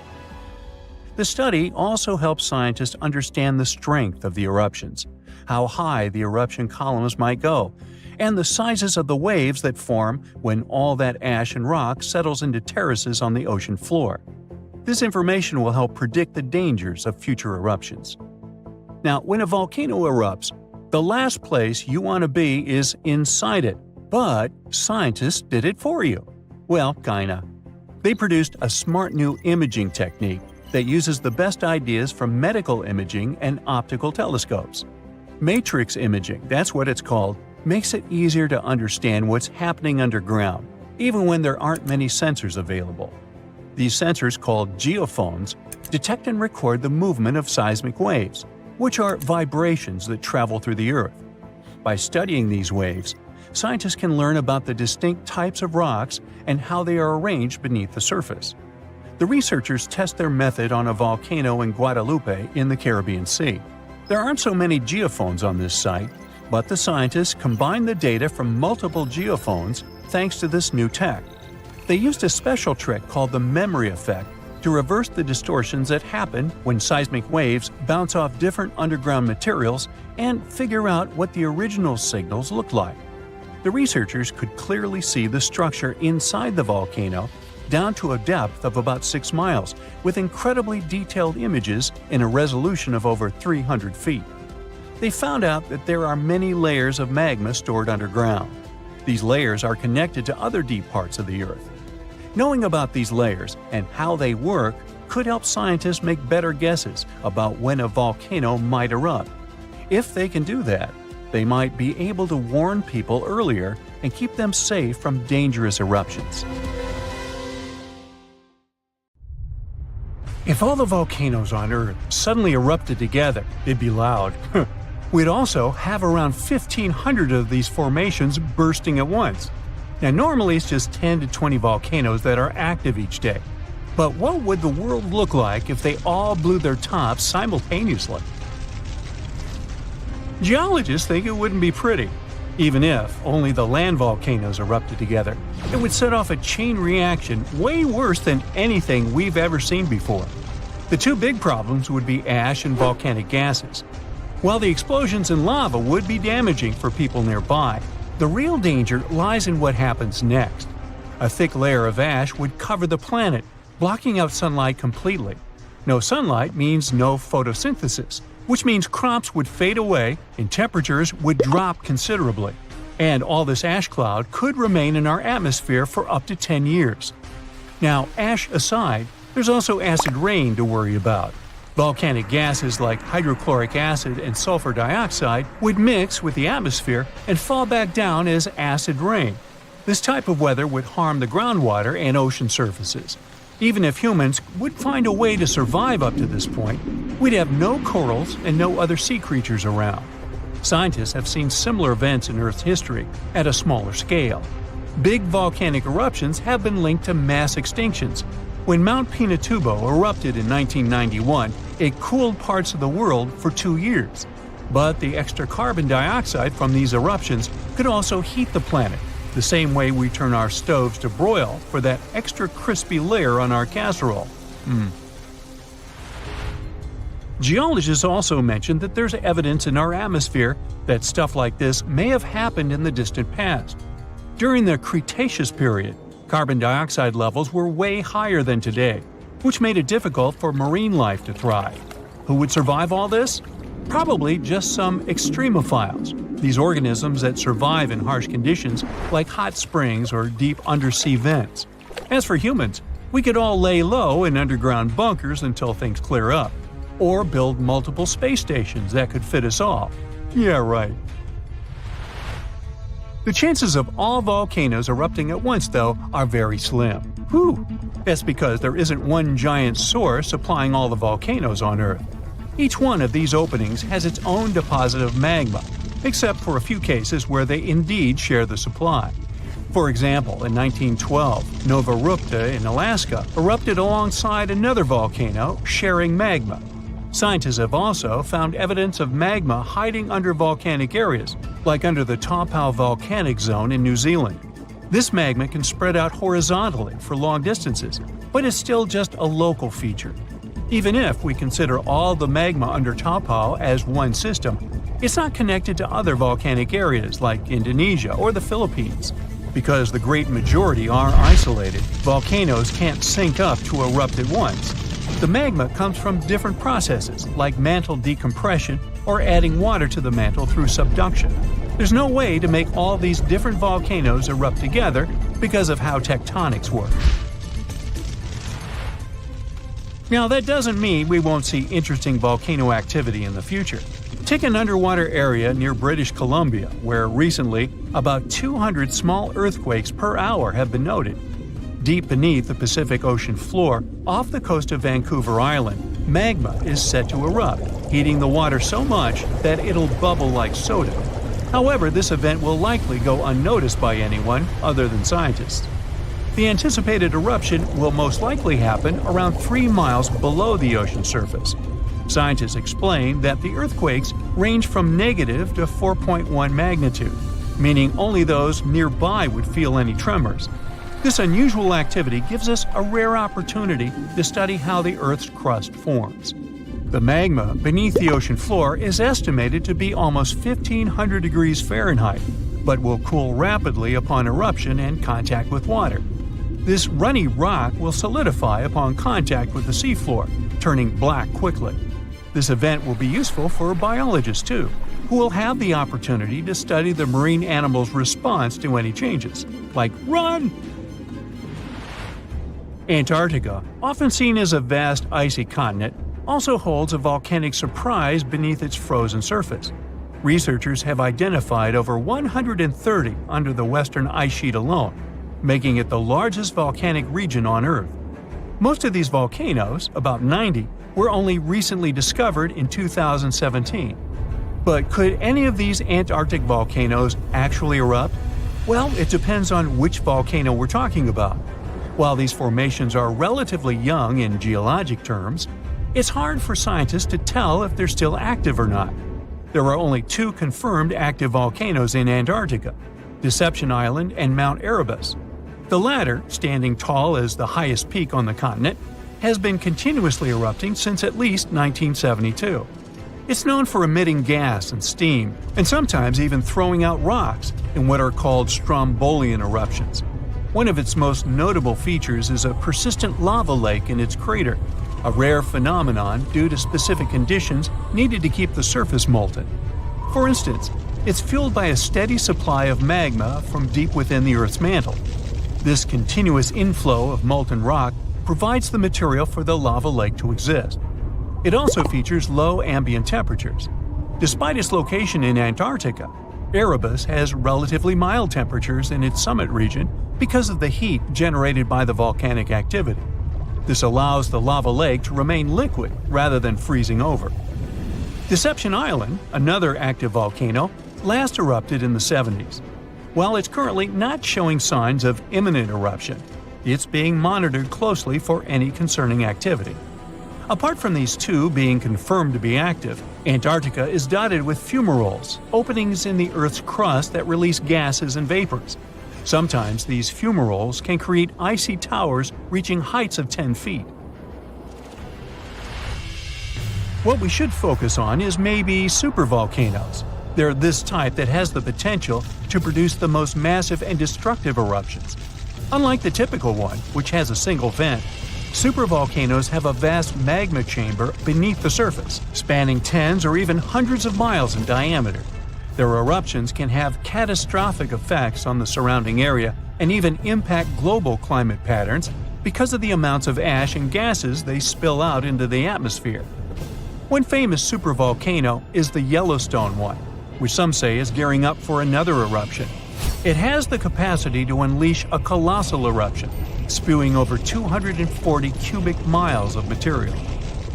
The study also helps scientists understand the strength of the eruptions, how high the eruption columns might go, and the sizes of the waves that form when all that ash and rock settles into terraces on the ocean floor. This information will help predict the dangers of future eruptions. Now, when a volcano erupts, the last place you want to be is inside it. But scientists did it for you. Well, kinda. They produced a smart new imaging technique that uses the best ideas from medical imaging and optical telescopes. Matrix imaging, that's what it's called, makes it easier to understand what's happening underground, even when there aren't many sensors available. These sensors, called geophones, detect and record the movement of seismic waves, which are vibrations that travel through the Earth. By studying these waves, scientists can learn about the distinct types of rocks and how they are arranged beneath the surface. The researchers test their method on a volcano in Guadalupe in the Caribbean Sea. There aren't so many geophones on this site, but the scientists combined the data from multiple geophones thanks to this new tech. They used a special trick called the memory effect to reverse the distortions that happen when seismic waves bounce off different underground materials and figure out what the original signals look like. The researchers could clearly see the structure inside the volcano down to a depth of about 6 miles, with incredibly detailed images in a resolution of over 300 feet. They found out that there are many layers of magma stored underground. These layers are connected to other deep parts of the Earth. Knowing about these layers and how they work could help scientists make better guesses about when a volcano might erupt. If they can do that, they might be able to warn people earlier and keep them safe from dangerous eruptions. If all the volcanoes on Earth suddenly erupted together, it'd be loud. We'd also have around 1,500 of these formations bursting at once. Now, normally it's just 10 to 20 volcanoes that are active each day. But what would the world look like if they all blew their tops simultaneously? Geologists think it wouldn't be pretty. Even if only the land volcanoes erupted together, it would set off a chain reaction way worse than anything we've ever seen before. The two big problems would be ash and volcanic gases. While the explosions in lava would be damaging for people nearby, the real danger lies in what happens next. A thick layer of ash would cover the planet, blocking out sunlight completely. No sunlight means no photosynthesis, which means crops would fade away and temperatures would drop considerably. And all this ash cloud could remain in our atmosphere for up to 10 years. Now, ash aside, there's also acid rain to worry about. Volcanic gases like hydrochloric acid and sulfur dioxide would mix with the atmosphere and fall back down as acid rain. This type of weather would harm the groundwater and ocean surfaces. Even if humans would find a way to survive up to this point, we'd have no corals and no other sea creatures around. Scientists have seen similar events in Earth's history at a smaller scale. Big volcanic eruptions have been linked to mass extinctions. When Mount Pinatubo erupted in 1991, it cooled parts of the world for 2 years. But the extra carbon dioxide from these eruptions could also heat the planet, the same way we turn our stoves to broil for that extra crispy layer on our casserole. Geologists also mentioned that there's evidence in our atmosphere that stuff like this may have happened in the distant past. During the Cretaceous period, carbon dioxide levels were way higher than today, which made it difficult for marine life to thrive. Who would survive all this? Probably just some extremophiles, these organisms that survive in harsh conditions like hot springs or deep undersea vents. As for humans, we could all lay low in underground bunkers until things clear up, or build multiple space stations that could fit us all. Yeah, right. The chances of all volcanoes erupting at once, though, are very slim. Whew! That's because there isn't one giant source supplying all the volcanoes on Earth. Each one of these openings has its own deposit of magma, except for a few cases where they indeed share the supply. For example, in 1912, Nova Rupta in Alaska erupted alongside another volcano sharing magma. Scientists have also found evidence of magma hiding under volcanic areas, like under the Taupau volcanic zone in New Zealand. This magma can spread out horizontally for long distances, but is still just a local feature. Even if we consider all the magma under Taupau as one system, it's not connected to other volcanic areas like Indonesia or the Philippines. Because the great majority are isolated, volcanoes can't sync up to erupt at once. The magma comes from different processes like mantle decompression or adding water to the mantle through subduction. There's no way to make all these different volcanoes erupt together because of how tectonics work. Now, that doesn't mean we won't see interesting volcano activity in the future. Take an underwater area near British Columbia, where recently about 200 small earthquakes per hour have been noted. Deep beneath the Pacific Ocean floor, off the coast of Vancouver Island, magma is set to erupt, heating the water so much that it'll bubble like soda. However, this event will likely go unnoticed by anyone other than scientists. The anticipated eruption will most likely happen around 3 miles below the ocean surface. Scientists explain that the earthquakes range from negative to 4.1 magnitude, meaning only those nearby would feel any tremors. This unusual activity gives us a rare opportunity to study how the Earth's crust forms. The magma beneath the ocean floor is estimated to be almost 1,500 degrees Fahrenheit, but will cool rapidly upon eruption and contact with water. This runny rock will solidify upon contact with the seafloor, turning black quickly. This event will be useful for biologists too, who will have the opportunity to study the marine animals' response to any changes, like run! Antarctica, often seen as a vast icy continent, also holds a volcanic surprise beneath its frozen surface. Researchers have identified over 130 under the western ice sheet alone, making it the largest volcanic region on Earth. Most of these volcanoes, about 90, were only recently discovered in 2017. But could any of these Antarctic volcanoes actually erupt? Well, it depends on which volcano we're talking about. While these formations are relatively young in geologic terms, it's hard for scientists to tell if they're still active or not. There are only 2 confirmed active volcanoes in Antarctica, Deception Island and Mount Erebus. The latter, standing tall as the highest peak on the continent, has been continuously erupting since at least 1972. It's known for emitting gas and steam, and sometimes even throwing out rocks in what are called strombolian eruptions. One of its most notable features is a persistent lava lake in its crater, a rare phenomenon due to specific conditions needed to keep the surface molten. For instance, it's fueled by a steady supply of magma from deep within the Earth's mantle. This continuous inflow of molten rock provides the material for the lava lake to exist. It also features low ambient temperatures. Despite its location in Antarctica, Erebus has relatively mild temperatures in its summit region because of the heat generated by the volcanic activity. This allows the lava lake to remain liquid rather than freezing over. Deception Island, another active volcano, last erupted in the 70s. While it's currently not showing signs of imminent eruption, it's being monitored closely for any concerning activity. Apart from these 2 being confirmed to be active, Antarctica is dotted with fumaroles, openings in the Earth's crust that release gases and vapors. Sometimes these fumaroles can create icy towers reaching heights of 10 feet. What we should focus on is maybe supervolcanoes. They're this type that has the potential to produce the most massive and destructive eruptions. Unlike the typical one, which has a single vent, supervolcanoes have a vast magma chamber beneath the surface, spanning tens or even hundreds of miles in diameter. Their eruptions can have catastrophic effects on the surrounding area and even impact global climate patterns because of the amounts of ash and gases they spill out into the atmosphere. One famous supervolcano is the Yellowstone one, which some say is gearing up for another eruption. It has the capacity to unleash a colossal eruption, spewing over 240 cubic miles of material.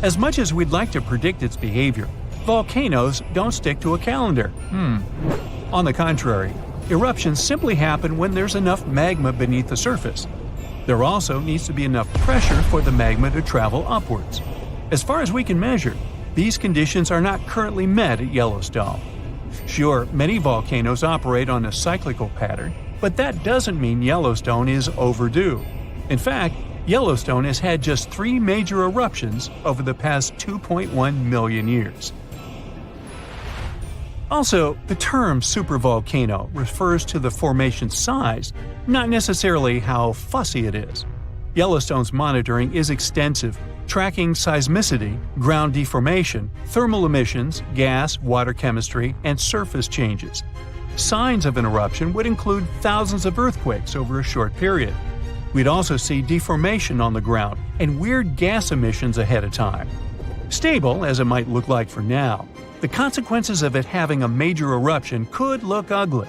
As much as we'd like to predict its behavior, volcanoes don't stick to a calendar. On the contrary, eruptions simply happen when there's enough magma beneath the surface. There also needs to be enough pressure for the magma to travel upwards. As far as we can measure, these conditions are not currently met at Yellowstone. Sure, many volcanoes operate on a cyclical pattern, but that doesn't mean Yellowstone is overdue. In fact, Yellowstone has had just 3 major eruptions over the past 2.1 million years. Also, the term supervolcano refers to the formation's size, not necessarily how fussy it is. Yellowstone's monitoring is extensive, tracking seismicity, ground deformation, thermal emissions, gas, water chemistry, and surface changes. Signs of an eruption would include thousands of earthquakes over a short period. We'd also see deformation on the ground and weird gas emissions ahead of time. Stable, as it might look like for now, the consequences of it having a major eruption could look ugly.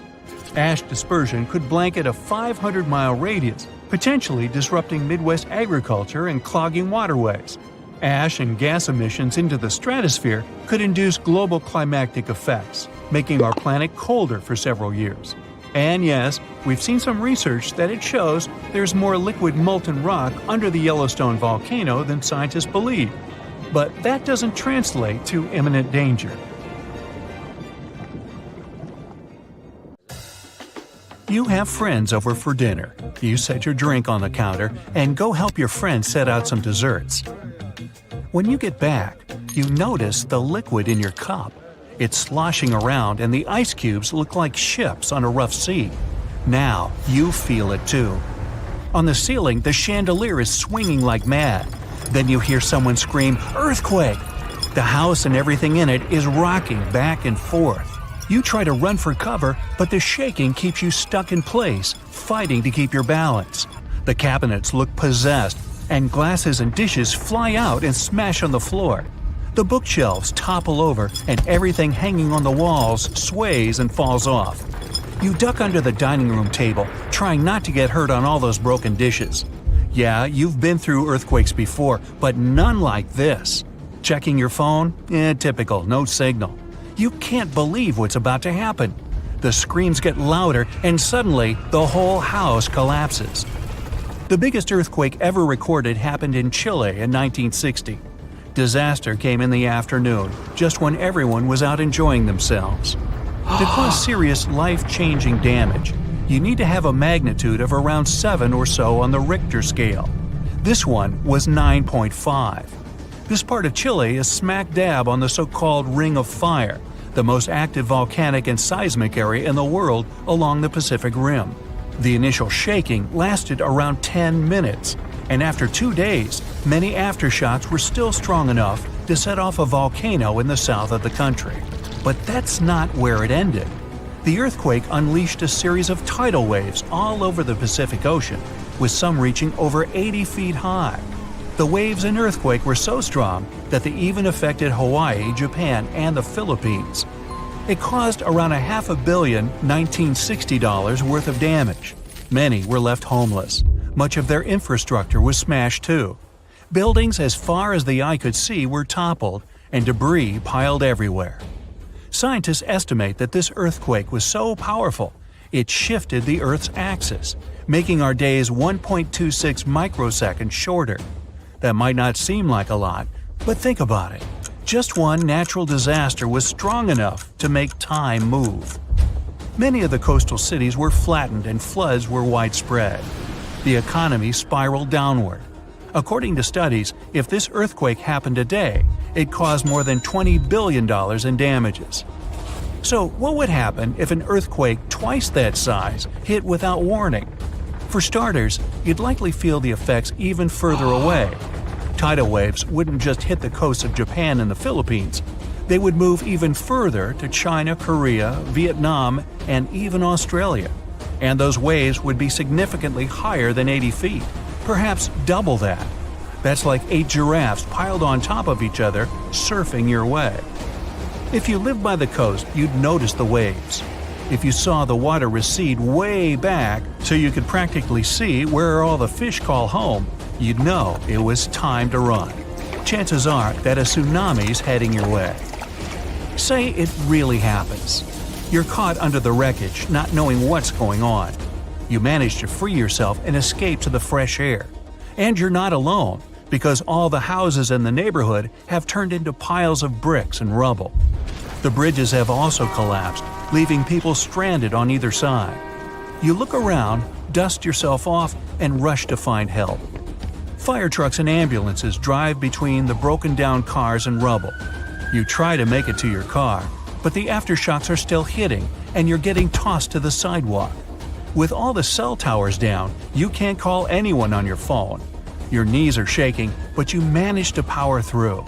Ash dispersion could blanket a 500-mile radius, potentially disrupting Midwest agriculture and clogging waterways. Ash and gas emissions into the stratosphere could induce global climatic effects, making our planet colder for several years. And yes, we've seen some research that it shows there's more liquid molten rock under the Yellowstone volcano than scientists believe. But that doesn't translate to imminent danger. You have friends over for dinner. You set your drink on the counter and go help your friend set out some desserts. When you get back, you notice the liquid in your cup. It's sloshing around and the ice cubes look like ships on a rough sea. Now you feel it too. On the ceiling, the chandelier is swinging like mad. Then you hear someone scream, "Earthquake!" The house and everything in it is rocking back and forth. You try to run for cover, but the shaking keeps you stuck in place, fighting to keep your balance. The cabinets look possessed, and glasses and dishes fly out and smash on the floor. The bookshelves topple over, and everything hanging on the walls sways and falls off. You duck under the dining room table, trying not to get hurt on all those broken dishes. Yeah, you've been through earthquakes before, but none like this. Checking your phone? Typical, no signal. You can't believe what's about to happen. The screams get louder, and suddenly the whole house collapses. The biggest earthquake ever recorded happened in Chile in 1960. Disaster came in the afternoon, just when everyone was out enjoying themselves. To cause serious, life-changing damage, you need to have a magnitude of around 7 or so on the Richter scale. This one was 9.5. This part of Chile is smack dab on the so-called Ring of Fire, the most active volcanic and seismic area in the world along the Pacific Rim. The initial shaking lasted around 10 minutes, and after 2 days, many aftershocks were still strong enough to set off a volcano in the south of the country. But that's not where it ended. The earthquake unleashed a series of tidal waves all over the Pacific Ocean, with some reaching over 80 feet high. The waves and earthquake were so strong that they even affected Hawaii, Japan, and the Philippines. It caused around $500 million $1960 worth of damage. Many were left homeless. Much of their infrastructure was smashed too. Buildings as far as the eye could see were toppled, and debris piled everywhere. Scientists estimate that this earthquake was so powerful, it shifted the Earth's axis, making our days 1.26 microseconds shorter. That might not seem like a lot, but think about it. Just one natural disaster was strong enough to make time move. Many of the coastal cities were flattened and floods were widespread. The economy spiraled downward. According to studies, if this earthquake happened today, it caused more than $20 billion in damages. So what would happen if an earthquake twice that size hit without warning? For starters, you'd likely feel the effects even further away. Tidal waves wouldn't just hit the coasts of Japan and the Philippines. They would move even further to China, Korea, Vietnam, and even Australia. And those waves would be significantly higher than 80 feet, perhaps double that. That's like 8 giraffes piled on top of each other, surfing your way. If you lived by the coast, you'd notice the waves. If you saw the water recede way back so you could practically see where all the fish call home, you'd know it was time to run. Chances are that a tsunami's heading your way. Say it really happens. You're caught under the wreckage, not knowing what's going on. You manage to free yourself and escape to the fresh air. And you're not alone, because all the houses in the neighborhood have turned into piles of bricks and rubble. The bridges have also collapsed, leaving people stranded on either side. You look around, dust yourself off, and rush to find help. Fire trucks and ambulances drive between the broken-down cars and rubble. You try to make it to your car, but the aftershocks are still hitting, and you're getting tossed to the sidewalk. With all the cell towers down, you can't call anyone on your phone. Your knees are shaking, but you manage to power through.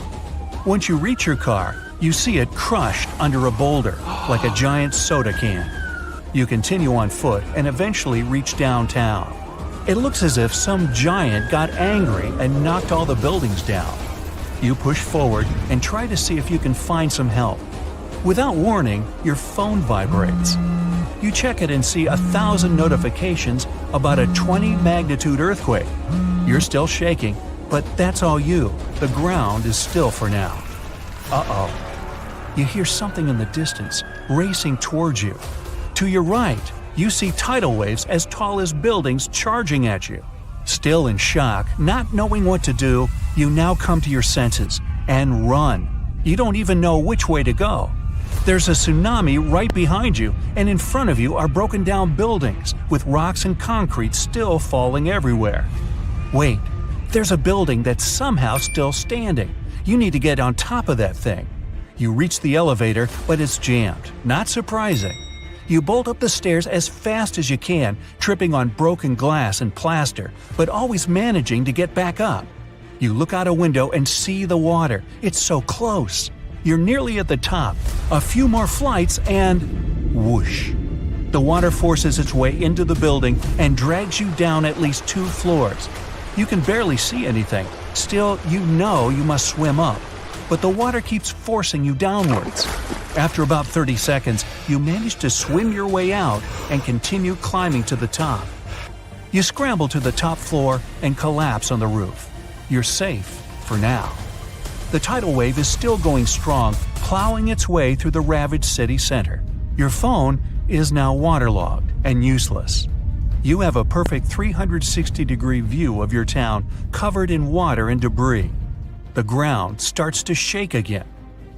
Once you reach your car, you see it crushed under a boulder, like a giant soda can. You continue on foot and eventually reach downtown. It looks as if some giant got angry and knocked all the buildings down. You push forward and try to see if you can find some help. Without warning, your phone vibrates. You check it and see 1,000 notifications about a 20-magnitude earthquake. You're still shaking, but that's all you. The ground is still for now. Uh-oh. You hear something in the distance, racing towards you. To your right, You see tidal waves as tall as buildings charging at you. Still in shock, not knowing what to do, you now come to your senses and run. You don't even know which way to go. There's a tsunami right behind you, and in front of you are broken down buildings with rocks and concrete still falling everywhere. Wait, there's a building that's somehow still standing. You need to get on top of that thing. You reach the elevator, but it's jammed. Not surprising. You bolt up the stairs as fast as you can, tripping on broken glass and plaster, but always managing to get back up. You look out a window and see the water. It's so close. You're nearly at the top. A few more flights and… whoosh. The water forces its way into the building and drags you down at least 2 floors. You can barely see anything. Still, you know you must swim up. But the water keeps forcing you downwards. After about 30 seconds, you manage to swim your way out and continue climbing to the top. You scramble to the top floor and collapse on the roof. You're safe for now. The tidal wave is still going strong, plowing its way through the ravaged city center. Your phone is now waterlogged and useless. You have a perfect 360-degree view of your town covered in water and debris. The ground starts to shake again.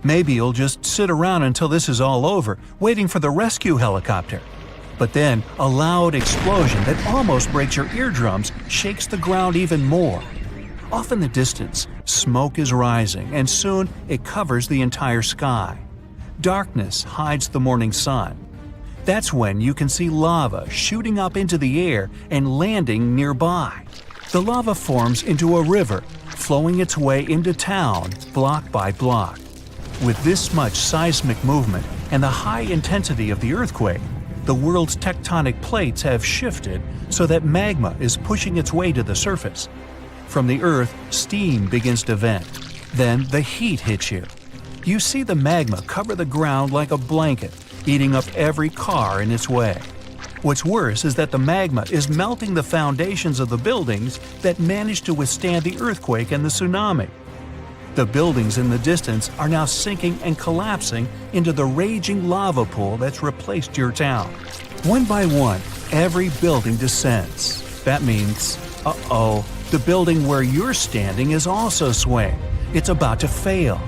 Maybe you'll just sit around until this is all over, waiting for the rescue helicopter. But then, a loud explosion that almost breaks your eardrums shakes the ground even more. Off in the distance, smoke is rising, and soon it covers the entire sky. Darkness hides the morning sun. That's when you can see lava shooting up into the air and landing nearby. The lava forms into a river, flowing its way into town block by block. With this much seismic movement and the high intensity of the earthquake, the world's tectonic plates have shifted so that magma is pushing its way to the surface. From the earth, steam begins to vent. Then the heat hits you. You see the magma cover the ground like a blanket, eating up every car in its way. What's worse is that the magma is melting the foundations of the buildings that managed to withstand the earthquake and the tsunami. The buildings in the distance are now sinking and collapsing into the raging lava pool that's replaced your town. One by one, every building descends. That means, the building where you're standing is also swaying. It's about to fail.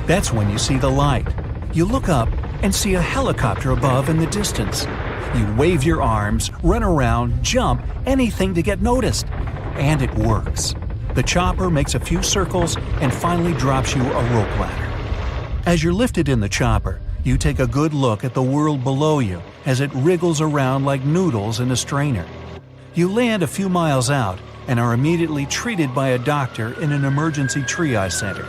That's when you see the light. You look up and see a helicopter above in the distance. You wave your arms, run around, jump, anything to get noticed. And it works. The chopper makes a few circles and finally drops you a rope ladder. As you're lifted in the chopper, you take a good look at the world below you as it wriggles around like noodles in a strainer. You land a few miles out and are immediately treated by a doctor in an emergency triage center.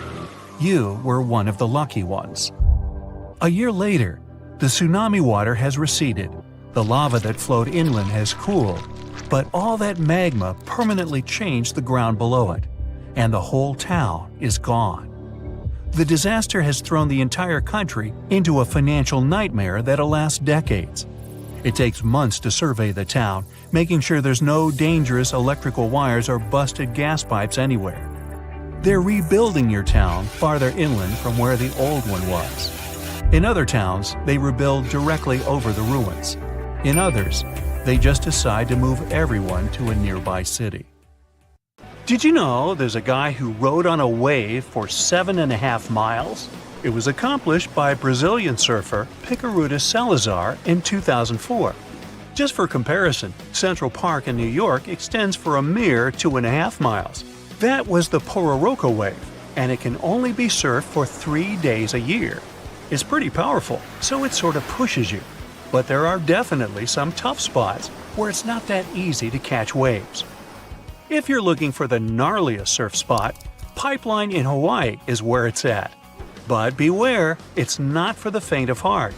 You were one of the lucky ones. A year later, the tsunami water has receded. The lava that flowed inland has cooled, but all that magma permanently changed the ground below it, and the whole town is gone. The disaster has thrown the entire country into a financial nightmare that'll last decades. It takes months to survey the town, making sure there's no dangerous electrical wires or busted gas pipes anywhere. They're rebuilding your town farther inland from where the old one was. In other towns, they rebuild directly over the ruins. In others, they just decide to move everyone to a nearby city. Did you know there's a guy who rode on a wave for 7.5 miles? It was accomplished by Brazilian surfer Picaruta Salazar in 2004. Just for comparison, Central Park in New York extends for a mere 2.5 miles. That was the Pororoca wave, and it can only be surfed for 3 days a year. It's pretty powerful, so it sort of pushes you. But there are definitely some tough spots where it's not that easy to catch waves. If you're looking for the gnarliest surf spot, Pipeline in Hawaii is where it's at. But beware, it's not for the faint of heart.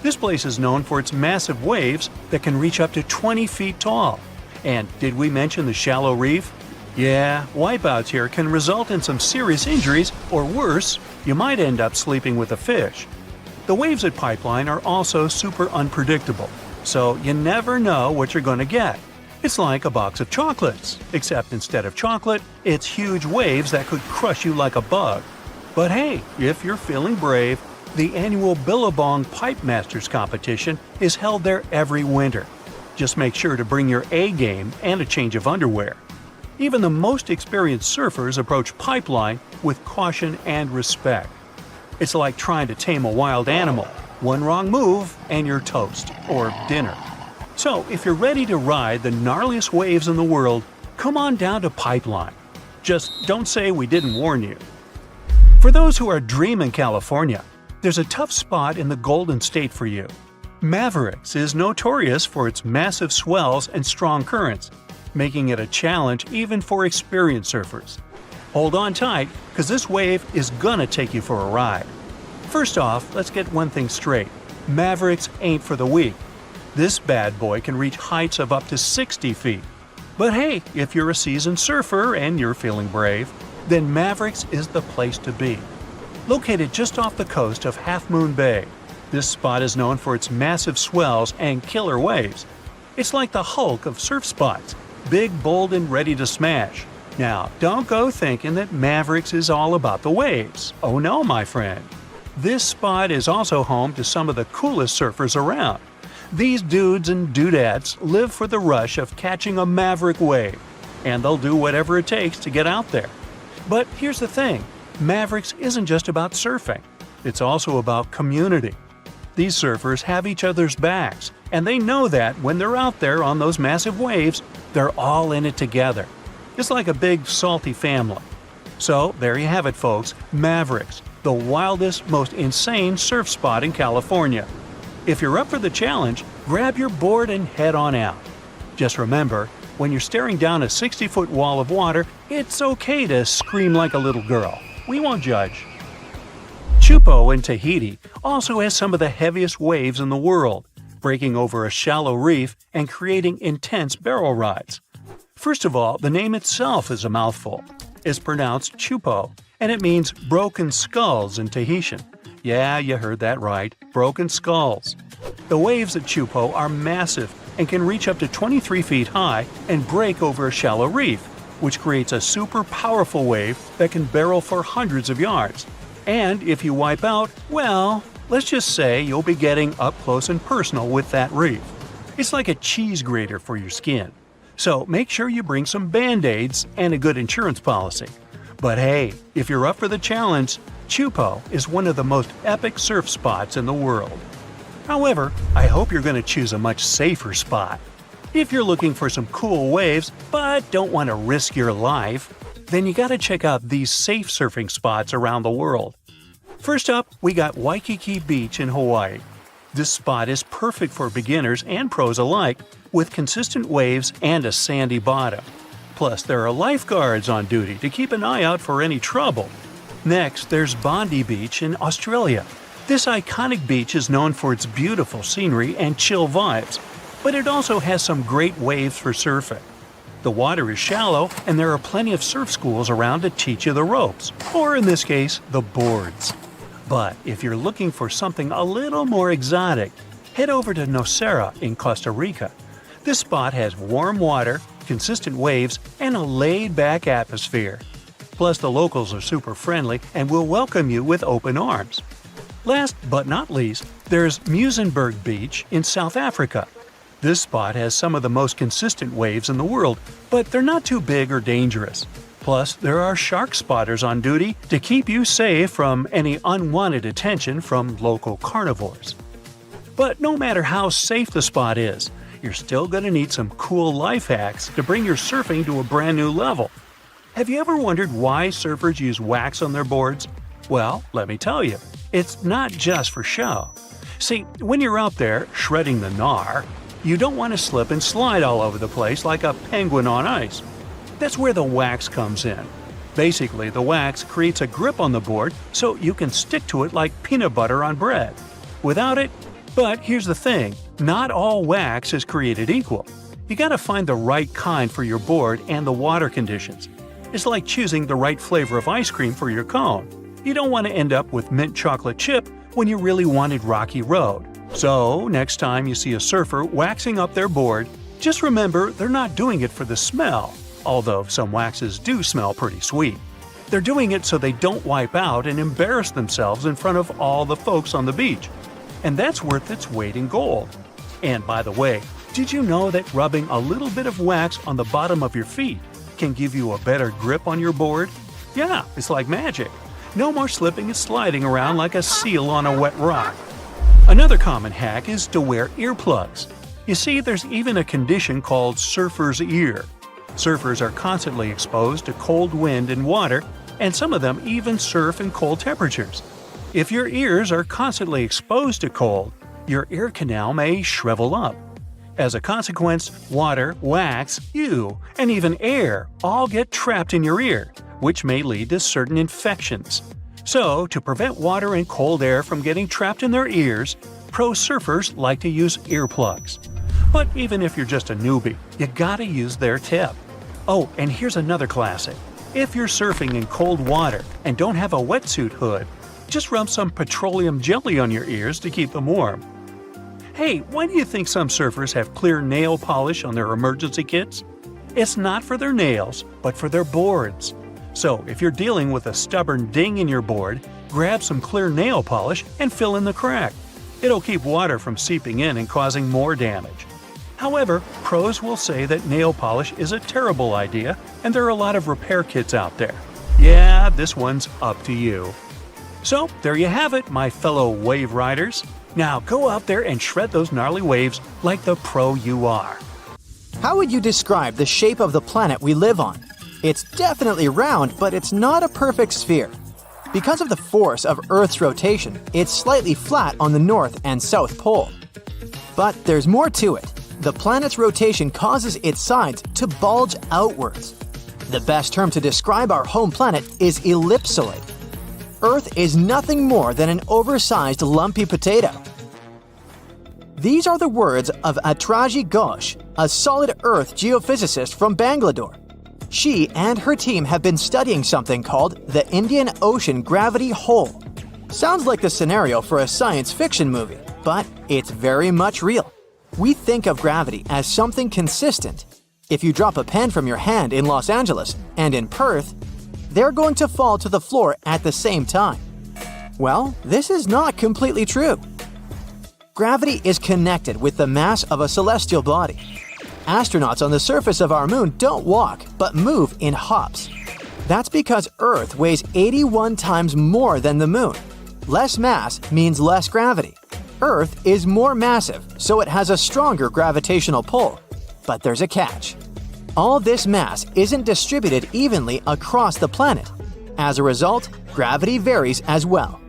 This place is known for its massive waves that can reach up to 20 feet tall. And did we mention the shallow reef? Yeah, wipeouts here can result in some serious injuries, or worse, you might end up sleeping with a fish. The waves at Pipeline are also super unpredictable, so you never know what you're going to get. It's like a box of chocolates, except instead of chocolate, it's huge waves that could crush you like a bug. But hey, if you're feeling brave, the annual Billabong Pipe Masters competition is held there every winter. Just make sure to bring your A game and a change of underwear. Even the most experienced surfers approach pipeline with caution and respect. It's like trying to tame a wild animal. One wrong move and you're toast, or dinner. So if you're ready to ride the gnarliest waves in the world, come on down to Pipeline. Just don't say we didn't warn you. For those who are dreaming California, there's a tough spot in the Golden State for you. Mavericks is notorious for its massive swells and strong currents, making it a challenge even for experienced surfers. Hold on tight, because this wave is gonna take you for a ride. First off, let's get one thing straight. Mavericks ain't for the weak. This bad boy can reach heights of up to 60 feet. But hey, if you're a seasoned surfer and you're feeling brave, then Mavericks is the place to be. Located just off the coast of Half Moon Bay, this spot is known for its massive swells and killer waves. It's like the Hulk of surf spots, big, bold, and ready to smash. Now, don't go thinking that Mavericks is all about the waves. Oh no, my friend. This spot is also home to some of the coolest surfers around. These dudes and dudettes live for the rush of catching a maverick wave, and they'll do whatever it takes to get out there. But here's the thing, Mavericks isn't just about surfing, it's also about community. These surfers have each other's backs, and they know that when they're out there on those massive waves, they're all in it together. It's like a big, salty family. So there you have it, folks, Mavericks, the wildest, most insane surf spot in California. If you're up for the challenge, grab your board and head on out. Just remember, when you're staring down a 60-foot wall of water, it's okay to scream like a little girl. We won't judge. Chupo in Tahiti also has some of the heaviest waves in the world, breaking over a shallow reef and creating intense barrel rides. First of all, the name itself is a mouthful. It's pronounced Chupo, and it means broken skulls in Tahitian. Yeah, you heard that right, broken skulls. The waves at Chupo are massive and can reach up to 23 feet high and break over a shallow reef, which creates a super powerful wave that can barrel for hundreds of yards. And if you wipe out, well, let's just say you'll be getting up close and personal with that reef. It's like a cheese grater for your skin. So make sure you bring some Band-Aids and a good insurance policy. But hey, if you're up for the challenge, Chupo is one of the most epic surf spots in the world. However, I hope you're going to choose a much safer spot. If you're looking for some cool waves but don't want to risk your life, then you gotta check out these safe surfing spots around the world. First up, we got Waikiki Beach in Hawaii. This spot is perfect for beginners and pros alike, with consistent waves and a sandy bottom. Plus, there are lifeguards on duty to keep an eye out for any trouble. Next, there's Bondi Beach in Australia. This iconic beach is known for its beautiful scenery and chill vibes, but it also has some great waves for surfing. The water is shallow, and there are plenty of surf schools around to teach you the ropes, or in this case, the boards. But if you're looking for something a little more exotic, head over to Nocera in Costa Rica. This spot has warm water, consistent waves, and a laid-back atmosphere. Plus, the locals are super friendly and will welcome you with open arms. Last but not least, there's Muizenberg Beach in South Africa. This spot has some of the most consistent waves in the world, but they're not too big or dangerous. Plus, there are shark spotters on duty to keep you safe from any unwanted attention from local carnivores. But no matter how safe the spot is, you're still going to need some cool life hacks to bring your surfing to a brand new level. Have you ever wondered why surfers use wax on their boards? Well, let me tell you, it's not just for show. See, when you're out there shredding the gnar, you don't want to slip and slide all over the place like a penguin on ice. That's where the wax comes in. Basically, the wax creates a grip on the board so you can stick to it like peanut butter on bread. Without it, but here's the thing, not all wax is created equal. You gotta find the right kind for your board and the water conditions. It's like choosing the right flavor of ice cream for your cone. You don't want to end up with mint chocolate chip when you really wanted Rocky Road. So, next time you see a surfer waxing up their board, just remember they're not doing it for the smell, although some waxes do smell pretty sweet. They're doing it so they don't wipe out and embarrass themselves in front of all the folks on the beach. And that's worth its weight in gold. And by the way, Did you know that rubbing a little bit of wax on the bottom of your feet can give you a better grip on your board? Yeah, it's like magic. No more slipping and sliding around like a seal on a wet rock. Another common hack is to wear earplugs. You see, there's even a condition called surfer's ear. Surfers are constantly exposed to cold wind and water, and some of them even surf in cold temperatures. If your ears are constantly exposed to cold, your ear canal may shrivel up. As a consequence, water, wax, you, and even air all get trapped in your ear, which may lead to certain infections. So, to prevent water and cold air from getting trapped in their ears, pro surfers like to use earplugs. But even if you're just a newbie, you gotta use their tip. Oh, and here's another classic. If you're surfing in cold water and don't have a wetsuit hood, just rub some petroleum jelly on your ears to keep them warm. Hey, why do you think some surfers have clear nail polish on their emergency kits? It's not for their nails, but for their boards. So, if you're dealing with a stubborn ding in your board, grab some clear nail polish and fill in the crack. It'll keep water from seeping in and causing more damage. However, pros will say that nail polish is a terrible idea, and there are a lot of repair kits out there. Yeah, this one's up to you. So, there you have it, my fellow wave riders. Now go out there and shred those gnarly waves like the pro you are. How would you describe the shape of the planet we live on? It's definitely round, but it's not a perfect sphere. Because of the force of Earth's rotation, it's slightly flat on the north and south pole. But there's more to it. The planet's rotation causes its sides to bulge outwards. The best term to describe our home planet is ellipsoid. Earth is nothing more than an oversized lumpy potato. These are the words of Atraji Ghosh, a solid Earth geophysicist from Bangalore. She and her team have been studying something called the Indian Ocean gravity hole. Sounds like the scenario for a science fiction movie, but it's very much real. We think of gravity as something consistent. If you drop a pen from your hand in Los Angeles and in Perth, they're going to fall to the floor at the same time. Well, this is not completely true. Gravity is connected with the mass of a celestial body. Astronauts on the surface of our moon don't walk, but move in hops. That's because Earth weighs 81 times more than the moon. Less mass means less gravity. Earth is more massive, so it has a stronger gravitational pull. But there's a catch. All this mass isn't distributed evenly across the planet. As a result, gravity varies as well.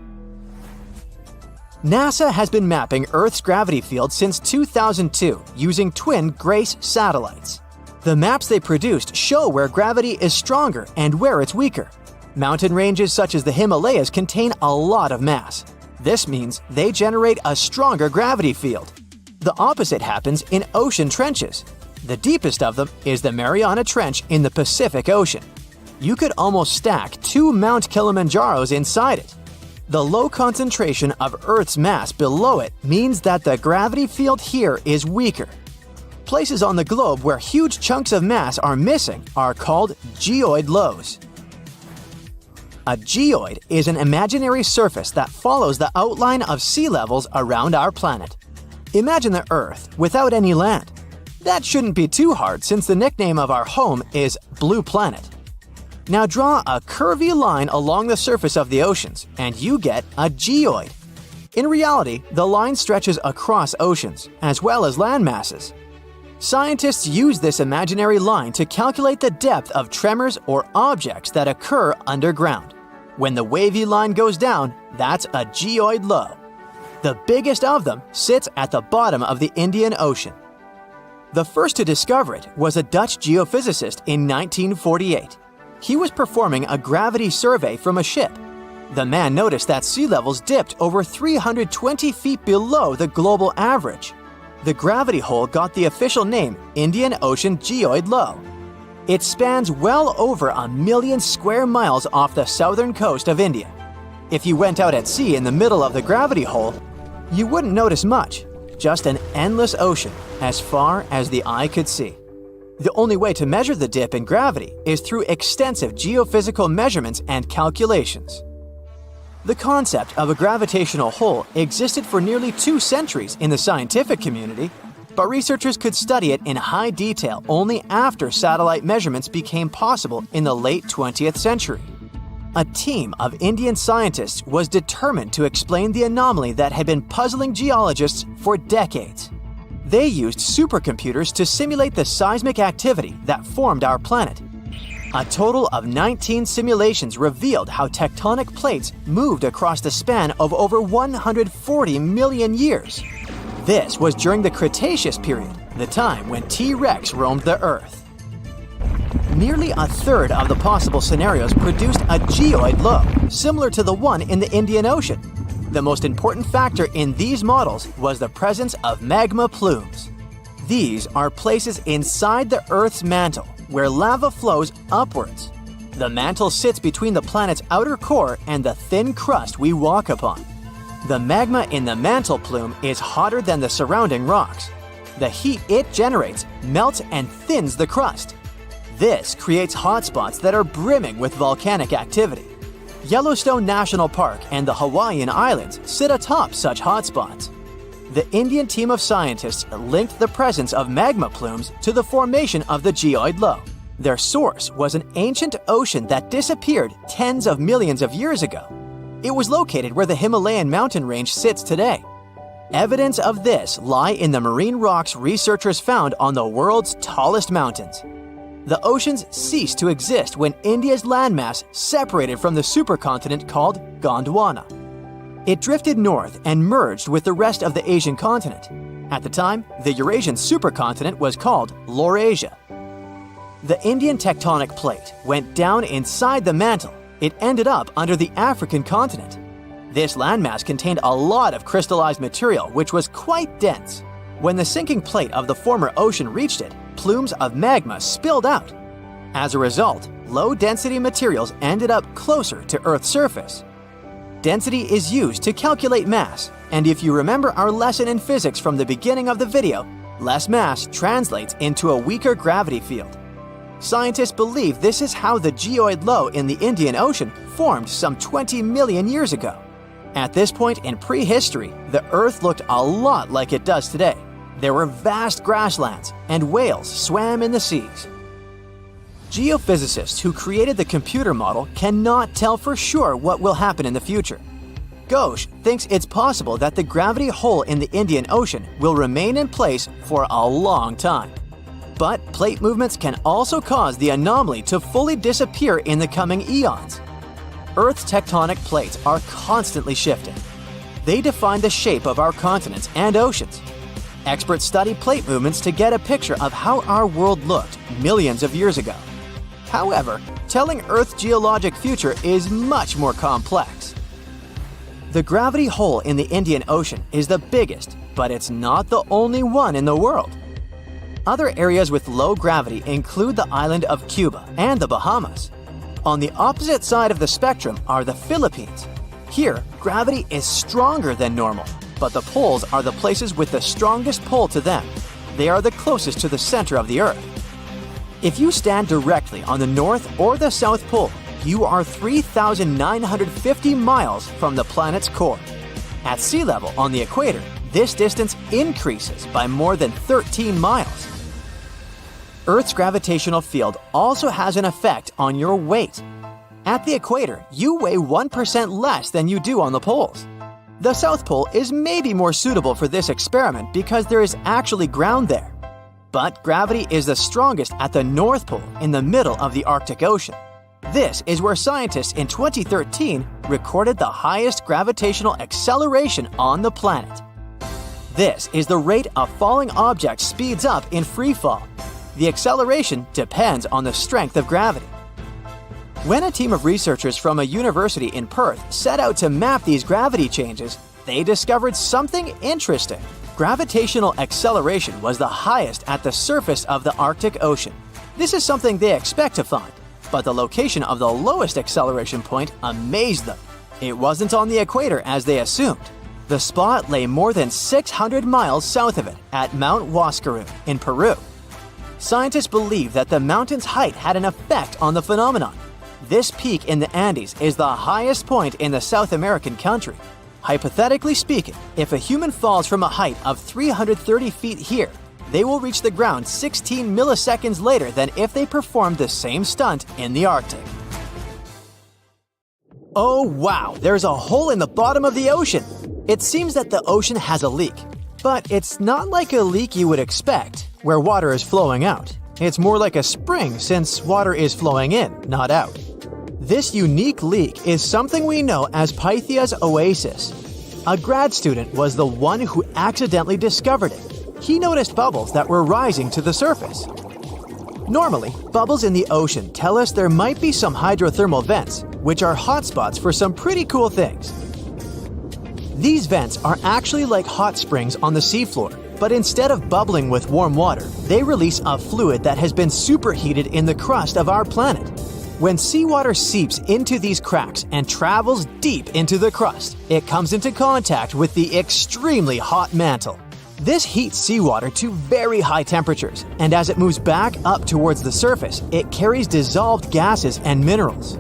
NASA has been mapping Earth's gravity field since 2002 using twin GRACE satellites. The maps they produced show where gravity is stronger and where it's weaker. Mountain ranges such as the Himalayas contain a lot of mass. This means they generate a stronger gravity field. The opposite happens in ocean trenches. The deepest of them is the Mariana Trench in the Pacific Ocean. You could almost stack 2 Mount Kilimanjaros inside it. The low concentration of Earth's mass below it means that the gravity field here is weaker. Places on the globe where huge chunks of mass are missing are called geoid lows. A geoid is an imaginary surface that follows the outline of sea levels around our planet. Imagine the Earth without any land. That shouldn't be too hard since the nickname of our home is Blue Planet. Now draw a curvy line along the surface of the oceans, and you get a geoid. In reality, the line stretches across oceans, as well as land masses. Scientists use this imaginary line to calculate the depth of tremors or objects that occur underground. When the wavy line goes down, that's a geoid low. The biggest of them sits at the bottom of the Indian Ocean. The first to discover it was a Dutch geophysicist in 1948. He was performing a gravity survey from a ship. The man noticed that sea levels dipped over 320 feet below the global average. The gravity hole got the official name Indian Ocean Geoid Low. It spans well over 1 million square miles off the southern coast of India. If you went out at sea in the middle of the gravity hole, you wouldn't notice much, just an endless ocean as far as the eye could see. The only way to measure the dip in gravity is through extensive geophysical measurements and calculations. The concept of a gravitational hole existed for nearly 2 centuries in the scientific community, but researchers could study it in high detail only after satellite measurements became possible in the late 20th century. A team of Indian scientists was determined to explain the anomaly that had been puzzling geologists for decades. They used supercomputers to simulate the seismic activity that formed our planet. A total of 19 simulations revealed how tectonic plates moved across the span of over 140 million years. This was during the Cretaceous period, the time when T-Rex roamed the Earth. Nearly a third of the possible scenarios produced a geoid low, similar to the one in the Indian Ocean. The most important factor in these models was the presence of magma plumes. These are places inside the Earth's mantle where lava flows upwards. The mantle sits between the planet's outer core and the thin crust we walk upon. The magma in the mantle plume is hotter than the surrounding rocks. The heat it generates melts and thins the crust. This creates hotspots that are brimming with volcanic activity. Yellowstone National Park and the Hawaiian Islands sit atop such hotspots. The Indian team of scientists linked the presence of magma plumes to the formation of the geoid low. Their source was an ancient ocean that disappeared tens of millions of years ago. It was located where the Himalayan mountain range sits today. Evidence of this lie in the marine rocks researchers found on the world's tallest mountains. The oceans ceased to exist when India's landmass separated from the supercontinent called Gondwana. It drifted north and merged with the rest of the Asian continent. At the time, the Eurasian supercontinent was called Laurasia. The Indian tectonic plate went down inside the mantle. It ended up under the African continent. This landmass contained a lot of crystallized material which was quite dense. When the sinking plate of the former ocean reached it, plumes of magma spilled out. As a result, low-density materials ended up closer to Earth's surface. Density is used to calculate mass, and if you remember our lesson in physics from the beginning of the video, less mass translates into a weaker gravity field. Scientists believe this is how the geoid low in the Indian Ocean formed some 20 million years ago. At this point in prehistory, the Earth looked a lot like it does today. There were vast grasslands, and whales swam in the seas. Geophysicists who created the computer model cannot tell for sure what will happen in the future. Ghosh thinks it's possible that the gravity hole in the Indian Ocean will remain in place for a long time. But plate movements can also cause the anomaly to fully disappear in the coming eons. Earth's tectonic plates are constantly shifting. They define the shape of our continents and oceans. Experts study plate movements to get a picture of how our world looked millions of years ago. However, telling Earth's geologic future is much more complex. The gravity hole in the Indian Ocean is the biggest, but it's not the only one in the world. Other areas with low gravity include the island of Cuba and the Bahamas. On the opposite side of the spectrum are the Philippines. Here, gravity is stronger than normal, but the poles are the places with the strongest pull to them. They are the closest to the center of the Earth. If you stand directly on the North or the South Pole, you are 3,950 miles from the planet's core. At sea level on the equator, this distance increases by more than 13 miles. Earth's gravitational field also has an effect on your weight. At the equator, you weigh 1% less than you do on the poles. The South Pole is maybe more suitable for this experiment because there is actually ground there. But gravity is the strongest at the North Pole in the middle of the Arctic Ocean. This is where scientists in 2013 recorded the highest gravitational acceleration on the planet. This is the rate a falling object speeds up in free fall. The acceleration depends on the strength of gravity. When a team of researchers from a university in Perth set out to map these gravity changes, they discovered something interesting. Gravitational acceleration was the highest at the surface of the Arctic Ocean. This is something they expect to find, but the location of the lowest acceleration point amazed them. It wasn't on the equator as they assumed. The spot lay more than 600 miles south of it at Mount Huascarán in Peru. Scientists believe that the mountain's height had an effect on the phenomenon. This peak in the Andes is the highest point in the South American country. Hypothetically speaking, if a human falls from a height of 330 feet here, they will reach the ground 16 milliseconds later than if they performed the same stunt in the Arctic. Oh wow, there's a hole in the bottom of the ocean! It seems that the ocean has a leak. But it's not like a leak you would expect, where water is flowing out. It's more like a spring since water is flowing in, not out. This unique leak is something we know as Pythia's oasis. A grad student was the one who accidentally discovered it. He noticed bubbles that were rising to the surface. Normally, bubbles in the ocean tell us there might be some hydrothermal vents, which are hotspots for some pretty cool things. These vents are actually like hot springs on the seafloor, but instead of bubbling with warm water, they release a fluid that has been superheated in the crust of our planet. When seawater seeps into these cracks and travels deep into the crust, it comes into contact with the extremely hot mantle. This heats seawater to very high temperatures, and as it moves back up towards the surface, it carries dissolved gases and minerals.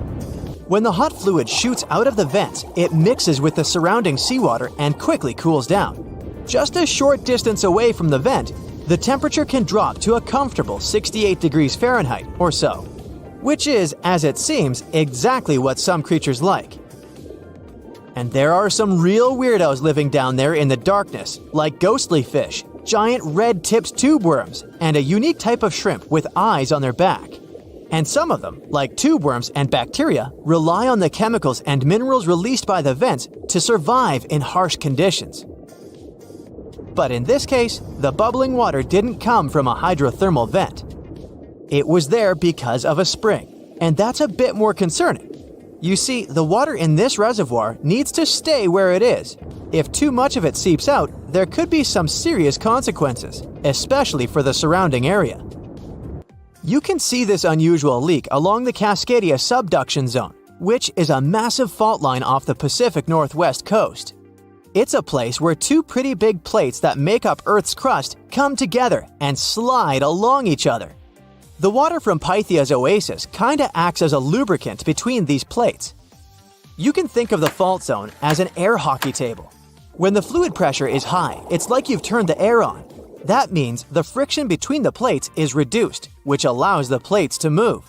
When the hot fluid shoots out of the vents, it mixes with the surrounding seawater and quickly cools down. Just a short distance away from the vent, the temperature can drop to a comfortable 68 degrees Fahrenheit or so, which is, as it seems, exactly what some creatures like. And there are some real weirdos living down there in the darkness, like ghostly fish, giant red-tipped tube worms, and a unique type of shrimp with eyes on their back. And some of them, like tube worms and bacteria, rely on the chemicals and minerals released by the vents to survive in harsh conditions. But in this case, the bubbling water didn't come from a hydrothermal vent. It was there because of a spring, and that's a bit more concerning. You see, the water in this reservoir needs to stay where it is. If too much of it seeps out, there could be some serious consequences, especially for the surrounding area. You can see this unusual leak along the Cascadia subduction zone, which is a massive fault line off the Pacific Northwest coast. It's a place where two pretty big plates that make up Earth's crust come together and slide along each other. The water from Pythia's oasis kinda acts as a lubricant between these plates. You can think of the fault zone as an air hockey table. When the fluid pressure is high, it's like you've turned the air on. That means the friction between the plates is reduced, which allows the plates to move.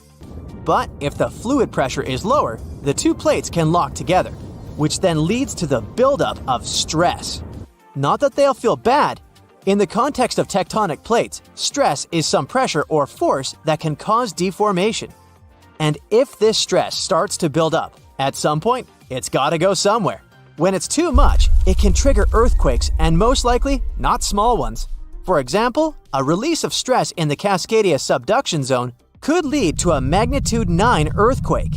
But if the fluid pressure is lower, the two plates can lock together, which then leads to the buildup of stress. Not that they'll feel bad. In the context of tectonic plates, stress is some pressure or force that can cause deformation. And if this stress starts to build up, at some point, it's gotta go somewhere. When it's too much, it can trigger earthquakes and most likely, not small ones. For example, a release of stress in the Cascadia subduction zone could lead to a magnitude 9 earthquake.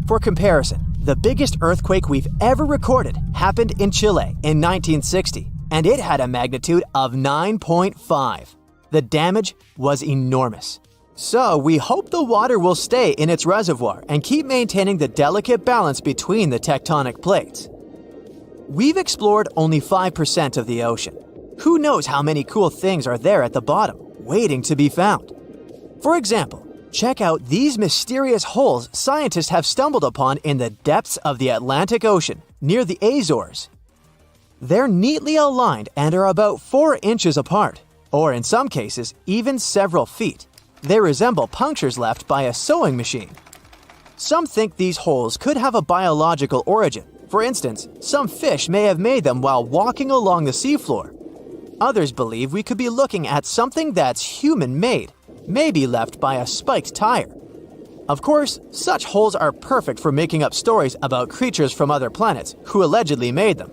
For comparison, the biggest earthquake we've ever recorded happened in Chile in 1960, and it had a magnitude of 9.5. The damage was enormous. So we hope the water will stay in its reservoir and keep maintaining the delicate balance between the tectonic plates. We've explored only 5% of the ocean. Who knows how many cool things are there at the bottom, waiting to be found? For example, check out these mysterious holes scientists have stumbled upon in the depths of the Atlantic Ocean, near the Azores. They're neatly aligned and are about 4 inches apart, or in some cases, even several feet. They resemble punctures left by a sewing machine. Some think these holes could have a biological origin. For instance, some fish may have made them while walking along the seafloor. Others believe we could be looking at something that's human-made, maybe left by a spiked tire. Of course, such holes are perfect for making up stories about creatures from other planets who allegedly made them.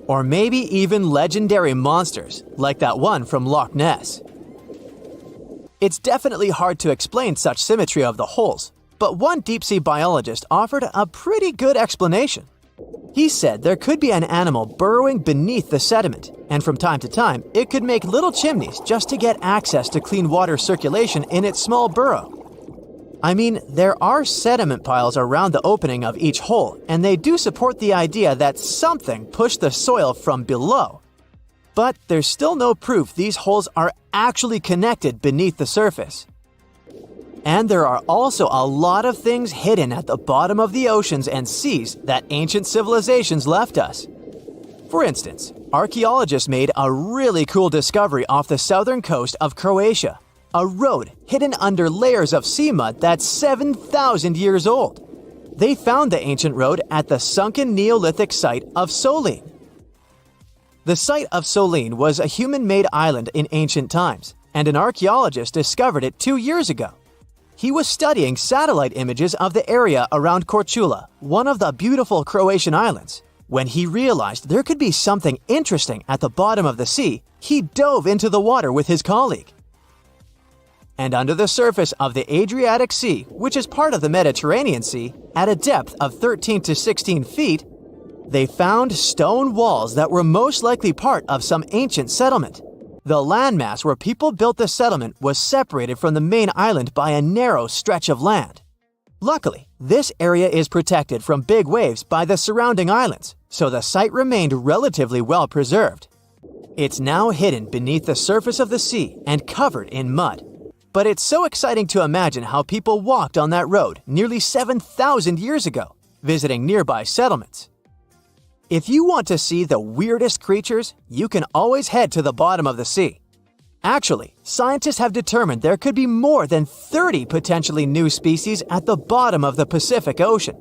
Or maybe even legendary monsters, like that one from Loch Ness. It's definitely hard to explain such symmetry of the holes, but one deep-sea biologist offered a pretty good explanation. He said there could be an animal burrowing beneath the sediment, and from time to time, it could make little chimneys just to get access to clean water circulation in its small burrow. I mean, there are sediment piles around the opening of each hole, and they do support the idea that something pushed the soil from below. But there's still no proof these holes are actually connected beneath the surface. And there are also a lot of things hidden at the bottom of the oceans and seas that ancient civilizations left us. For instance, archaeologists made a really cool discovery off the southern coast of Croatia. A road hidden under layers of sea mud that's 7,000 years old. They found the ancient road at the sunken Neolithic site of Solin. The site of Solin was a human-made island in ancient times, and an archaeologist discovered it 2 years ago. He was studying satellite images of the area around Korčula, one of the beautiful Croatian islands. When he realized there could be something interesting at the bottom of the sea, he dove into the water with his colleague. And under the surface of the Adriatic Sea, which is part of the Mediterranean Sea, at a depth of 13 to 16 feet, they found stone walls that were most likely part of some ancient settlement. The landmass where people built the settlement was separated from the main island by a narrow stretch of land. Luckily, this area is protected from big waves by the surrounding islands, so the site remained relatively well preserved. It's now hidden beneath the surface of the sea and covered in mud. But it's so exciting to imagine how people walked on that road nearly 7,000 years ago, visiting nearby settlements. If you want to see the weirdest creatures, you can always head to the bottom of the sea. Actually, scientists have determined there could be more than 30 potentially new species at the bottom of the Pacific Ocean.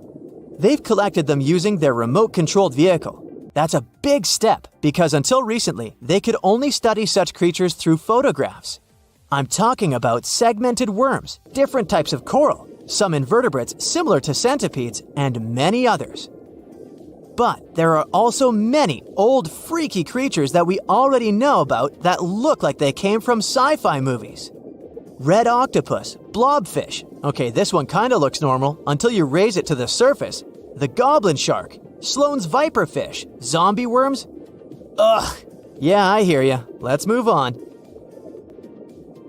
They've collected them using their remote-controlled vehicle. That's a big step because until recently, they could only study such creatures through photographs. I'm talking about segmented worms, different types of coral, some invertebrates similar to centipedes, and many others. But there are also many old freaky creatures that we already know about that look like they came from sci-fi movies. Red octopus, blobfish. Okay, this one kinda looks normal until you raise it to the surface. The goblin shark, Sloane's viperfish, zombie worms. Ugh. Yeah, I hear ya. Let's move on.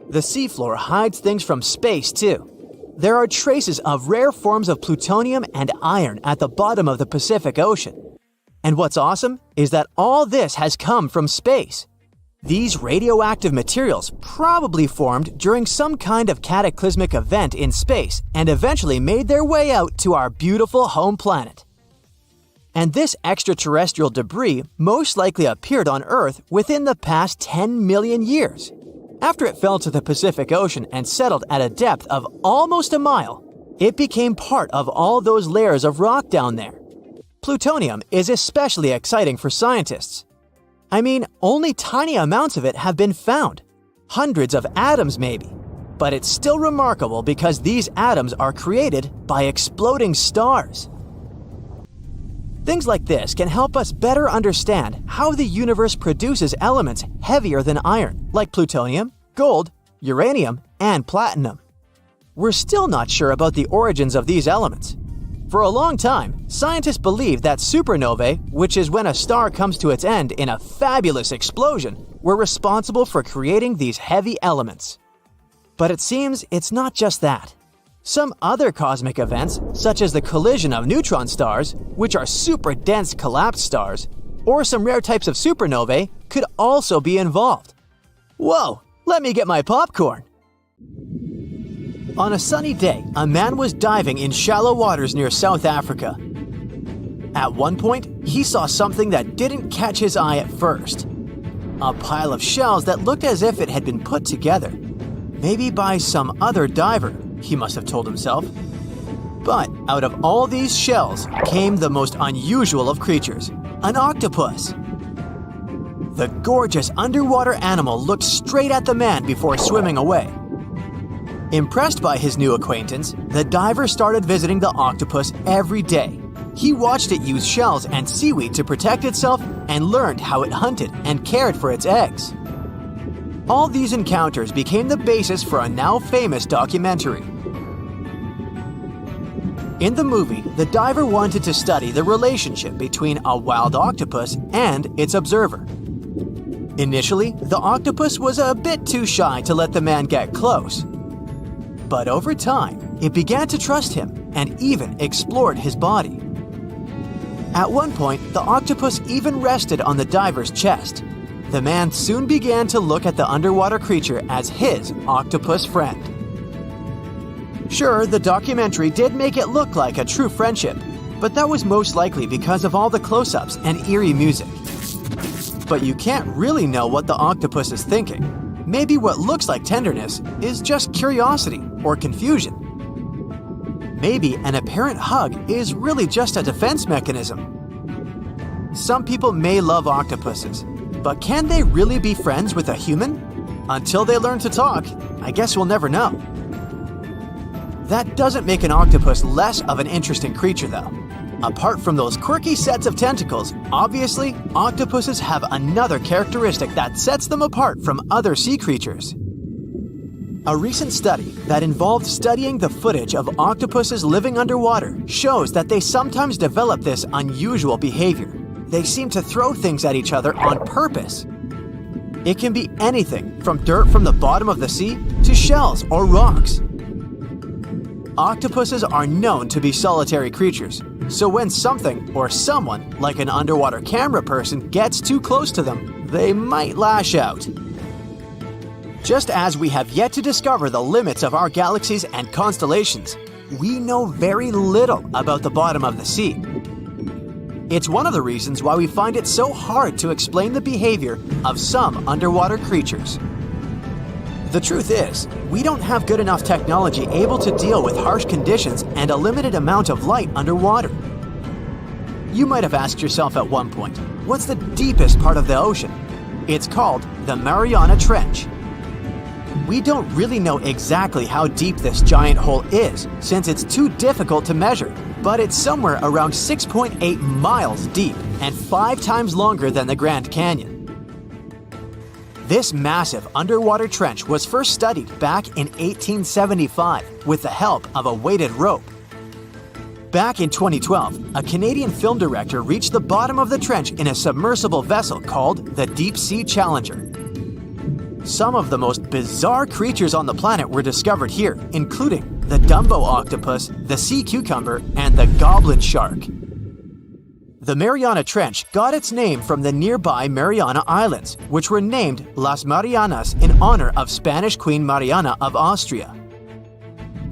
The seafloor hides things from space, too. There are traces of rare forms of plutonium and iron at the bottom of the Pacific Ocean. And what's awesome is that all this has come from space. These radioactive materials probably formed during some kind of cataclysmic event in space and eventually made their way out to our beautiful home planet. And this extraterrestrial debris most likely appeared on Earth within the past 10 million years. After it fell to the Pacific Ocean and settled at a depth of almost a mile, it became part of all those layers of rock down there. Plutonium is especially exciting for scientists. I mean, only tiny amounts of it have been found. Hundreds of atoms maybe. But it's still remarkable because these atoms are created by exploding stars. Things like this can help us better understand how the universe produces elements heavier than iron, like plutonium, gold, uranium, and platinum. We're still not sure about the origins of these elements. For a long time, scientists believed that supernovae, which is when a star comes to its end in a fabulous explosion, were responsible for creating these heavy elements. But it seems it's not just that. Some other cosmic events, such as the collision of neutron stars, which are super dense collapsed stars, or some rare types of supernovae, could also be involved. Whoa, let me get my popcorn! On a sunny day, a man was diving in shallow waters near South Africa. At one point, he saw something that didn't catch his eye at first. A pile of shells that looked as if it had been put together. Maybe by some other diver, he must have told himself. But out of all these shells came the most unusual of creatures, an octopus. The gorgeous underwater animal looked straight at the man before swimming away. Impressed by his new acquaintance, the diver started visiting the octopus every day. He watched it use shells and seaweed to protect itself and learned how it hunted and cared for its eggs. All these encounters became the basis for a now famous documentary. In the movie, the diver wanted to study the relationship between a wild octopus and its observer. Initially, the octopus was a bit too shy to let the man get close. But over time, it began to trust him and even explored his body. At one point, the octopus even rested on the diver's chest. The man soon began to look at the underwater creature as his octopus friend. Sure, the documentary did make it look like a true friendship, but that was most likely because of all the close-ups and eerie music. But you can't really know what the octopus is thinking. Maybe what looks like tenderness is just curiosity or confusion. Maybe an apparent hug is really just a defense mechanism. Some people may love octopuses, but can they really be friends with a human? Until they learn to talk, I guess we'll never know. That doesn't make an octopus less of an interesting creature, though. Apart from those quirky sets of tentacles, obviously, octopuses have another characteristic that sets them apart from other sea creatures. A recent study that involved studying the footage of octopuses living underwater shows that they sometimes develop this unusual behavior. They seem to throw things at each other on purpose. It can be anything from dirt from the bottom of the sea to shells or rocks. Octopuses are known to be solitary creatures, so when something or someone, like an underwater camera person, gets too close to them, they might lash out. Just as we have yet to discover the limits of our galaxies and constellations, we know very little about the bottom of the sea. It's one of the reasons why we find it so hard to explain the behavior of some underwater creatures. The truth is, we don't have good enough technology able to deal with harsh conditions and a limited amount of light underwater. You might have asked yourself at one point, what's the deepest part of the ocean? It's called the Mariana Trench. We don't really know exactly how deep this giant hole is, since it's too difficult to measure, but it's somewhere around 6.8 miles deep and 5 times longer than the Grand Canyon. This massive underwater trench was first studied back in 1875 with the help of a weighted rope. Back in 2012, a Canadian film director reached the bottom of the trench in a submersible vessel called the Deep Sea Challenger. Some of the most bizarre creatures on the planet were discovered here, including the Dumbo octopus, the sea cucumber, and the goblin shark. The Mariana Trench got its name from the nearby Mariana Islands, which were named Las Marianas in honor of Spanish Queen Mariana of Austria.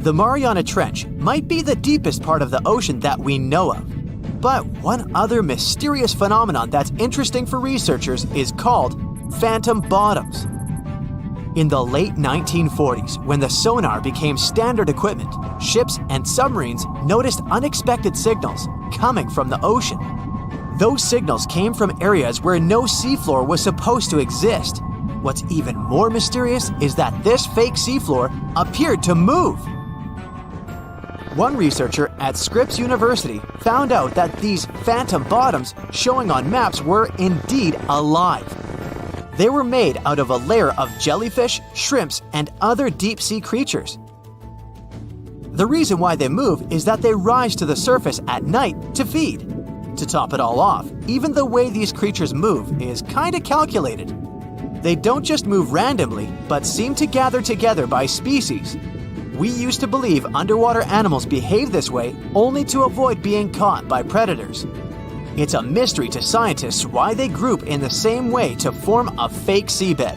The Mariana Trench might be the deepest part of the ocean that we know of. But one other mysterious phenomenon that's interesting for researchers is called phantom bottoms. In the late 1940s, when the sonar became standard equipment, ships and submarines noticed unexpected signals coming from the ocean. Those signals came from areas where no seafloor was supposed to exist. What's even more mysterious is that this fake seafloor appeared to move. One researcher at Scripps University found out that these phantom bottoms showing on maps were indeed alive. They were made out of a layer of jellyfish, shrimps, and other deep-sea creatures. The reason why they move is that they rise to the surface at night to feed. To top it all off, even the way these creatures move is kinda calculated. They don't just move randomly, but seem to gather together by species. We used to believe underwater animals behave this way only to avoid being caught by predators. It's a mystery to scientists why they group in the same way to form a fake seabed.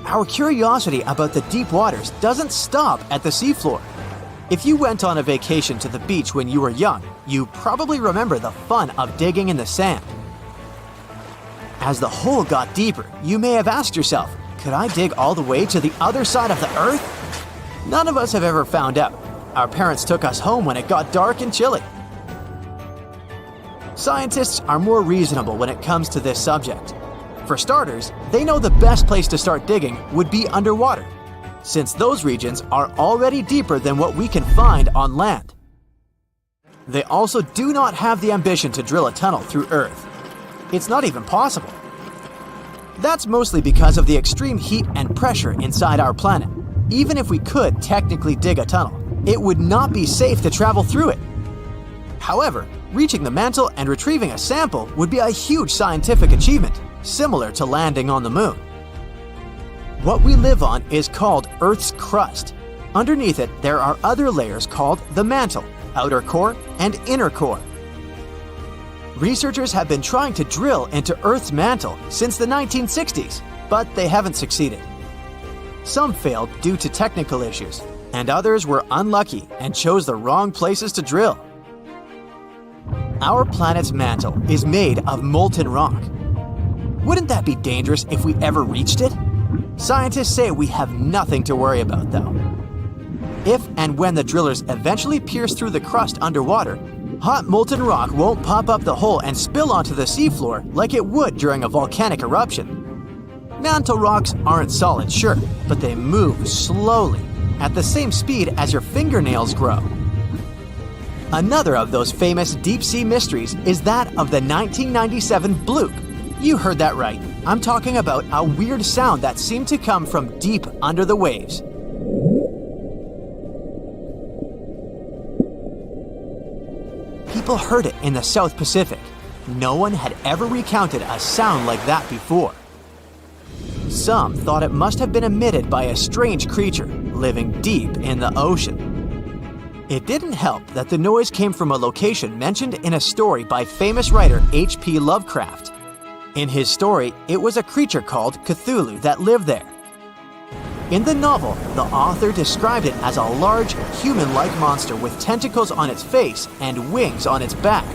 Our curiosity about the deep waters doesn't stop at the seafloor. If you went on a vacation to the beach when you were young, you probably remember the fun of digging in the sand. As the hole got deeper, you may have asked yourself, could I dig all the way to the other side of the earth? None of us have ever found out. Our parents took us home when it got dark and chilly. Scientists are more reasonable when it comes to this subject. For starters, they know the best place to start digging would be underwater, since those regions are already deeper than what we can find on land. They also do not have the ambition to drill a tunnel through Earth. It's not even possible. That's mostly because of the extreme heat and pressure inside our planet. Even if we could technically dig a tunnel, it would not be safe to travel through it. However, reaching the mantle and retrieving a sample would be a huge scientific achievement, similar to landing on the moon. What we live on is called Earth's crust. Underneath it, there are other layers called the mantle, outer core, and inner core. Researchers have been trying to drill into Earth's mantle since the 1960s, but they haven't succeeded. Some failed due to technical issues, and others were unlucky and chose the wrong places to drill. Our planet's mantle is made of molten rock. Wouldn't that be dangerous if we ever reached it? Scientists say we have nothing to worry about, though. If and when the drillers eventually pierce through the crust underwater, hot molten rock won't pop up the hole and spill onto the seafloor like it would during a volcanic eruption. Mantle rocks aren't solid, sure, but they move slowly, at the same speed as your fingernails grow. Another of those famous deep-sea mysteries is that of the 1997 bloop. You heard that right. I'm talking about a weird sound that seemed to come from deep under the waves. People heard it in the South Pacific. No one had ever recounted a sound like that before. Some thought it must have been emitted by a strange creature living deep in the ocean. It didn't help that the noise came from a location mentioned in a story by famous writer H.P. Lovecraft. In his story, it was a creature called Cthulhu that lived there. In the novel, the author described it as a large, human-like monster with tentacles on its face and wings on its back.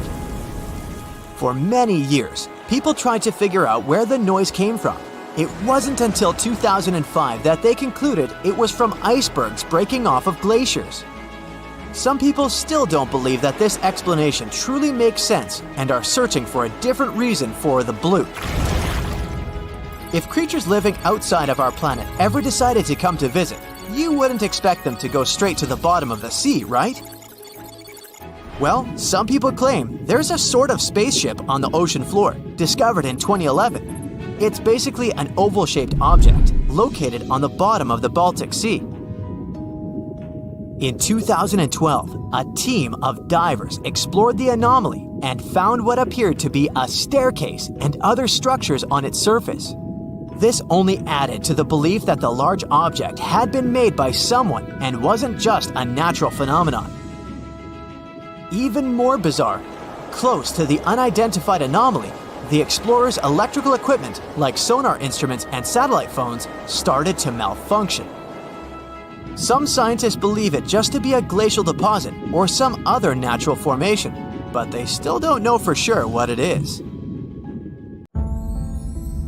For many years, people tried to figure out where the noise came from. It wasn't until 2005 that they concluded it was from icebergs breaking off of glaciers. Some people still don't believe that this explanation truly makes sense and are searching for a different reason for the bloop. If creatures living outside of our planet ever decided to come to visit, you wouldn't expect them to go straight to the bottom of the sea, right? Well, some people claim there's a sort of spaceship on the ocean floor, discovered in 2011. It's basically an oval-shaped object located on the bottom of the Baltic Sea. In 2012, a team of divers explored the anomaly and found what appeared to be a staircase and other structures on its surface. This only added to the belief that the large object had been made by someone and wasn't just a natural phenomenon. Even more bizarre, close to the unidentified anomaly, the explorers' electrical equipment, like sonar instruments and satellite phones, started to malfunction. Some scientists believe it just to be a glacial deposit or some other natural formation, but they still don't know for sure what it is.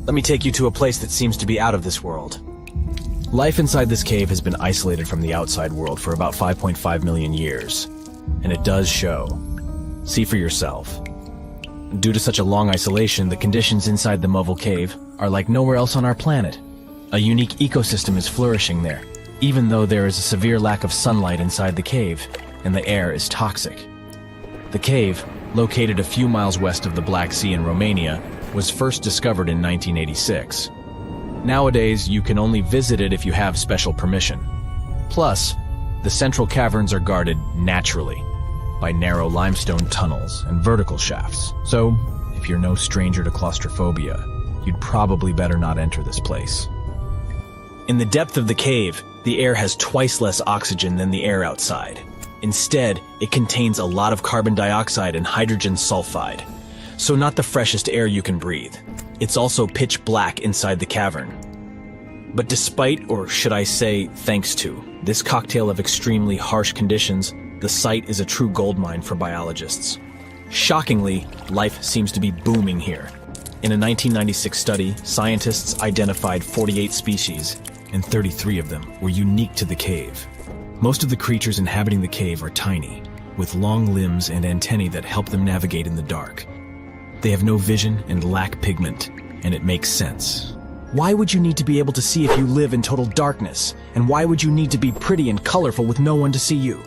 Let me take you to a place that seems to be out of this world. Life inside this cave has been isolated from the outside world for about 5.5 million years, and it does show. See for yourself. Due to such a long isolation, the conditions inside the mobile cave are like nowhere else on our planet. A unique ecosystem is flourishing there, even though there is a severe lack of sunlight inside the cave, and the air is toxic. The cave, located a few miles west of the Black Sea in Romania, was first discovered in 1986. Nowadays, you can only visit it if you have special permission. Plus, the central caverns are guarded naturally by narrow limestone tunnels and vertical shafts. So, if you're no stranger to claustrophobia, you'd probably better not enter this place. In the depth of the cave, the air has twice less oxygen than the air outside. Instead, it contains a lot of carbon dioxide and hydrogen sulfide, so not the freshest air you can breathe. It's also pitch black inside the cavern. But despite, or should I say thanks to, this cocktail of extremely harsh conditions, the site is a true goldmine for biologists. Shockingly, life seems to be booming here. In a 1996 study, scientists identified 48 species, and 33 of them were unique to the cave. Most of the creatures inhabiting the cave are tiny, with long limbs and antennae that help them navigate in the dark. They have no vision and lack pigment, and it makes sense. Why would you need to be able to see if you live in total darkness? And why would you need to be pretty and colorful with no one to see you?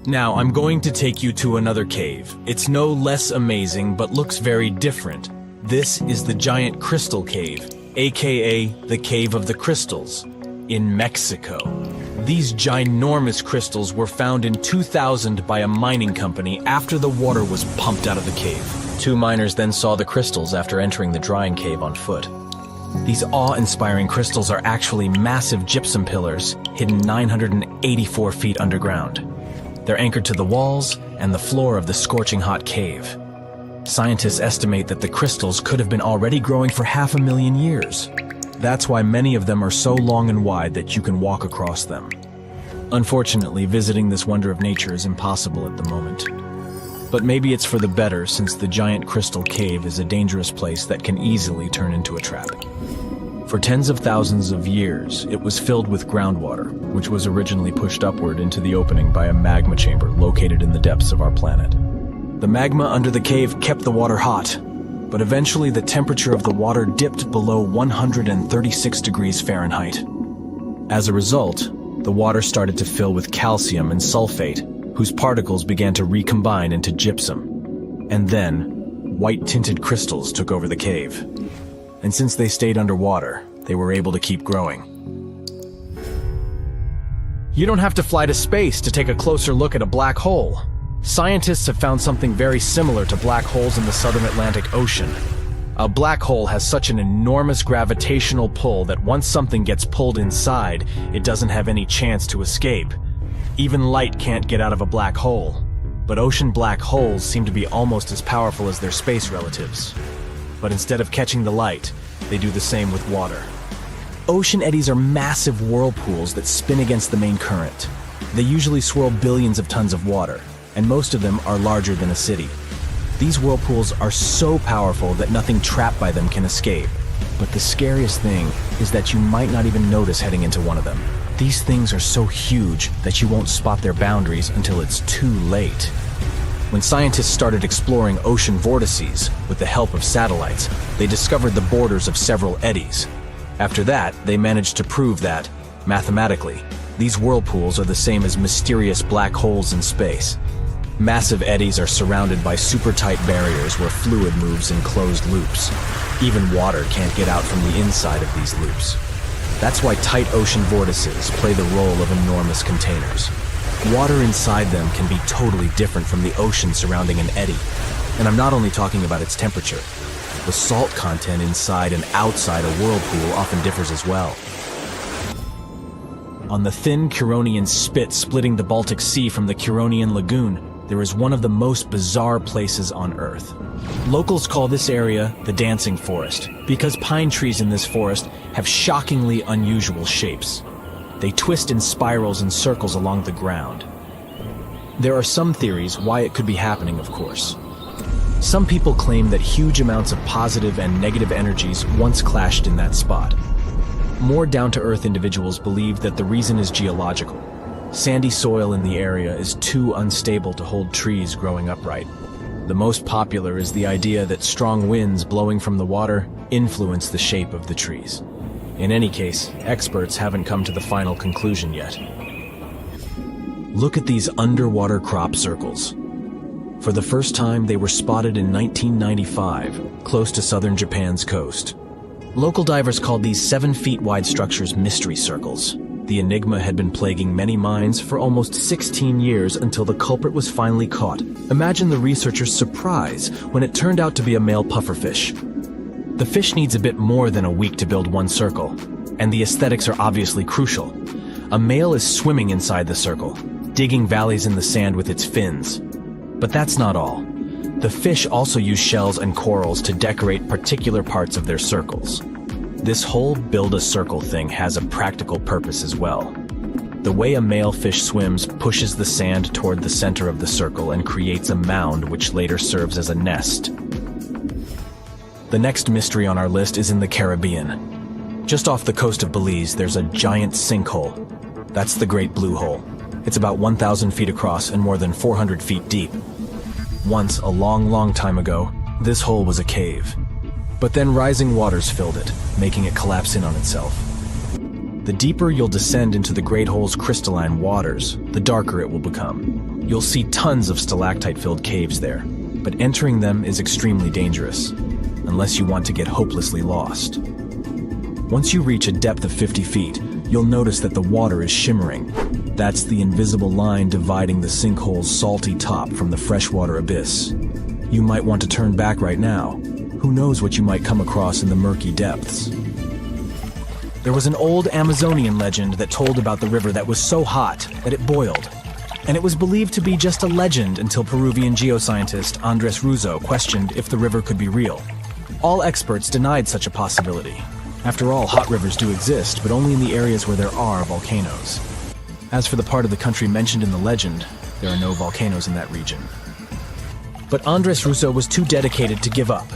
Now, I'm going to take you to another cave. It's no less amazing, but looks very different. This is the Giant Crystal Cave, aka the Cave of the Crystals, in Mexico. These ginormous crystals were found in 2000 by a mining company after the water was pumped out of the cave. Two miners then saw the crystals after entering the drying cave on foot. These awe-inspiring crystals are actually massive gypsum pillars hidden 984 feet underground. They're anchored to the walls and the floor of the scorching hot cave. Scientists estimate that the crystals could have been already growing for 500,000 years. That's why many of them are so long and wide that you can walk across them. Unfortunately, visiting this wonder of nature is impossible at the moment. But maybe it's for the better, since the giant crystal cave is a dangerous place that can easily turn into a trap. For tens of thousands of years, it was filled with groundwater, which was originally pushed upward into the opening by a magma chamber located in the depths of our planet. The magma under the cave kept the water hot, but eventually the temperature of the water dipped below 136 degrees Fahrenheit. As a result, the water started to fill with calcium and sulfate, whose particles began to recombine into gypsum. And then, white-tinted crystals took over the cave. And since they stayed underwater, they were able to keep growing. You don't have to fly to space to take a closer look at a black hole. Scientists have found something very similar to black holes in the southern Atlantic Ocean. A black hole has such an enormous gravitational pull that once something gets pulled inside, it doesn't have any chance to escape. Even light can't get out of a black hole. But ocean black holes seem to be almost as powerful as their space relatives. But instead of catching the light, they do the same with water. Ocean eddies are massive whirlpools that spin against the main current. They usually swirl billions of tons of water, and most of them are larger than a city. These whirlpools are so powerful that nothing trapped by them can escape. But the scariest thing is that you might not even notice heading into one of them. These things are so huge that you won't spot their boundaries until it's too late. When scientists started exploring ocean vortices with the help of satellites, they discovered the borders of several eddies. After that, they managed to prove that, mathematically, these whirlpools are the same as mysterious black holes in space. Massive eddies are surrounded by super-tight barriers where fluid moves in closed loops. Even water can't get out from the inside of these loops. That's why tight ocean vortices play the role of enormous containers. Water inside them can be totally different from the ocean surrounding an eddy. And I'm not only talking about its temperature. The salt content inside and outside a whirlpool often differs as well. On the thin Curonian spit splitting the Baltic Sea from the Curonian Lagoon, there is one of the most bizarre places on Earth. Locals call this area the Dancing Forest because pine trees in this forest have shockingly unusual shapes. They twist in spirals and circles along the ground. There are some theories why it could be happening, of course. Some people claim that huge amounts of positive and negative energies once clashed in that spot. More down-to-earth individuals believe that the reason is geological. Sandy soil in the area is too unstable to hold trees growing upright. The most popular is the idea that strong winds blowing from the water influence the shape of the trees. In any case, experts haven't come to the final conclusion yet. Look at these underwater crop circles. For the first time, they were spotted in 1995, close to southern Japan's coast. Local divers called these 7-feet-wide structures mystery circles. The enigma had been plaguing many minds for almost 16 years until the culprit was finally caught. Imagine the researchers' surprise when it turned out to be a male pufferfish. The fish needs a bit more than a week to build one circle, and the aesthetics are obviously crucial. A male is swimming inside the circle, digging valleys in the sand with its fins. But that's not all. The fish also use shells and corals to decorate particular parts of their circles. This whole build-a-circle thing has a practical purpose as well. The way a male fish swims pushes the sand toward the center of the circle and creates a mound which later serves as a nest. The next mystery on our list is in the Caribbean. Just off the coast of Belize, there's a giant sinkhole. That's the Great Blue Hole. It's about 1,000 feet across and more than 400 feet deep. Once, a long, long time ago, this hole was a cave. But then rising waters filled it, making it collapse in on itself. The deeper you'll descend into the Great Hole's crystalline waters, the darker it will become. You'll see tons of stalactite-filled caves there, but entering them is extremely dangerous, unless you want to get hopelessly lost. Once you reach a depth of 50 feet, you'll notice that the water is shimmering. That's the invisible line dividing the sinkhole's salty top from the freshwater abyss. You might want to turn back right now. Who knows what you might come across in the murky depths. There was an old Amazonian legend that told about the river that was so hot that it boiled. And it was believed to be just a legend until Peruvian geoscientist Andres Ruzo questioned if the river could be real. All experts denied such a possibility. After all, hot rivers do exist, but only in the areas where there are volcanoes. As for the part of the country mentioned in the legend, there are no volcanoes in that region. but Andres Russo was too dedicated to give up.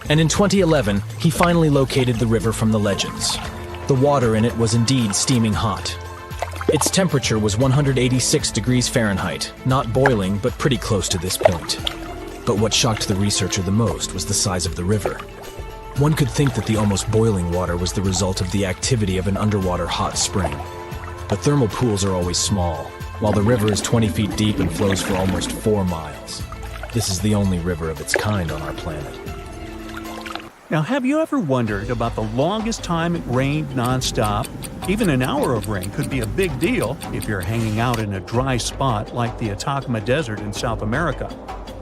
And in 2011, he finally located the river from the legends. The water in it was indeed steaming hot. Its temperature was 186 degrees Fahrenheit, not boiling, but pretty close to this point. But what shocked the researcher the most was the size of the river. One could think that the almost boiling water was the result of the activity of an underwater hot spring. But thermal pools are always small, while the river is 20 feet deep and flows for almost 4 miles. This is the only river of its kind on our planet. Now, have you ever wondered about the longest time it rained nonstop? Even an hour of rain could be a big deal if you're hanging out in a dry spot like the Atacama Desert in South America.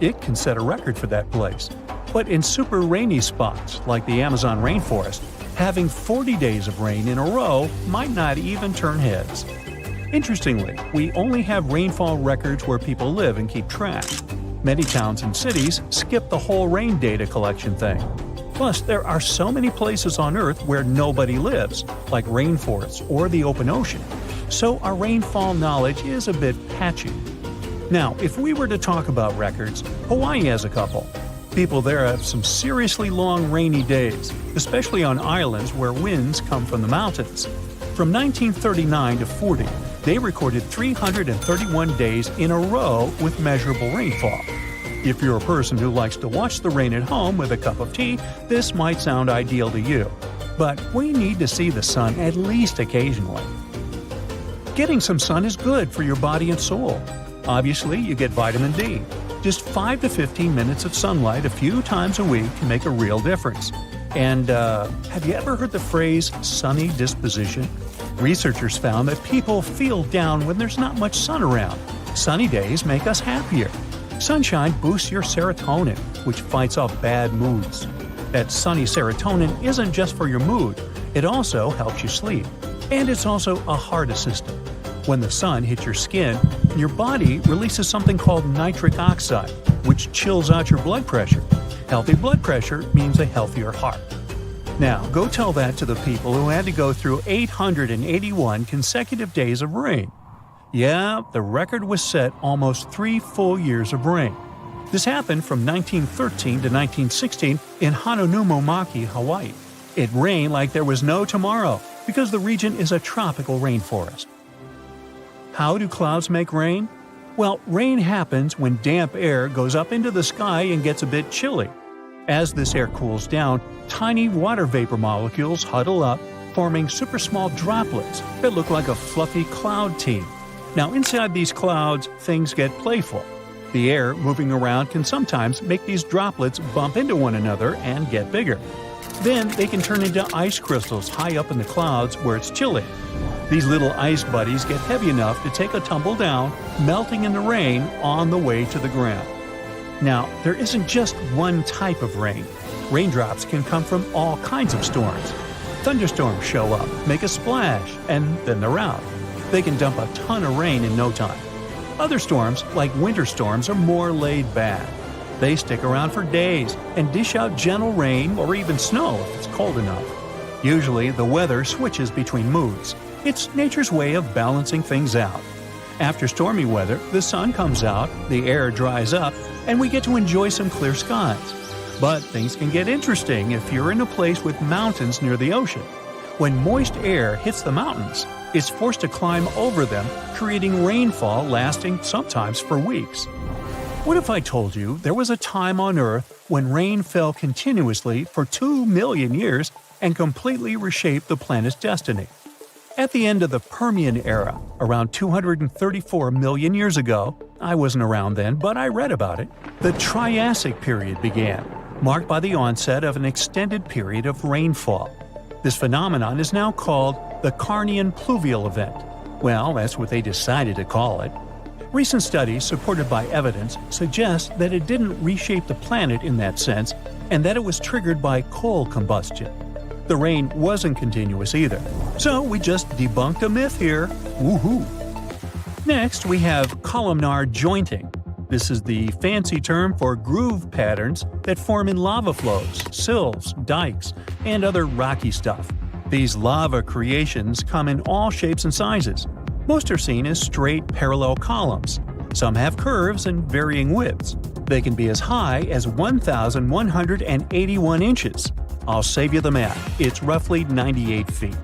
It can set a record for that place. But in super rainy spots like the Amazon rainforest, having 40 days of rain in a row might not even turn heads. Interestingly, we only have rainfall records where people live and keep track. Many towns and cities skip the whole rain data collection thing. Plus, there are so many places on Earth where nobody lives, like rainforests or the open ocean. So our rainfall knowledge is a bit patchy. Now, if we were to talk about records, Hawaii has a couple. People there have some seriously long rainy days, especially on islands where winds come from the mountains. From 1939 to 40, they recorded 331 days in a row with measurable rainfall. If you're a person who likes to watch the rain at home with a cup of tea, this might sound ideal to you. But we need to see the sun at least occasionally. Getting some sun is good for your body and soul. Obviously, you get vitamin D. Just 5 to 15 minutes of sunlight a few times a week can make a real difference. And have you ever heard the phrase sunny disposition? Researchers found that people feel down when there's not much sun around. Sunny days make us happier. Sunshine boosts your serotonin, which fights off bad moods. That sunny serotonin isn't just for your mood, it also helps you sleep. And it's also a heart assistant. When the sun hits your skin, your body releases something called nitric oxide, which chills out your blood pressure. Healthy blood pressure means a healthier heart. Now, go tell that to the people who had to go through 881 consecutive days of rain. Yeah, the record was set almost 3 full years of rain. This happened from 1913 to 1916 in Hononumomaki, Hawaii. It rained like there was no tomorrow because the region is a tropical rainforest. How do clouds make rain? Well, rain happens when damp air goes up into the sky and gets a bit chilly. As this air cools down, tiny water vapor molecules huddle up, forming super small droplets that look like a fluffy cloud team. Now, inside these clouds, things get playful. The air moving around can sometimes make these droplets bump into one another and get bigger. Then they can turn into ice crystals high up in the clouds where it's chilly. These little ice buddies get heavy enough to take a tumble down, melting in the rain on the way to the ground. Now, there isn't just one type of rain. Raindrops can come from all kinds of storms. Thunderstorms show up, make a splash, and then they're out. They can dump a ton of rain in no time. Other storms, like winter storms, are more laid back. They stick around for days and dish out gentle rain or even snow if it's cold enough. Usually, the weather switches between moods. It's nature's way of balancing things out. After stormy weather, the sun comes out, the air dries up, and we get to enjoy some clear skies. But things can get interesting if you're in a place with mountains near the ocean. When moist air hits the mountains, it's forced to climb over them, creating rainfall lasting sometimes for weeks. What if I told you there was a time on Earth when rain fell continuously for 2 million years and completely reshaped the planet's destiny? At the end of the Permian era, around 234 million years ago, I wasn't around then, but I read about it, the Triassic period began, marked by the onset of an extended period of rainfall. This phenomenon is now called the Carnian pluvial event. Well, that's what they decided to call it. Recent studies, supported by evidence, suggest that it didn't reshape the planet in that sense, and that it was triggered by coal combustion. The rain wasn't continuous either, so we just debunked a myth here. Woohoo! Next, we have columnar jointing. This is the fancy term for groove patterns that form in lava flows, sills, dikes, and other rocky stuff. These lava creations come in all shapes and sizes. Most are seen as straight, parallel columns. Some have curves and varying widths. They can be as high as 1,181 inches. I'll save you the math, it's roughly 98 feet.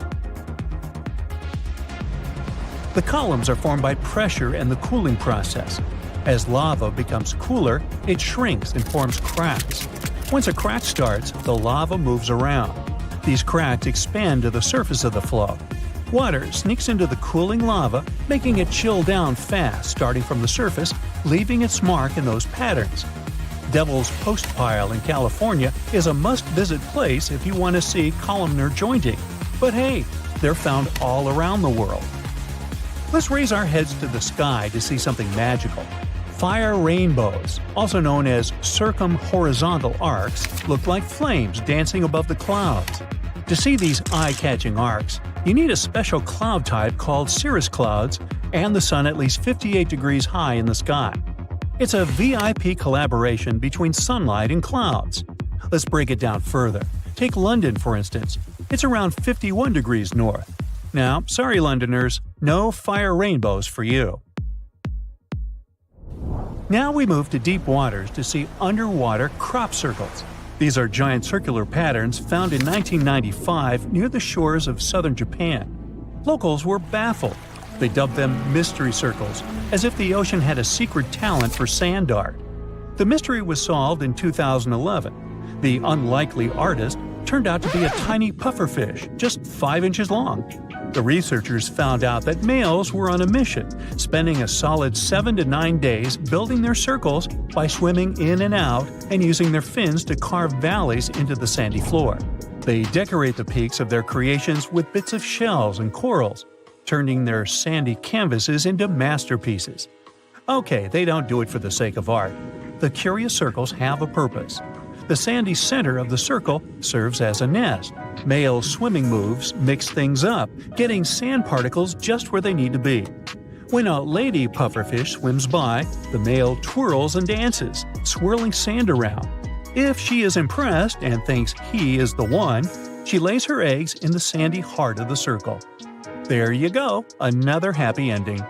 The columns are formed by pressure and the cooling process. As lava becomes cooler, it shrinks and forms cracks. Once a crack starts, the lava moves around. These cracks expand to the surface of the flow. Water sneaks into the cooling lava, making it chill down fast starting from the surface, leaving its mark in those patterns. Devil's Postpile in California is a must-visit place if you want to see columnar jointing. But hey, they're found all around the world. Let's raise our heads to the sky to see something magical. Fire rainbows, also known as circumhorizontal arcs, look like flames dancing above the clouds. To see these eye-catching arcs, you need a special cloud type called cirrus clouds and the sun at least 58 degrees high in the sky. It's a VIP collaboration between sunlight and clouds. Let's break it down further. Take London, for instance. It's around 51 degrees north. Now, sorry Londoners, no fire rainbows for you. Now we move to deep waters to see underwater crop circles. These are giant circular patterns found in 1995 near the shores of southern Japan. Locals were baffled. They dubbed them mystery circles, as if the ocean had a secret talent for sand art. The mystery was solved in 2011. The unlikely artist turned out to be a tiny pufferfish, just 5 inches long. The researchers found out that males were on a mission, spending a solid 7 to 9 days building their circles by swimming in and out and using their fins to carve valleys into the sandy floor. They decorate the peaks of their creations with bits of shells and corals, turning their sandy canvases into masterpieces. Okay, they don't do it for the sake of art. The curious circles have a purpose. The sandy center of the circle serves as a nest. Male swimming moves mix things up, getting sand particles just where they need to be. When a lady pufferfish swims by, the male twirls and dances, swirling sand around. If she is impressed and thinks he is the one, she lays her eggs in the sandy heart of the circle. There you go, another happy ending.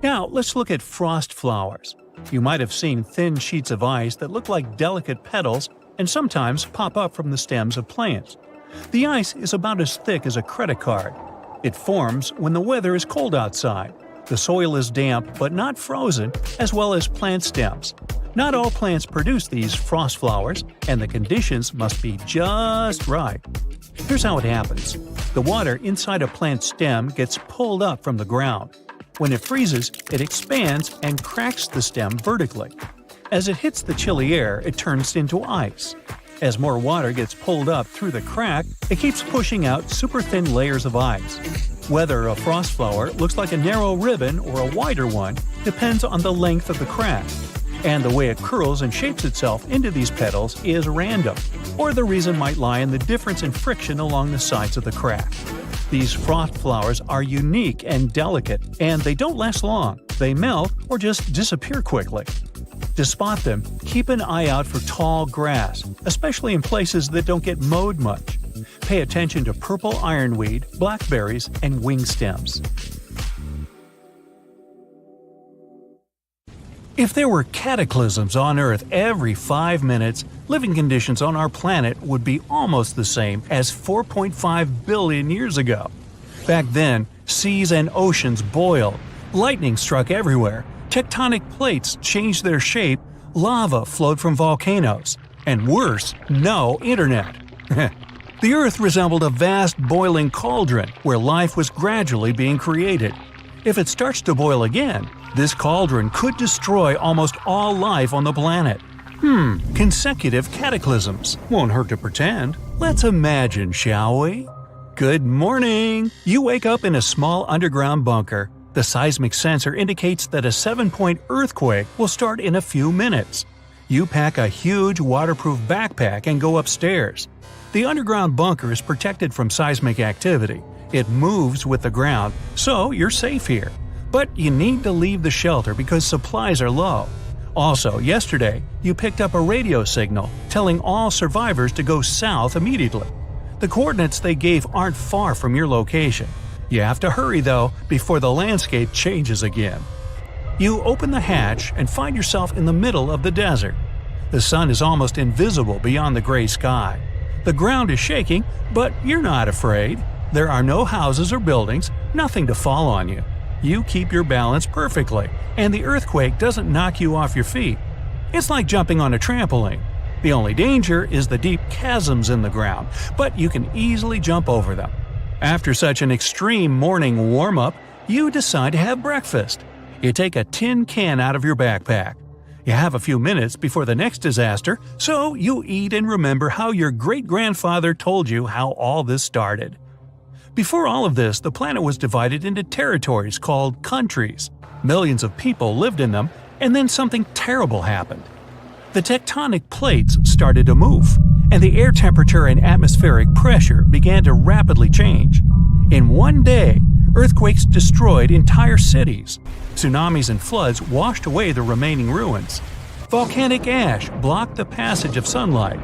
Now let's look at frost flowers. You might have seen thin sheets of ice that look like delicate petals and sometimes pop up from the stems of plants. The ice is about as thick as a credit card. It forms when the weather is cold outside. The soil is damp but not frozen, as well as plant stems. Not all plants produce these frost flowers, and the conditions must be just right. Here's how it happens. The water inside a plant stem gets pulled up from the ground. When it freezes, it expands and cracks the stem vertically. As it hits the chilly air, it turns into ice. As more water gets pulled up through the crack, it keeps pushing out super thin layers of ice. Whether a frost flower looks like a narrow ribbon or a wider one depends on the length of the crack. And the way it curls and shapes itself into these petals is random, or the reason might lie in the difference in friction along the sides of the crack. These frost flowers are unique and delicate, and they don't last long. They melt or just disappear quickly. To spot them, keep an eye out for tall grass, especially in places that don't get mowed much. Pay attention to purple ironweed, blackberries, and wing stems. If there were cataclysms on Earth every 5 minutes, living conditions on our planet would be almost the same as 4.5 billion years ago. Back then, seas and oceans boiled, lightning struck everywhere, tectonic plates changed their shape, lava flowed from volcanoes, and worse, no internet. The Earth resembled a vast boiling cauldron where life was gradually being created. If it starts to boil again, this cauldron could destroy almost all life on the planet. Consecutive cataclysms. Won't hurt to pretend. Let's imagine, shall we? Good morning! You wake up in a small underground bunker. The seismic sensor indicates that a 7-point earthquake will start in a few minutes. You pack a huge waterproof backpack and go upstairs. The underground bunker is protected from seismic activity. It moves with the ground, so you're safe here. But you need to leave the shelter because supplies are low. Also, yesterday, you picked up a radio signal telling all survivors to go south immediately. The coordinates they gave aren't far from your location. You have to hurry, though, before the landscape changes again. You open the hatch and find yourself in the middle of the desert. The sun is almost invisible beyond the gray sky. The ground is shaking, but you're not afraid. There are no houses or buildings, nothing to fall on you. You keep your balance perfectly, and the earthquake doesn't knock you off your feet. It's like jumping on a trampoline. The only danger is the deep chasms in the ground, but you can easily jump over them. After such an extreme morning warm-up, you decide to have breakfast. You take a tin can out of your backpack. You have a few minutes before the next disaster, so you eat and remember how your great-grandfather told you how all this started. Before all of this, the planet was divided into territories called countries. Millions of people lived in them, and then something terrible happened. The tectonic plates started to move, and the air temperature and atmospheric pressure began to rapidly change. In one day, earthquakes destroyed entire cities. Tsunamis and floods washed away the remaining ruins. Volcanic ash blocked the passage of sunlight.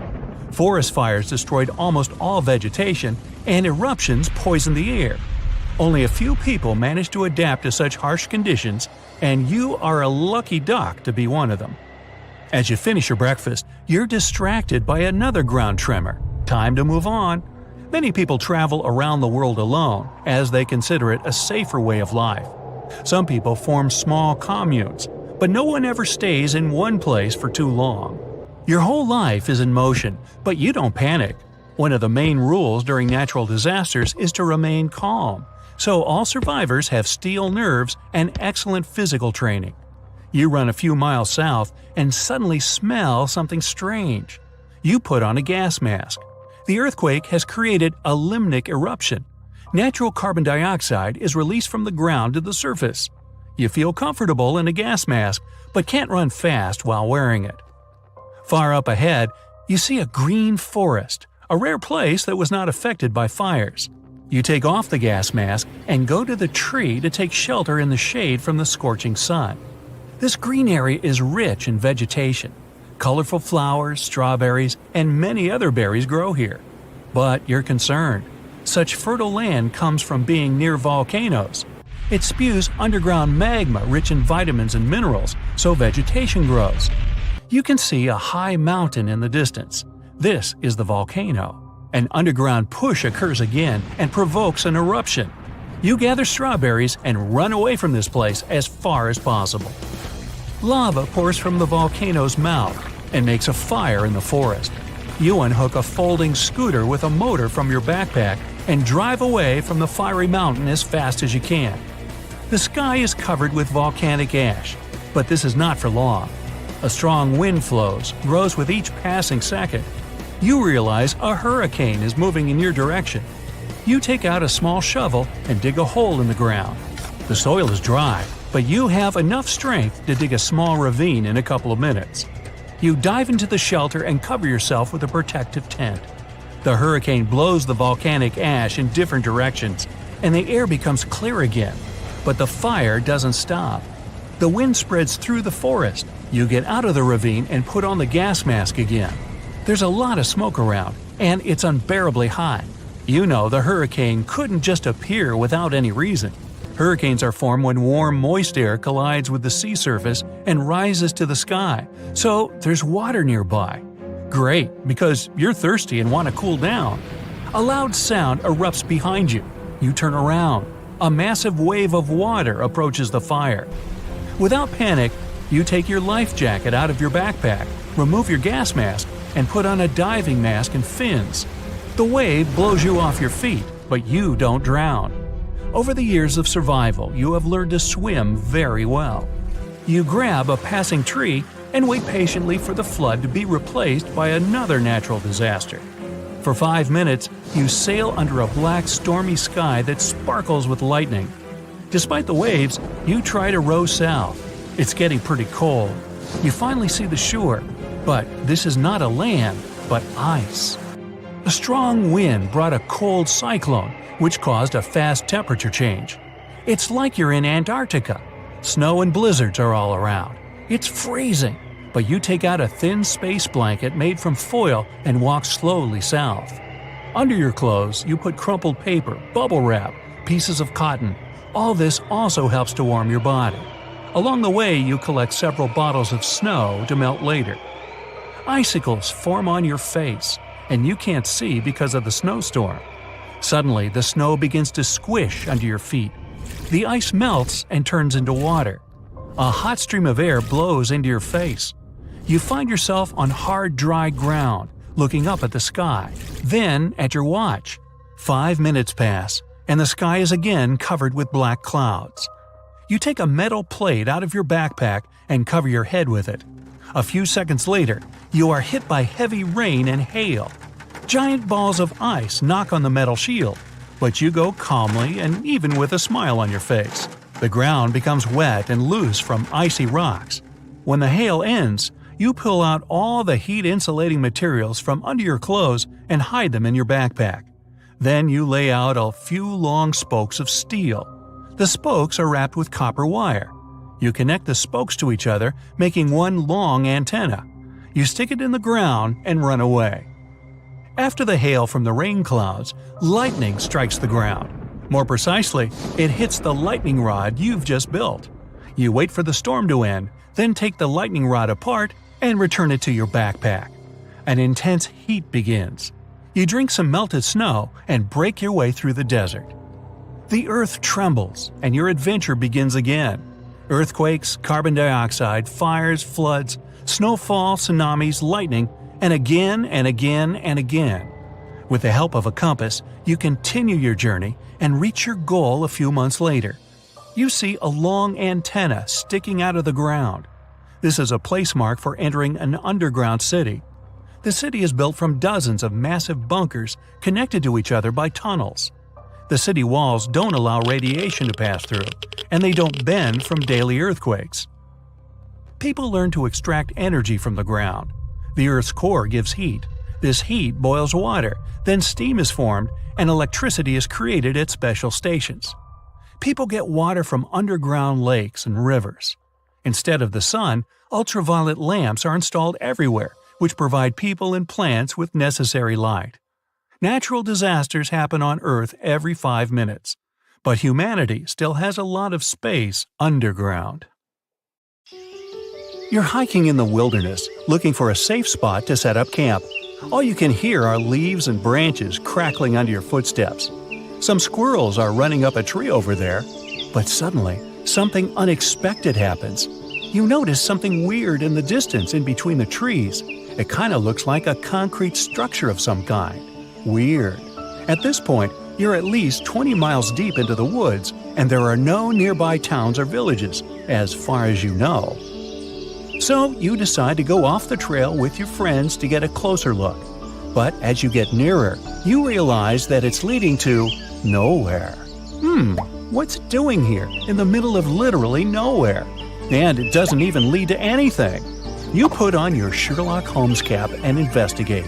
Forest fires destroyed almost all vegetation, and eruptions poisoned the air. Only a few people managed to adapt to such harsh conditions, and you are a lucky duck to be one of them. As you finish your breakfast, you're distracted by another ground tremor. Time to move on. Many people travel around the world alone, as they consider it a safer way of life. Some people form small communes, but no one ever stays in one place for too long. Your whole life is in motion, but you don't panic. One of the main rules during natural disasters is to remain calm, so all survivors have steel nerves and excellent physical training. You run a few miles south and suddenly smell something strange. You put on a gas mask. The earthquake has created a limnic eruption. Natural carbon dioxide is released from the ground to the surface. You feel comfortable in a gas mask, but can't run fast while wearing it. Far up ahead, you see a green forest, a rare place that was not affected by fires. You take off the gas mask and go to the tree to take shelter in the shade from the scorching sun. This green area is rich in vegetation. Colorful flowers, strawberries, and many other berries grow here. But you're concerned. Such fertile land comes from being near volcanoes. It spews underground magma rich in vitamins and minerals, so vegetation grows. You can see a high mountain in the distance. This is the volcano. An underground push occurs again and provokes an eruption. You gather strawberries and run away from this place as far as possible. Lava pours from the volcano's mouth and makes a fire in the forest. You unhook a folding scooter with a motor from your backpack and drive away from the fiery mountain as fast as you can. The sky is covered with volcanic ash, but this is not for long. A strong wind grows with each passing second. You realize a hurricane is moving in your direction. You take out a small shovel and dig a hole in the ground. The soil is dry, but you have enough strength to dig a small ravine in a couple of minutes. You dive into the shelter and cover yourself with a protective tent. The hurricane blows the volcanic ash in different directions, and the air becomes clear again. But the fire doesn't stop. The wind spreads through the forest. You get out of the ravine and put on the gas mask again. There's a lot of smoke around, and it's unbearably hot. You know the hurricane couldn't just appear without any reason. Hurricanes are formed when warm, moist air collides with the sea surface and rises to the sky, so there's water nearby. Great, because you're thirsty and want to cool down. A loud sound erupts behind you. You turn around. A massive wave of water approaches the fire. Without panic, you take your life jacket out of your backpack, remove your gas mask, and put on a diving mask and fins. The wave blows you off your feet, but you don't drown. Over the years of survival, you have learned to swim very well. You grab a passing tree and wait patiently for the flood to be replaced by another natural disaster. For 5 minutes, you sail under a black, stormy sky that sparkles with lightning. Despite the waves, you try to row south. It's getting pretty cold. You finally see the shore, but this is not a land, but ice. A strong wind brought a cold cyclone, which caused a fast temperature change. It's like you're in Antarctica. Snow and blizzards are all around. It's freezing, but you take out a thin space blanket made from foil and walk slowly south. Under your clothes, you put crumpled paper, bubble wrap, pieces of cotton. All this also helps to warm your body. Along the way, you collect several bottles of snow to melt later. Icicles form on your face, and you can't see because of the snowstorm. Suddenly, the snow begins to squish under your feet. The ice melts and turns into water. A hot stream of air blows into your face. You find yourself on hard, dry ground, looking up at the sky, then at your watch. 5 minutes pass, and the sky is again covered with black clouds. You take a metal plate out of your backpack and cover your head with it. A few seconds later, you are hit by heavy rain and hail. Giant balls of ice knock on the metal shield, but you go calmly and even with a smile on your face. The ground becomes wet and loose from icy rocks. When the hail ends, you pull out all the heat-insulating materials from under your clothes and hide them in your backpack. Then you lay out a few long spokes of steel. The spokes are wrapped with copper wire. You connect the spokes to each other, making one long antenna. You stick it in the ground and run away. After the hail from the rain clouds, lightning strikes the ground. More precisely, it hits the lightning rod you've just built. You wait for the storm to end, then take the lightning rod apart and return it to your backpack. An intense heat begins. You drink some melted snow and break your way through the desert. The earth trembles and your adventure begins again. Earthquakes, carbon dioxide, fires, floods, snowfall, tsunamis, lightning, and again and again and again. With the help of a compass, you continue your journey and reach your goal a few months later. You see a long antenna sticking out of the ground. This is a place mark for entering an underground city. The city is built from dozens of massive bunkers connected to each other by tunnels. The city walls don't allow radiation to pass through, and they don't bend from daily earthquakes. People learn to extract energy from the ground. The Earth's core gives heat. This heat boils water, then steam is formed, and electricity is created at special stations. People get water from underground lakes and rivers. Instead of the sun, ultraviolet lamps are installed everywhere, which provide people and plants with necessary light. Natural disasters happen on Earth every 5 minutes, but humanity still has a lot of space underground. You're hiking in the wilderness, looking for a safe spot to set up camp. All you can hear are leaves and branches crackling under your footsteps. Some squirrels are running up a tree over there, but suddenly, something unexpected happens. You notice something weird in the distance in between the trees. It kind of looks like a concrete structure of some kind. Weird. At this point, you're at least 20 miles deep into the woods, and there are no nearby towns or villages, as far as you know. So you decide to go off the trail with your friends to get a closer look. But as you get nearer, you realize that it's leading to nowhere. What's it doing here, in the middle of literally nowhere? And it doesn't even lead to anything. You put on your Sherlock Holmes cap and investigate.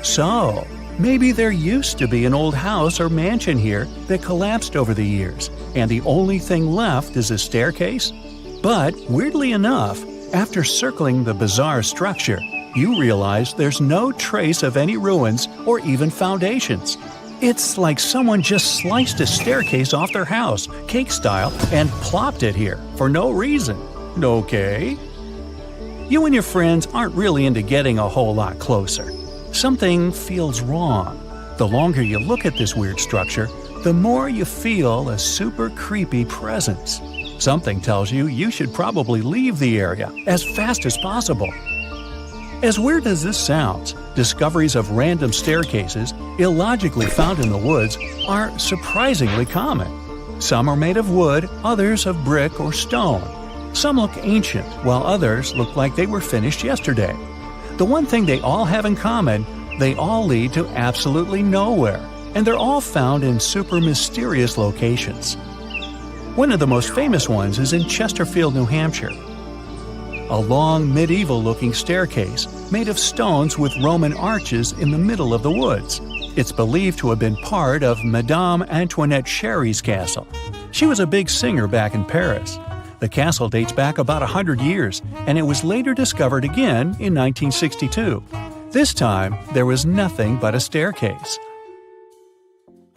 So, maybe there used to be an old house or mansion here that collapsed over the years, and the only thing left is a staircase? But, weirdly enough, after circling the bizarre structure, you realize there's no trace of any ruins or even foundations. It's like someone just sliced a staircase off their house, cake style, and plopped it here for no reason. Okay? You and your friends aren't really into getting a whole lot closer. Something feels wrong. The longer you look at this weird structure, the more you feel a super creepy presence. Something tells you you should probably leave the area as fast as possible. As weird as this sounds, discoveries of random staircases, illogically found in the woods, are surprisingly common. Some are made of wood, others of brick or stone. Some look ancient, while others look like they were finished yesterday. The one thing they all have in common, they all lead to absolutely nowhere, and they're all found in super mysterious locations. One of the most famous ones is in Chesterfield, New Hampshire. A long, medieval-looking staircase made of stones with Roman arches in the middle of the woods. It's believed to have been part of Madame Antoinette Sherry's castle. She was a big singer back in Paris. The castle dates back about 100 years, and it was later discovered again in 1962. This time, there was nothing but a staircase.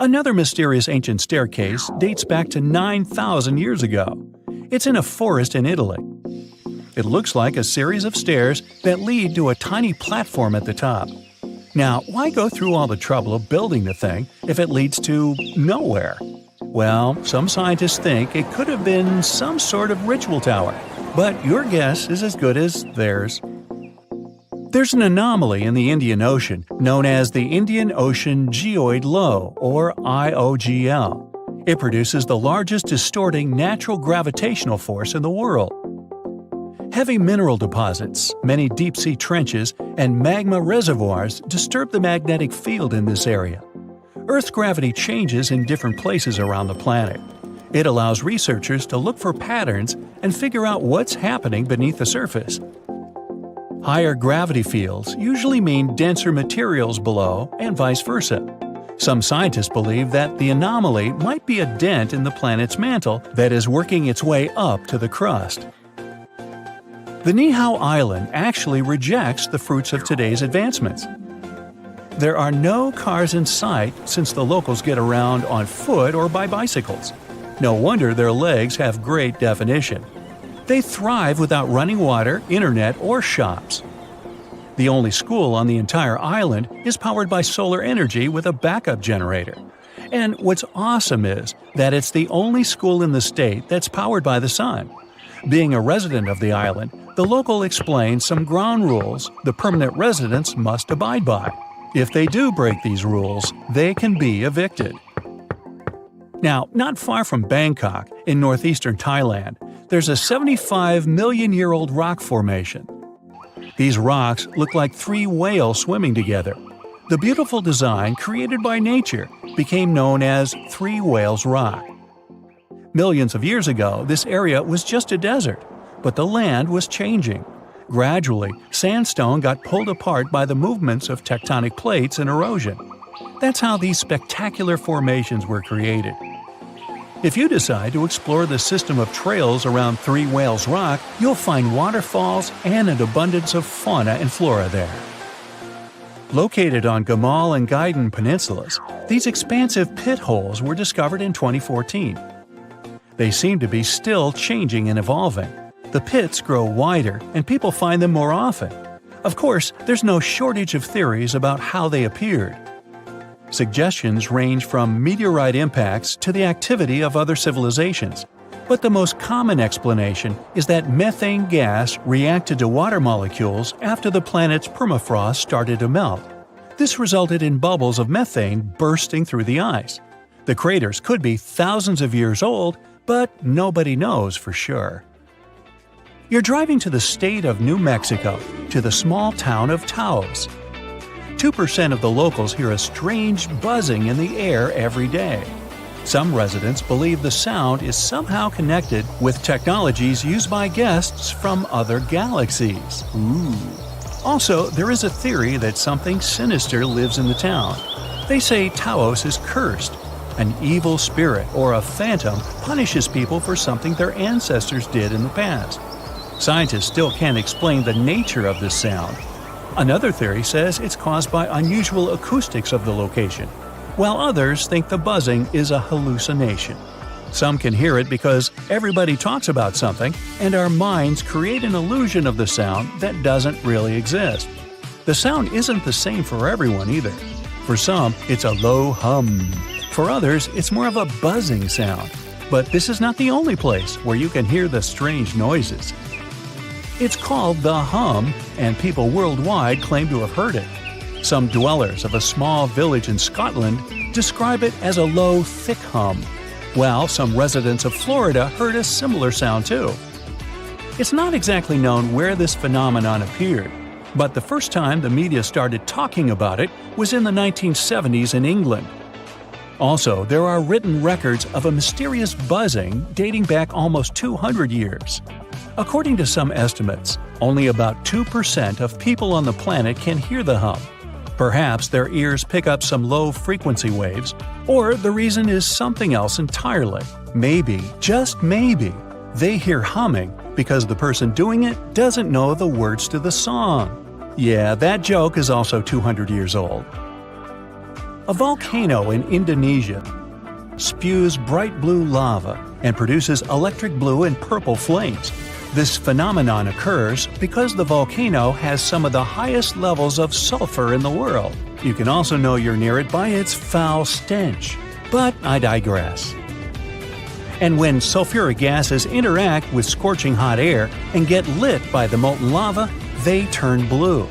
Another mysterious ancient staircase dates back to 9,000 years ago. It's in a forest in Italy. It looks like a series of stairs that lead to a tiny platform at the top. Now, why go through all the trouble of building the thing if it leads to nowhere? Well, some scientists think it could have been some sort of ritual tower, but your guess is as good as theirs. There's an anomaly in the Indian Ocean known as the Indian Ocean Geoid Low, or IOGL. It produces the largest distorting natural gravitational force in the world. Heavy mineral deposits, many deep-sea trenches, and magma reservoirs disturb the magnetic field in this area. Earth's gravity changes in different places around the planet. It allows researchers to look for patterns and figure out what's happening beneath the surface. Higher gravity fields usually mean denser materials below, and vice versa. Some scientists believe that the anomaly might be a dent in the planet's mantle that is working its way up to the crust. The Niihau Island actually rejects the fruits of today's advancements. There are no cars in sight since the locals get around on foot or by bicycles. No wonder their legs have great definition. They thrive without running water, internet, or shops. The only school on the entire island is powered by solar energy with a backup generator. And what's awesome is that it's the only school in the state that's powered by the sun. Being a resident of the island, the local explains some ground rules the permanent residents must abide by. If they do break these rules, they can be evicted. Now, not far from Bangkok, in northeastern Thailand, there's a 75-million-year-old rock formation. These rocks look like three whales swimming together. The beautiful design created by nature became known as Three Whales Rock. Millions of years ago, this area was just a desert, but the land was changing. Gradually, sandstone got pulled apart by the movements of tectonic plates and erosion. That's how these spectacular formations were created. If you decide to explore the system of trails around Three Whales Rock, you'll find waterfalls and an abundance of fauna and flora there. Located on Gamal and Gaiden peninsulas, these expansive pit holes were discovered in 2014. They seem to be still changing and evolving. The pits grow wider and people find them more often. Of course, there's no shortage of theories about how they appeared. Suggestions range from meteorite impacts to the activity of other civilizations. But the most common explanation is that methane gas reacted to water molecules after the planet's permafrost started to melt. This resulted in bubbles of methane bursting through the ice. The craters could be thousands of years old, but nobody knows for sure. You're driving to the state of New Mexico, to the small town of Taos. 2% of the locals hear a strange buzzing in the air every day. Some residents believe the sound is somehow connected with technologies used by guests from other galaxies. Also, there is a theory that something sinister lives in the town. They say Taos is cursed. An evil spirit or a phantom punishes people for something their ancestors did in the past. Scientists still can't explain the nature of this sound. Another theory says it's caused by unusual acoustics of the location, while others think the buzzing is a hallucination. Some can hear it because everybody talks about something, and our minds create an illusion of the sound that doesn't really exist. The sound isn't the same for everyone either. For some, it's a low hum. For others, it's more of a buzzing sound. But this is not the only place where you can hear the strange noises. It's called the hum, and people worldwide claim to have heard it. Some dwellers of a small village in Scotland describe it as a low, thick hum, while some residents of Florida heard a similar sound too. It's not exactly known where this phenomenon appeared, but the first time the media started talking about it was in the 1970s in England. Also, there are written records of a mysterious buzzing dating back almost 200 years. According to some estimates, only about 2% of people on the planet can hear the hum. Perhaps their ears pick up some low-frequency waves, or the reason is something else entirely. Maybe, just maybe, they hear humming because the person doing it doesn't know the words to the song. Yeah, that joke is also 200 years old. A volcano in Indonesia. spews bright blue lava and produces electric blue and purple flames. This phenomenon occurs because the volcano has some of the highest levels of sulfur in the world. You can also know you're near it by its foul stench. But I digress. And when sulfuric gases interact with scorching hot air and get lit by the molten lava, they turn blue.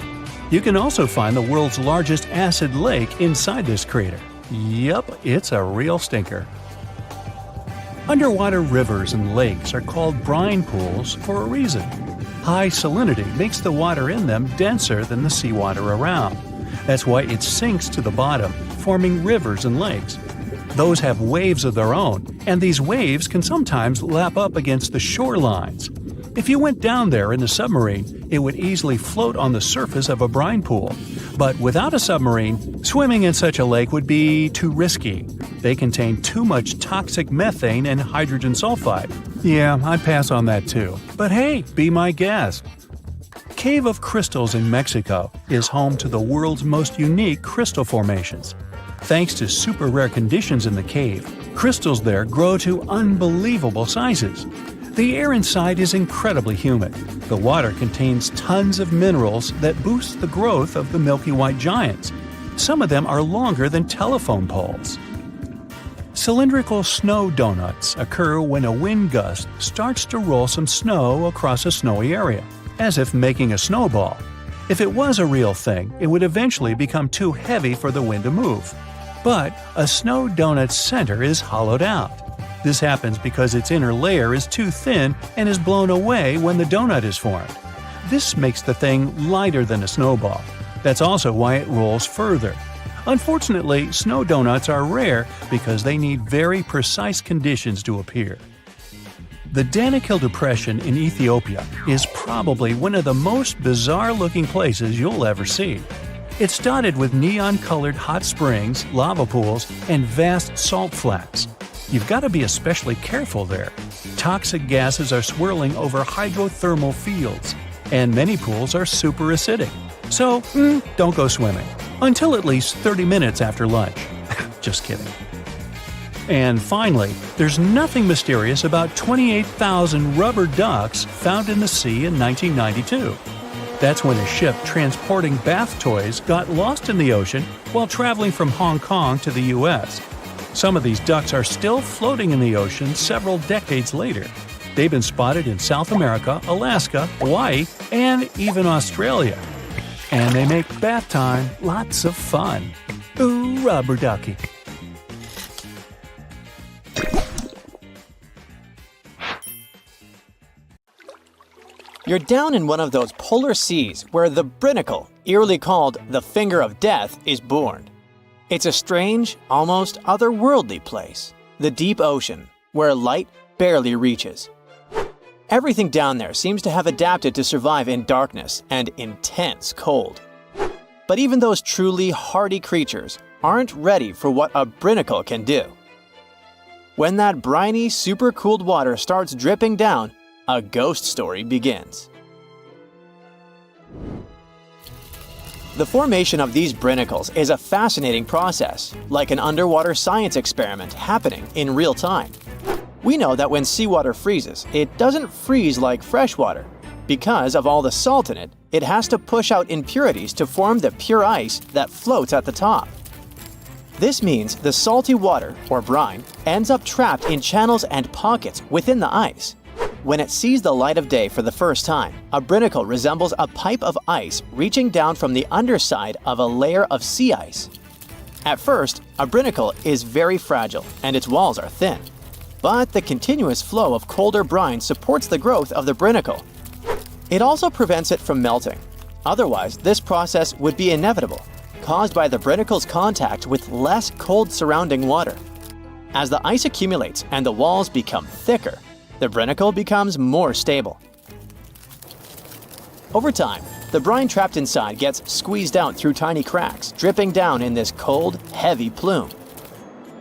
You can also find the world's largest acid lake inside this crater. Yup, it's a real stinker. Underwater rivers and lakes are called brine pools for a reason. High salinity makes the water in them denser than the seawater around. That's why it sinks to the bottom, forming rivers and lakes. Those have waves of their own, and these waves can sometimes lap up against the shorelines. If you went down there in a submarine, it would easily float on the surface of a brine pool. But without a submarine, swimming in such a lake would be too risky. They contain too much toxic methane and hydrogen sulfide. Yeah, I'd pass on that too. But hey, be my guest. Cave of Crystals in Mexico is home to the world's most unique crystal formations. Thanks to super rare conditions in the cave, crystals there grow to unbelievable sizes. The air inside is incredibly humid. The water contains tons of minerals that boost the growth of the Milky White giants. Some of them are longer than telephone poles. Cylindrical snow donuts occur when a wind gust starts to roll some snow across a snowy area, as if making a snowball. If it was a real thing, it would eventually become too heavy for the wind to move. But a snow donut's center is hollowed out. This happens because its inner layer is too thin and is blown away when the donut is formed. This makes the thing lighter than a snowball. That's also why it rolls further. Unfortunately, snow donuts are rare because they need very precise conditions to appear. The Danakil Depression in Ethiopia is probably one of the most bizarre-looking places you'll ever see. It's dotted with neon-colored hot springs, lava pools, and vast salt flats. You've got to be especially careful there. Toxic gases are swirling over hydrothermal fields, and many pools are super acidic. So, don't go swimming. Until at least 30 minutes after lunch. Just kidding. And finally, there's nothing mysterious about 28,000 rubber ducks found in the sea in 1992. That's when a ship transporting bath toys got lost in the ocean while traveling from Hong Kong to the U.S. Some of these ducks are still floating in the ocean several decades later. They've been spotted in South America, Alaska, Hawaii, and even Australia. And they make bath time lots of fun. Ooh, rubber ducky. You're down in one of those polar seas where the Brinicle, eerily called the Finger of Death, is born. It's a strange, almost otherworldly place, the deep ocean, where light barely reaches. Everything down there seems to have adapted to survive in darkness and intense cold. But even those truly hardy creatures aren't ready for what a Brinicle can do. When that briny, super-cooled water starts dripping down, a ghost story begins. The formation of these brinicles is a fascinating process, like an underwater science experiment happening in real time. We know that when seawater freezes, it doesn't freeze like fresh water. Because of all the salt in it, it has to push out impurities to form the pure ice that floats at the top. This means the salty water, or brine, ends up trapped in channels and pockets within the ice. When it sees the light of day for the first time, a brinicle resembles a pipe of ice reaching down from the underside of a layer of sea ice. At first, a brinicle is very fragile and its walls are thin. But the continuous flow of colder brine supports the growth of the brinicle. It also prevents it from melting. Otherwise, this process would be inevitable, caused by the brinicle's contact with less cold surrounding water. As the ice accumulates and the walls become thicker, the brinicle becomes more stable. Over time, the brine trapped inside gets squeezed out through tiny cracks, dripping down in this cold, heavy plume.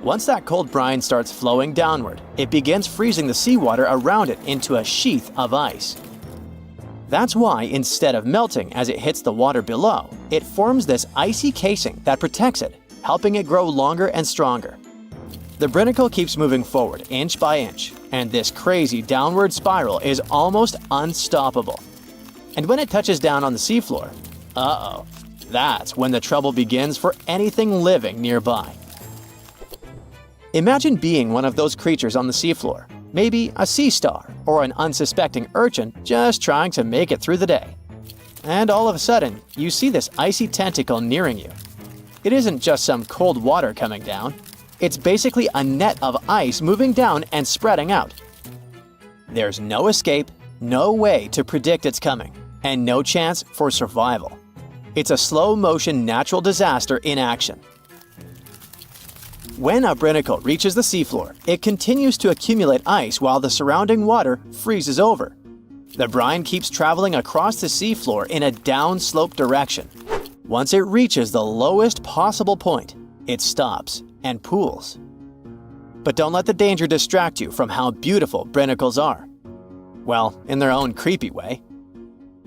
Once that cold brine starts flowing downward, it begins freezing the seawater around it into a sheath of ice. That's why, instead of melting as it hits the water below, it forms this icy casing that protects it, helping it grow longer and stronger. The Brinicle keeps moving forward inch by inch, and this crazy downward spiral is almost unstoppable. And when it touches down on the seafloor, uh-oh, that's when the trouble begins for anything living nearby. Imagine being one of those creatures on the seafloor, maybe a sea star or an unsuspecting urchin just trying to make it through the day. And all of a sudden, you see this icy tentacle nearing you. It isn't just some cold water coming down. It's basically a net of ice moving down and spreading out. There's no escape, no way to predict its coming, and no chance for survival. It's a slow-motion natural disaster in action. When a Brinicle reaches the seafloor, it continues to accumulate ice while the surrounding water freezes over. The brine keeps traveling across the seafloor in a downslope direction. Once it reaches the lowest possible point, it stops and pools. But don't let the danger distract you from how beautiful Brinicles are. Well, in their own creepy way.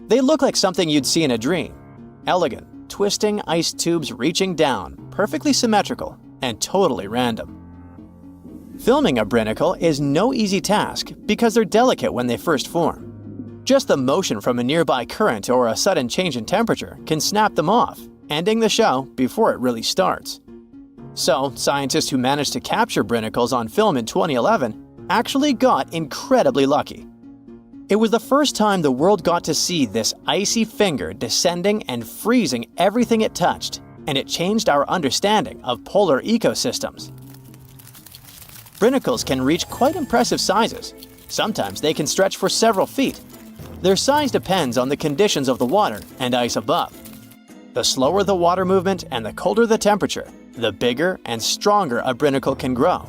They look like something you'd see in a dream. Elegant, twisting ice tubes reaching down, perfectly symmetrical, and totally random. Filming a Brinicle is no easy task because they're delicate when they first form. Just the motion from a nearby current or a sudden change in temperature can snap them off, ending the show before it really starts. So, scientists who managed to capture Brinicles on film in 2011 actually got incredibly lucky. It was the first time the world got to see this icy finger descending and freezing everything it touched, and it changed our understanding of polar ecosystems. Brinicles can reach quite impressive sizes. Sometimes they can stretch for several feet. Their size depends on the conditions of the water and ice above. The slower the water movement and the colder the temperature, the bigger and stronger a Brinicle can grow.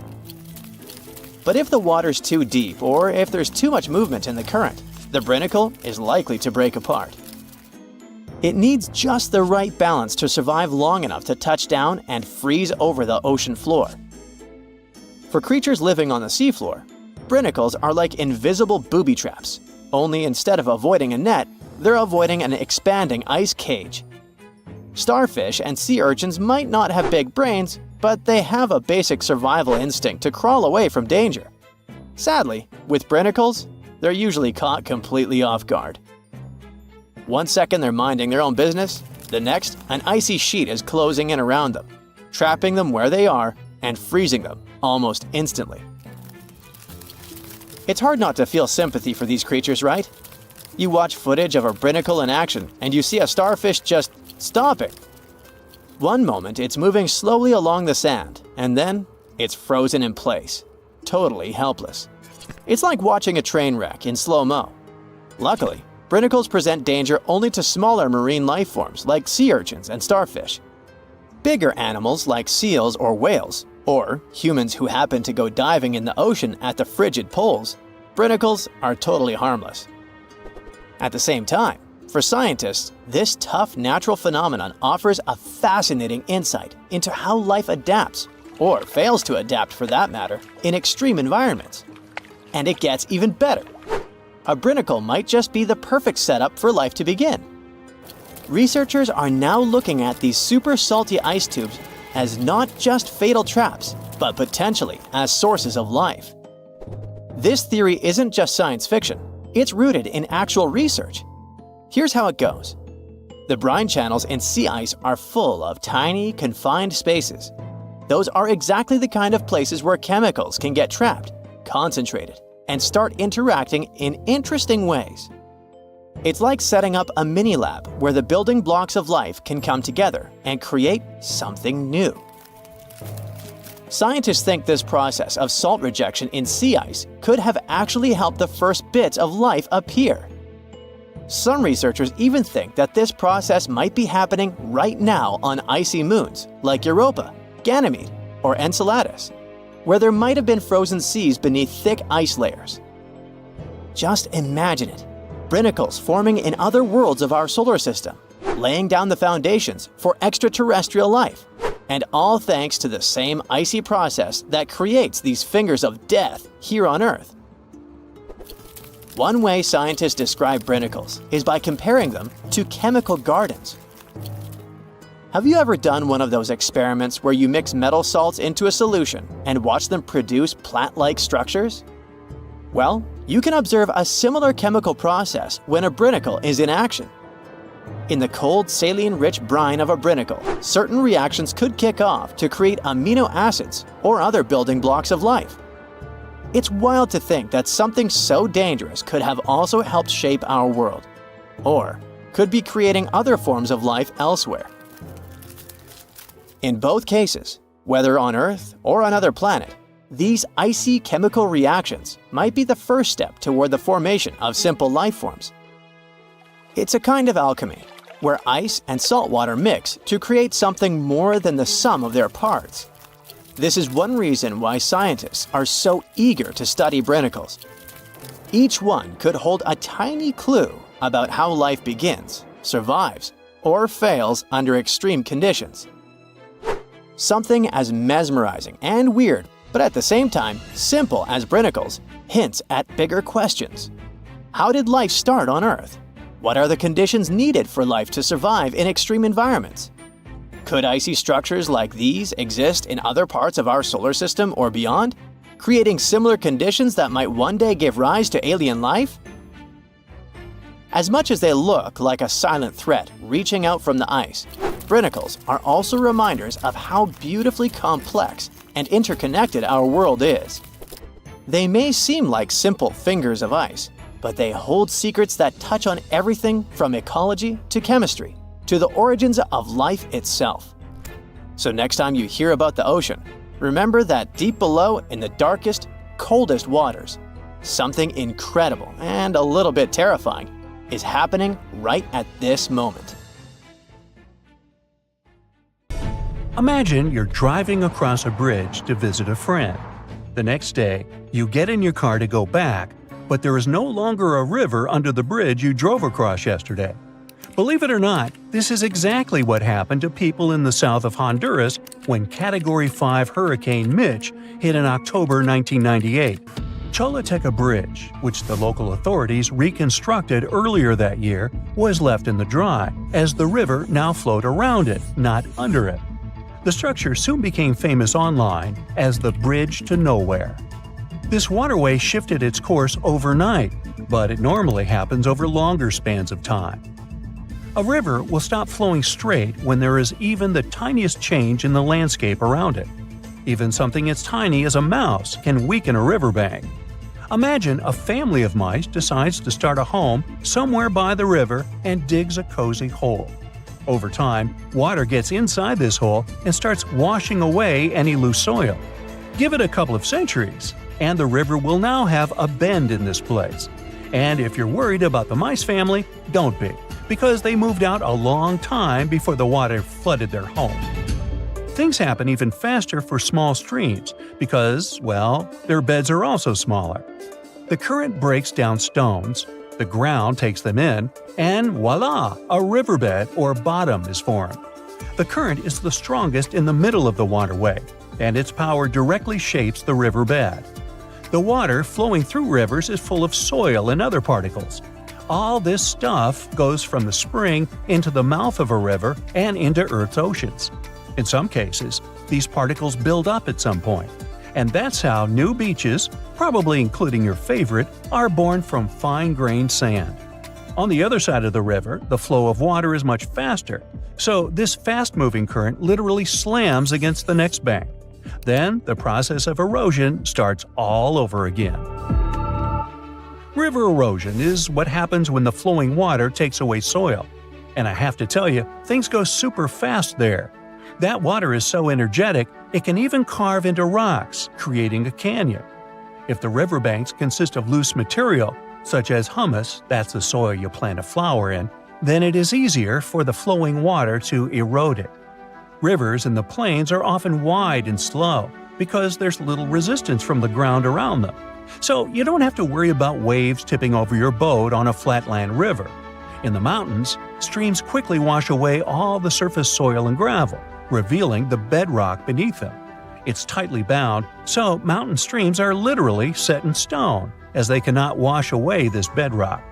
But if the water's too deep or if there's too much movement in the current, the Brinicle is likely to break apart. It needs just the right balance to survive long enough to touch down and freeze over the ocean floor. For creatures living on the seafloor, Brinicles are like invisible booby traps, only instead of avoiding a net, they're avoiding an expanding ice cage. Starfish and sea urchins might not have big brains, but they have a basic survival instinct to crawl away from danger. Sadly, with Brinicles, they're usually caught completely off guard. One second they're minding their own business, the next, an icy sheet is closing in around them, trapping them where they are and freezing them almost instantly. It's hard not to feel sympathy for these creatures, right? You watch footage of a Brinicle in action and you see a starfish just stopping. One moment it's moving slowly along the sand, and then it's frozen in place, totally helpless. It's like watching a train wreck in slow-mo. Luckily, Brinicles present danger only to smaller marine life forms like sea urchins and starfish. Bigger animals like seals or whales, or humans who happen to go diving in the ocean at the frigid poles, Brinicles are totally harmless. At the same time, for scientists, this tough natural phenomenon offers a fascinating insight into how life adapts, or fails to adapt for that matter, in extreme environments. And it gets even better. A Brinicle might just be the perfect setup for life to begin. Researchers are now looking at these super salty ice tubes as not just fatal traps, but potentially as sources of life. This theory isn't just science fiction, it's rooted in actual research. Here's how it goes. The brine channels in sea ice are full of tiny, confined spaces. Those are exactly the kind of places where chemicals can get trapped, concentrated, and start interacting in interesting ways. It's like setting up a mini-lab where the building blocks of life can come together and create something new. Scientists think this process of salt rejection in sea ice could have actually helped the first bits of life appear. Some researchers even think that this process might be happening right now on icy moons like Europa, Ganymede, or Enceladus, where there might have been frozen seas beneath thick ice layers. Just imagine it. Brinicles forming in other worlds of our solar system, laying down the foundations for extraterrestrial life, and all thanks to the same icy process that creates these fingers of death here on Earth. One way scientists describe Brinicles is by comparing them to chemical gardens. Have you ever done one of those experiments where you mix metal salts into a solution and watch them produce plant-like structures? Well, you can observe a similar chemical process when a brinacle is in action. In the cold, saline-rich brine of a brinacle, certain reactions could kick off to create amino acids or other building blocks of life. It's wild to think that something so dangerous could have also helped shape our world, or could be creating other forms of life elsewhere. In both cases, whether on Earth or another planet, these icy chemical reactions might be the first step toward the formation of simple life forms. It's a kind of alchemy, where ice and salt water mix to create something more than the sum of their parts. This is one reason why scientists are so eager to study brinicles. Each one could hold a tiny clue about how life begins, survives, or fails under extreme conditions. Something as mesmerizing and weird, but at the same time simple as brinicles, hints at bigger questions. How did life start on Earth? What are the conditions needed for life to survive in extreme environments? Could icy structures like these exist in other parts of our solar system or beyond, creating similar conditions that might one day give rise to alien life? As much as they look like a silent threat reaching out from the ice, brinicles are also reminders of how beautifully complex and interconnected our world is. They may seem like simple fingers of ice, but they hold secrets that touch on everything from ecology to chemistry to the origins of life itself. So next time you hear about the ocean, remember that deep below in the darkest, coldest waters, something incredible and a little bit terrifying is happening right at this moment. Imagine you're driving across a bridge to visit a friend. The next day, you get in your car to go back, but there is no longer a river under the bridge you drove across yesterday. Believe it or not, this is exactly what happened to people in the south of Honduras when Category 5 Hurricane Mitch hit in October 1998. Choluteca Bridge, which the local authorities reconstructed earlier that year, was left in the dry, as the river now flowed around it, not under it. The structure soon became famous online as the Bridge to Nowhere. This waterway shifted its course overnight, but it normally happens over longer spans of time. A river will stop flowing straight when there is even the tiniest change in the landscape around it. Even something as tiny as a mouse can weaken a riverbank. Imagine a family of mice decides to start a home somewhere by the river and digs a cozy hole. Over time, water gets inside this hole and starts washing away any loose soil. Give it a couple of centuries, and the river will now have a bend in this place. And if you're worried about the mice family, don't be, because they moved out a long time before the water flooded their home. Things happen even faster for small streams because, well, their beds are also smaller. The current breaks down stones, the ground takes them in, and voila, a riverbed or bottom is formed. The current is the strongest in the middle of the waterway, and its power directly shapes the riverbed. The water flowing through rivers is full of soil and other particles. All this stuff goes from the spring into the mouth of a river and into Earth's oceans. In some cases, these particles build up at some point, and that's how new beaches, probably including your favorite, are born from fine-grained sand. On the other side of the river, the flow of water is much faster, so this fast-moving current literally slams against the next bank. Then, the process of erosion starts all over again. River erosion is what happens when the flowing water takes away soil. And I have to tell you, things go super fast there. That water is so energetic, it can even carve into rocks, creating a canyon. If the riverbanks consist of loose material, such as humus, that's the soil you plant a flower in, then it is easier for the flowing water to erode it. Rivers in the plains are often wide and slow because there's little resistance from the ground around them. So you don't have to worry about waves tipping over your boat on a flatland river. In the mountains, streams quickly wash away all the surface soil and gravel, revealing the bedrock beneath them. It's tightly bound, so mountain streams are literally set in stone, as they cannot wash away this bedrock.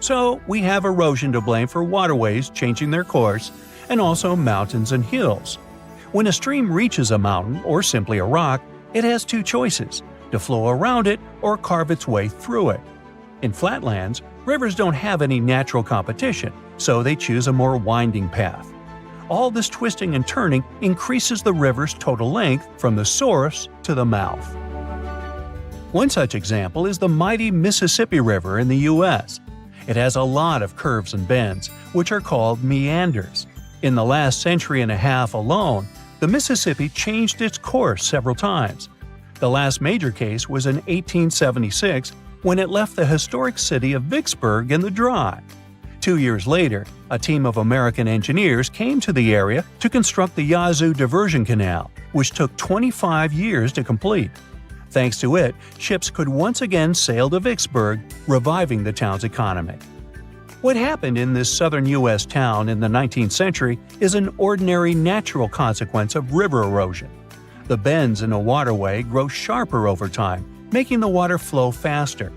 So we have erosion to blame for waterways changing their course, and also mountains and hills. When a stream reaches a mountain or simply a rock, it has two choices: to flow around it or carve its way through it. In flatlands, rivers don't have any natural competition, so they choose a more winding path. All this twisting and turning increases the river's total length from the source to the mouth. One such example is the mighty Mississippi River in the U.S. It has a lot of curves and bends, which are called meanders. In the last century and a half alone, the Mississippi changed its course several times. The last major case was in 1876 when it left the historic city of Vicksburg in the dry. 2 years later, a team of American engineers came to the area to construct the Yazoo Diversion Canal, which took 25 years to complete. Thanks to it, ships could once again sail to Vicksburg, reviving the town's economy. What happened in this southern U.S. town in the 19th century is an ordinary natural consequence of river erosion. The bends in a waterway grow sharper over time, making the water flow faster.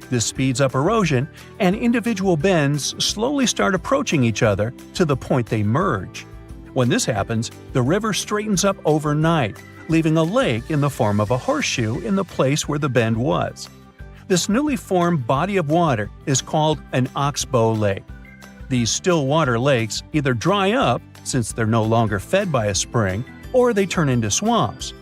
This speeds up erosion, and individual bends slowly start approaching each other to the point they merge. When this happens, the river straightens up overnight, leaving a lake in the form of a horseshoe in the place where the bend was. This newly formed body of water is called an oxbow lake. These still water lakes either dry up, since they're no longer fed by a spring, or they turn into swamps.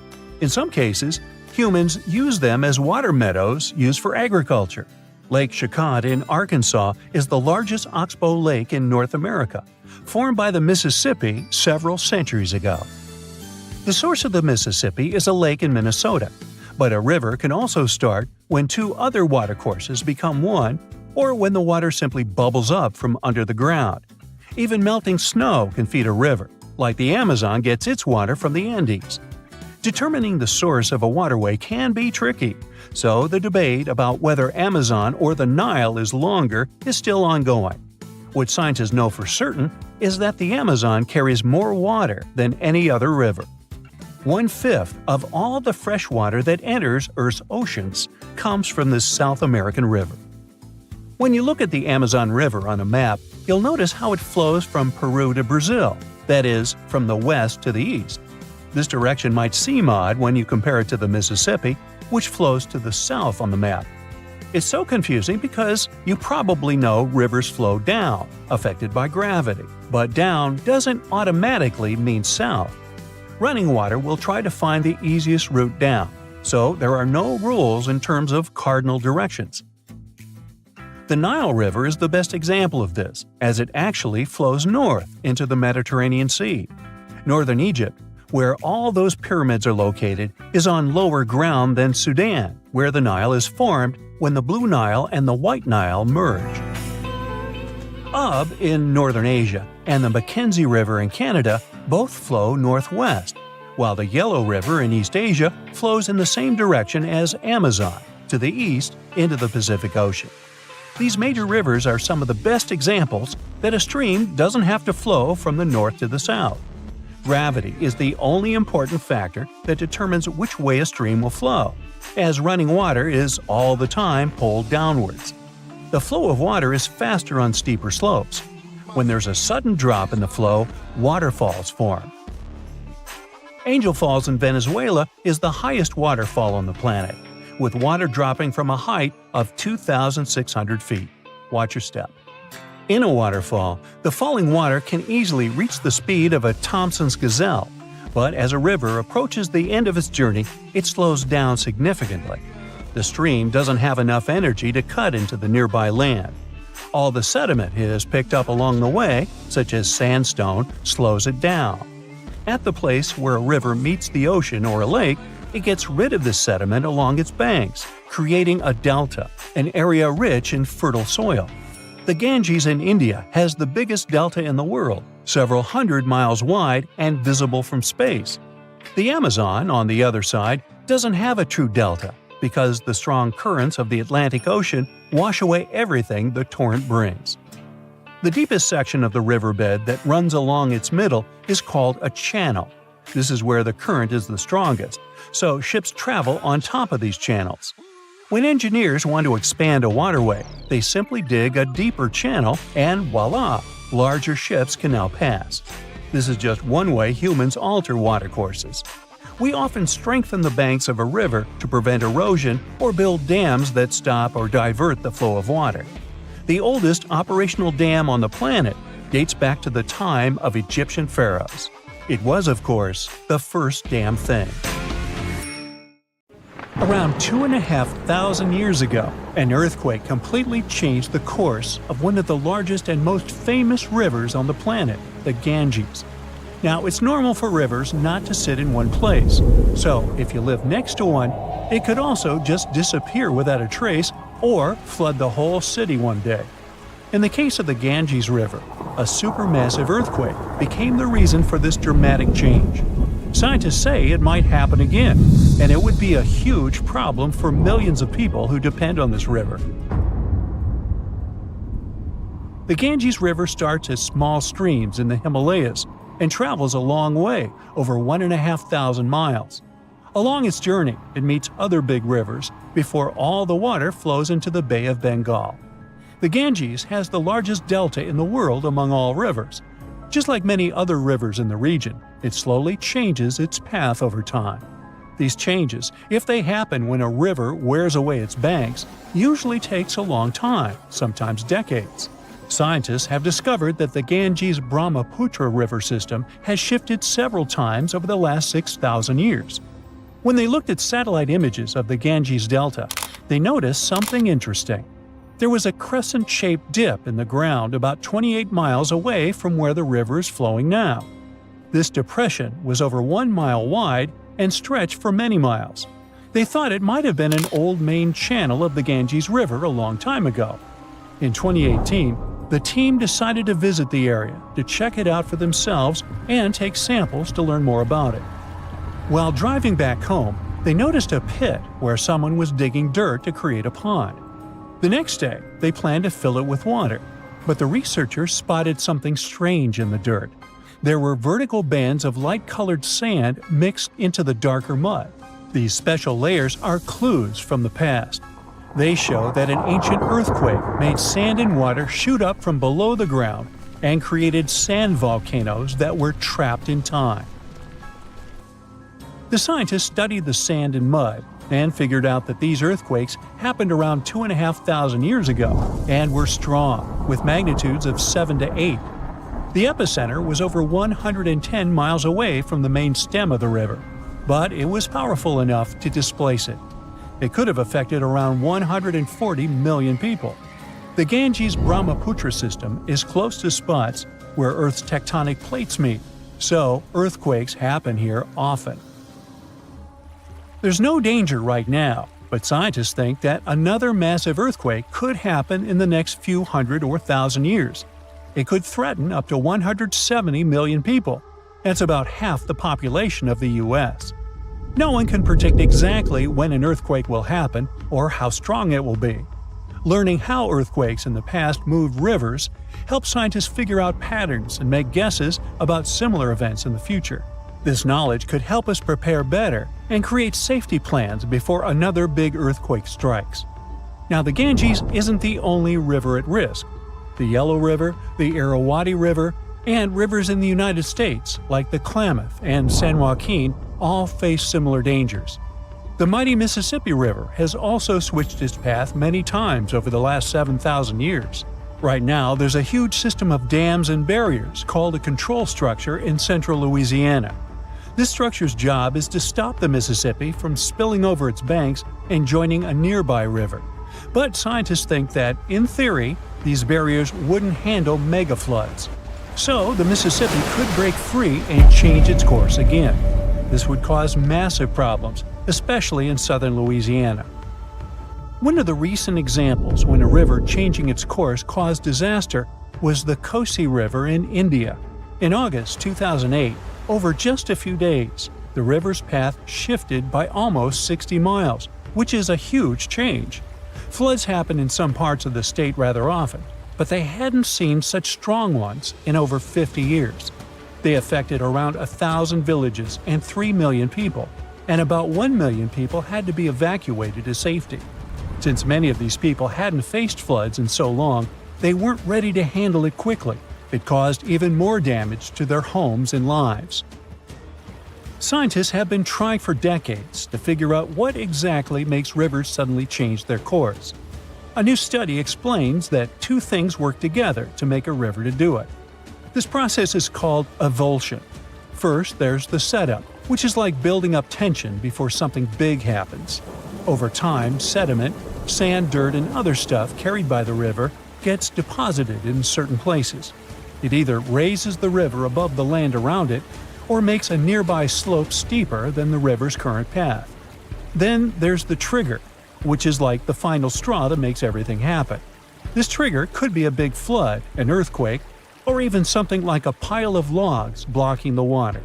In some cases, humans use them as water meadows used for agriculture. Lake Shakot in Arkansas is the largest oxbow lake in North America, formed by the Mississippi several centuries ago. The source of the Mississippi is a lake in Minnesota, but a river can also start when two other watercourses become one, or when the water simply bubbles up from under the ground. Even melting snow can feed a river, like the Amazon gets its water from the Andes. Determining the source of a waterway can be tricky, so the debate about whether Amazon or the Nile is longer is still ongoing. What scientists know for certain is that the Amazon carries more water than any other river. 1/5 of all the fresh water that enters Earth's oceans comes from this South American river. When you look at the Amazon River on a map, you'll notice how it flows from Peru to Brazil, that is, from the west to the east. This direction might seem odd when you compare it to the Mississippi, which flows to the south on the map. It's so confusing because you probably know rivers flow down, affected by gravity, but down doesn't automatically mean south. Running water will try to find the easiest route down, so there are no rules in terms of cardinal directions. The Nile River is the best example of this, as it actually flows north into the Mediterranean Sea. Northern Egypt, where all those pyramids are located, is on lower ground than Sudan, where the Nile is formed when the Blue Nile and the White Nile merge. Up in northern Asia and the Mackenzie River in Canada both flow northwest, while the Yellow River in East Asia flows in the same direction as Amazon, to the east into the Pacific Ocean. These major rivers are some of the best examples that a stream doesn't have to flow from the north to the south. Gravity is the only important factor that determines which way a stream will flow, as running water is all the time pulled downwards. The flow of water is faster on steeper slopes. When there's a sudden drop in the flow, waterfalls form. Angel Falls in Venezuela is the highest waterfall on the planet, with water dropping from a height of 2,600 feet. Watch your step. In a waterfall, the falling water can easily reach the speed of a Thompson's gazelle, but as a river approaches the end of its journey, it slows down significantly. The stream doesn't have enough energy to cut into the nearby land. All the sediment it has picked up along the way, such as sandstone, slows it down. At the place where a river meets the ocean or a lake, it gets rid of this sediment along its banks, creating a delta, an area rich in fertile soil. The Ganges in India has the biggest delta in the world, several hundred miles wide and visible from space. The Amazon, on the other side, doesn't have a true delta because the strong currents of the Atlantic Ocean wash away everything the torrent brings. The deepest section of the riverbed that runs along its middle is called a channel. This is where the current is the strongest, so ships travel on top of these channels. When engineers want to expand a waterway, they simply dig a deeper channel and voila, larger ships can now pass. This is just one way humans alter watercourses. We often strengthen the banks of a river to prevent erosion or build dams that stop or divert the flow of water. The oldest operational dam on the planet dates back to the time of Egyptian pharaohs. It was, of course, the first damn thing. Around 2,500 years ago, an earthquake completely changed the course of one of the largest and most famous rivers on the planet, the Ganges. Now, it's normal for rivers not to sit in one place, so if you live next to one, it could also just disappear without a trace or flood the whole city one day. In the case of the Ganges River, a supermassive earthquake became the reason for this dramatic change. Scientists say it might happen again, and it would be a huge problem for millions of people who depend on this river. The Ganges River starts as small streams in the Himalayas and travels a long way, over 1,500 miles. Along its journey, it meets other big rivers before all the water flows into the Bay of Bengal. The Ganges has the largest delta in the world among all rivers. Just like many other rivers in the region, it slowly changes its path over time. These changes, if they happen when a river wears away its banks, usually takes a long time, sometimes decades. Scientists have discovered that the Ganges-Brahmaputra river system has shifted several times over the last 6,000 years. When they looked at satellite images of the Ganges Delta, they noticed something interesting. There was a crescent-shaped dip in the ground about 28 miles away from where the river is flowing now. This depression was over 1 mile wide and stretched for many miles. They thought it might have been an old main channel of the Ganges River a long time ago. In 2018, the team decided to visit the area to check it out for themselves and take samples to learn more about it. While driving back home, they noticed a pit where someone was digging dirt to create a pond. The next day, they planned to fill it with water, but the researchers spotted something strange in the dirt. There were vertical bands of light-colored sand mixed into the darker mud. These special layers are clues from the past. They show that an ancient earthquake made sand and water shoot up from below the ground and created sand volcanoes that were trapped in time. The scientists studied the sand and mud and figured out that these earthquakes happened around 2,500 years ago and were strong, with magnitudes of 7 to 8. The epicenter was over 110 miles away from the main stem of the river, but it was powerful enough to displace it. It could have affected around 140 million people. The Ganges-Brahmaputra system is close to spots where Earth's tectonic plates meet, so earthquakes happen here often. There's no danger right now, but scientists think that another massive earthquake could happen in the next few hundred or thousand years. It could threaten up to 170 million people. That's about half the population of the U.S. No one can predict exactly when an earthquake will happen or how strong it will be. Learning how earthquakes in the past moved rivers helps scientists figure out patterns and make guesses about similar events in the future. This knowledge could help us prepare better and create safety plans before another big earthquake strikes. Now, the Ganges isn't the only river at risk. The Yellow River, the Irrawaddy River, and rivers in the United States like the Klamath and San Joaquin all face similar dangers. The mighty Mississippi River has also switched its path many times over the last 7,000 years. Right now, there's a huge system of dams and barriers called a control structure in central Louisiana. This structure's job is to stop the Mississippi from spilling over its banks and joining a nearby river. But scientists think that, in theory, these barriers wouldn't handle mega floods. So the Mississippi could break free and change its course again. This would cause massive problems, especially in southern Louisiana. One of the recent examples when a river changing its course caused disaster was the Kosi River in India. In August 2008, over just a few days, the river's path shifted by almost 60 miles, which is a huge change. Floods happen in some parts of the state rather often, but they hadn't seen such strong ones in over 50 years. They affected around 1,000 villages and 3 million people, and about 1 million people had to be evacuated to safety. Since many of these people hadn't faced floods in so long, they weren't ready to handle it quickly, It caused even more damage to their homes and lives. Scientists have been trying for decades to figure out what exactly makes rivers suddenly change their course. A new study explains that two things work together to make a river to do it. This process is called avulsion. First, there's the setup, which is like building up tension before something big happens. Over time, sediment, sand, dirt, and other stuff carried by the river gets deposited in certain places. It either raises the river above the land around it, or makes a nearby slope steeper than the river's current path. Then there's the trigger, which is like the final straw that makes everything happen. This trigger could be a big flood, an earthquake, or even something like a pile of logs blocking the water.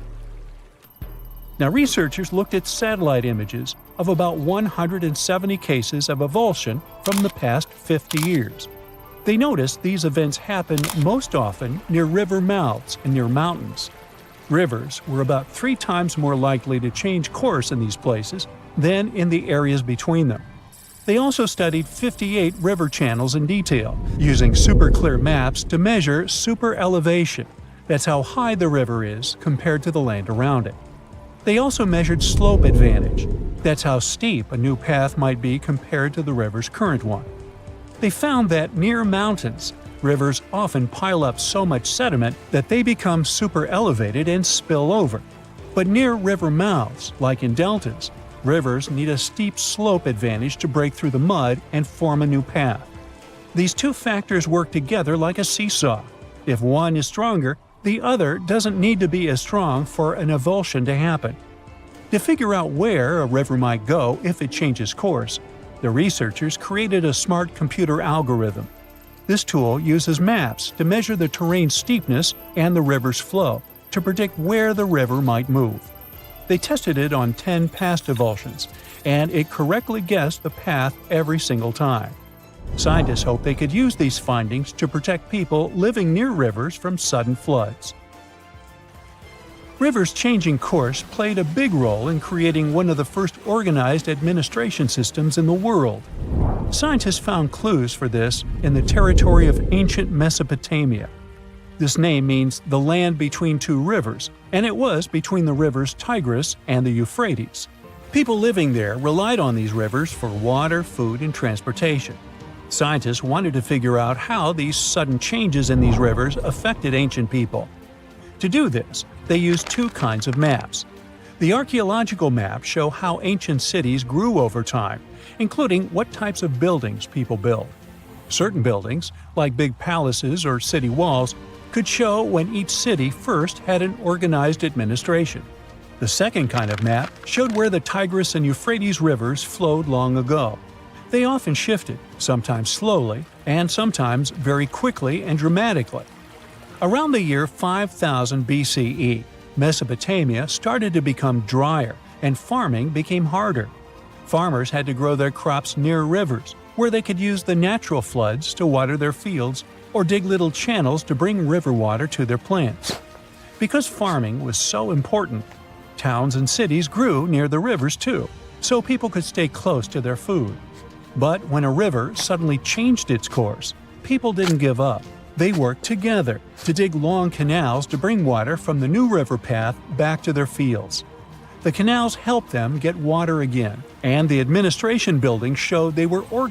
Now, researchers looked at satellite images of about 170 cases of avulsion from the past 50 years. They noticed these events happen most often near river mouths and near mountains. Rivers were about 3 times more likely to change course in these places than in the areas between them. They also studied 58 river channels in detail, using super clear maps to measure super elevation. That's how high the river is compared to the land around it. They also measured slope advantage. That's how steep a new path might be compared to the river's current one. They found that near mountains, rivers often pile up so much sediment that they become super elevated and spill over. But near river mouths, like in deltas, rivers need a steep slope advantage to break through the mud and form a new path. These two factors work together like a seesaw. If one is stronger, the other doesn't need to be as strong for an avulsion to happen. To figure out where a river might go if it changes course, the researchers created a smart computer algorithm. This tool uses maps to measure the terrain steepness and the river's flow to predict where the river might move. They tested it on 10 past avulsions, and it correctly guessed the path every single time. Scientists hope they could use these findings to protect people living near rivers from sudden floods. Rivers changing course played a big role in creating one of the first organized administration systems in the world. Scientists found clues for this in the territory of ancient Mesopotamia. This name means the land between two rivers, and it was between the rivers Tigris and the Euphrates. People living there relied on these rivers for water, food, and transportation. Scientists wanted to figure out how these sudden changes in these rivers affected ancient people. To do this, they used two kinds of maps. The archaeological maps show how ancient cities grew over time, including what types of buildings people built. Certain buildings, like big palaces or city walls, could show when each city first had an organized administration. The second kind of map showed where the Tigris and Euphrates rivers flowed long ago. They often shifted, sometimes slowly, and sometimes very quickly and dramatically. Around the year 5000 BCE, Mesopotamia started to become drier, and farming became harder. Farmers had to grow their crops near rivers, where they could use the natural floods to water their fields or dig little channels to bring river water to their plants. Because farming was so important, towns and cities grew near the rivers too, so people could stay close to their food. But when a river suddenly changed its course, people didn't give up. They worked together to dig long canals to bring water from the new river path back to their fields. The canals helped them get water again, and the administration buildings showed they were organized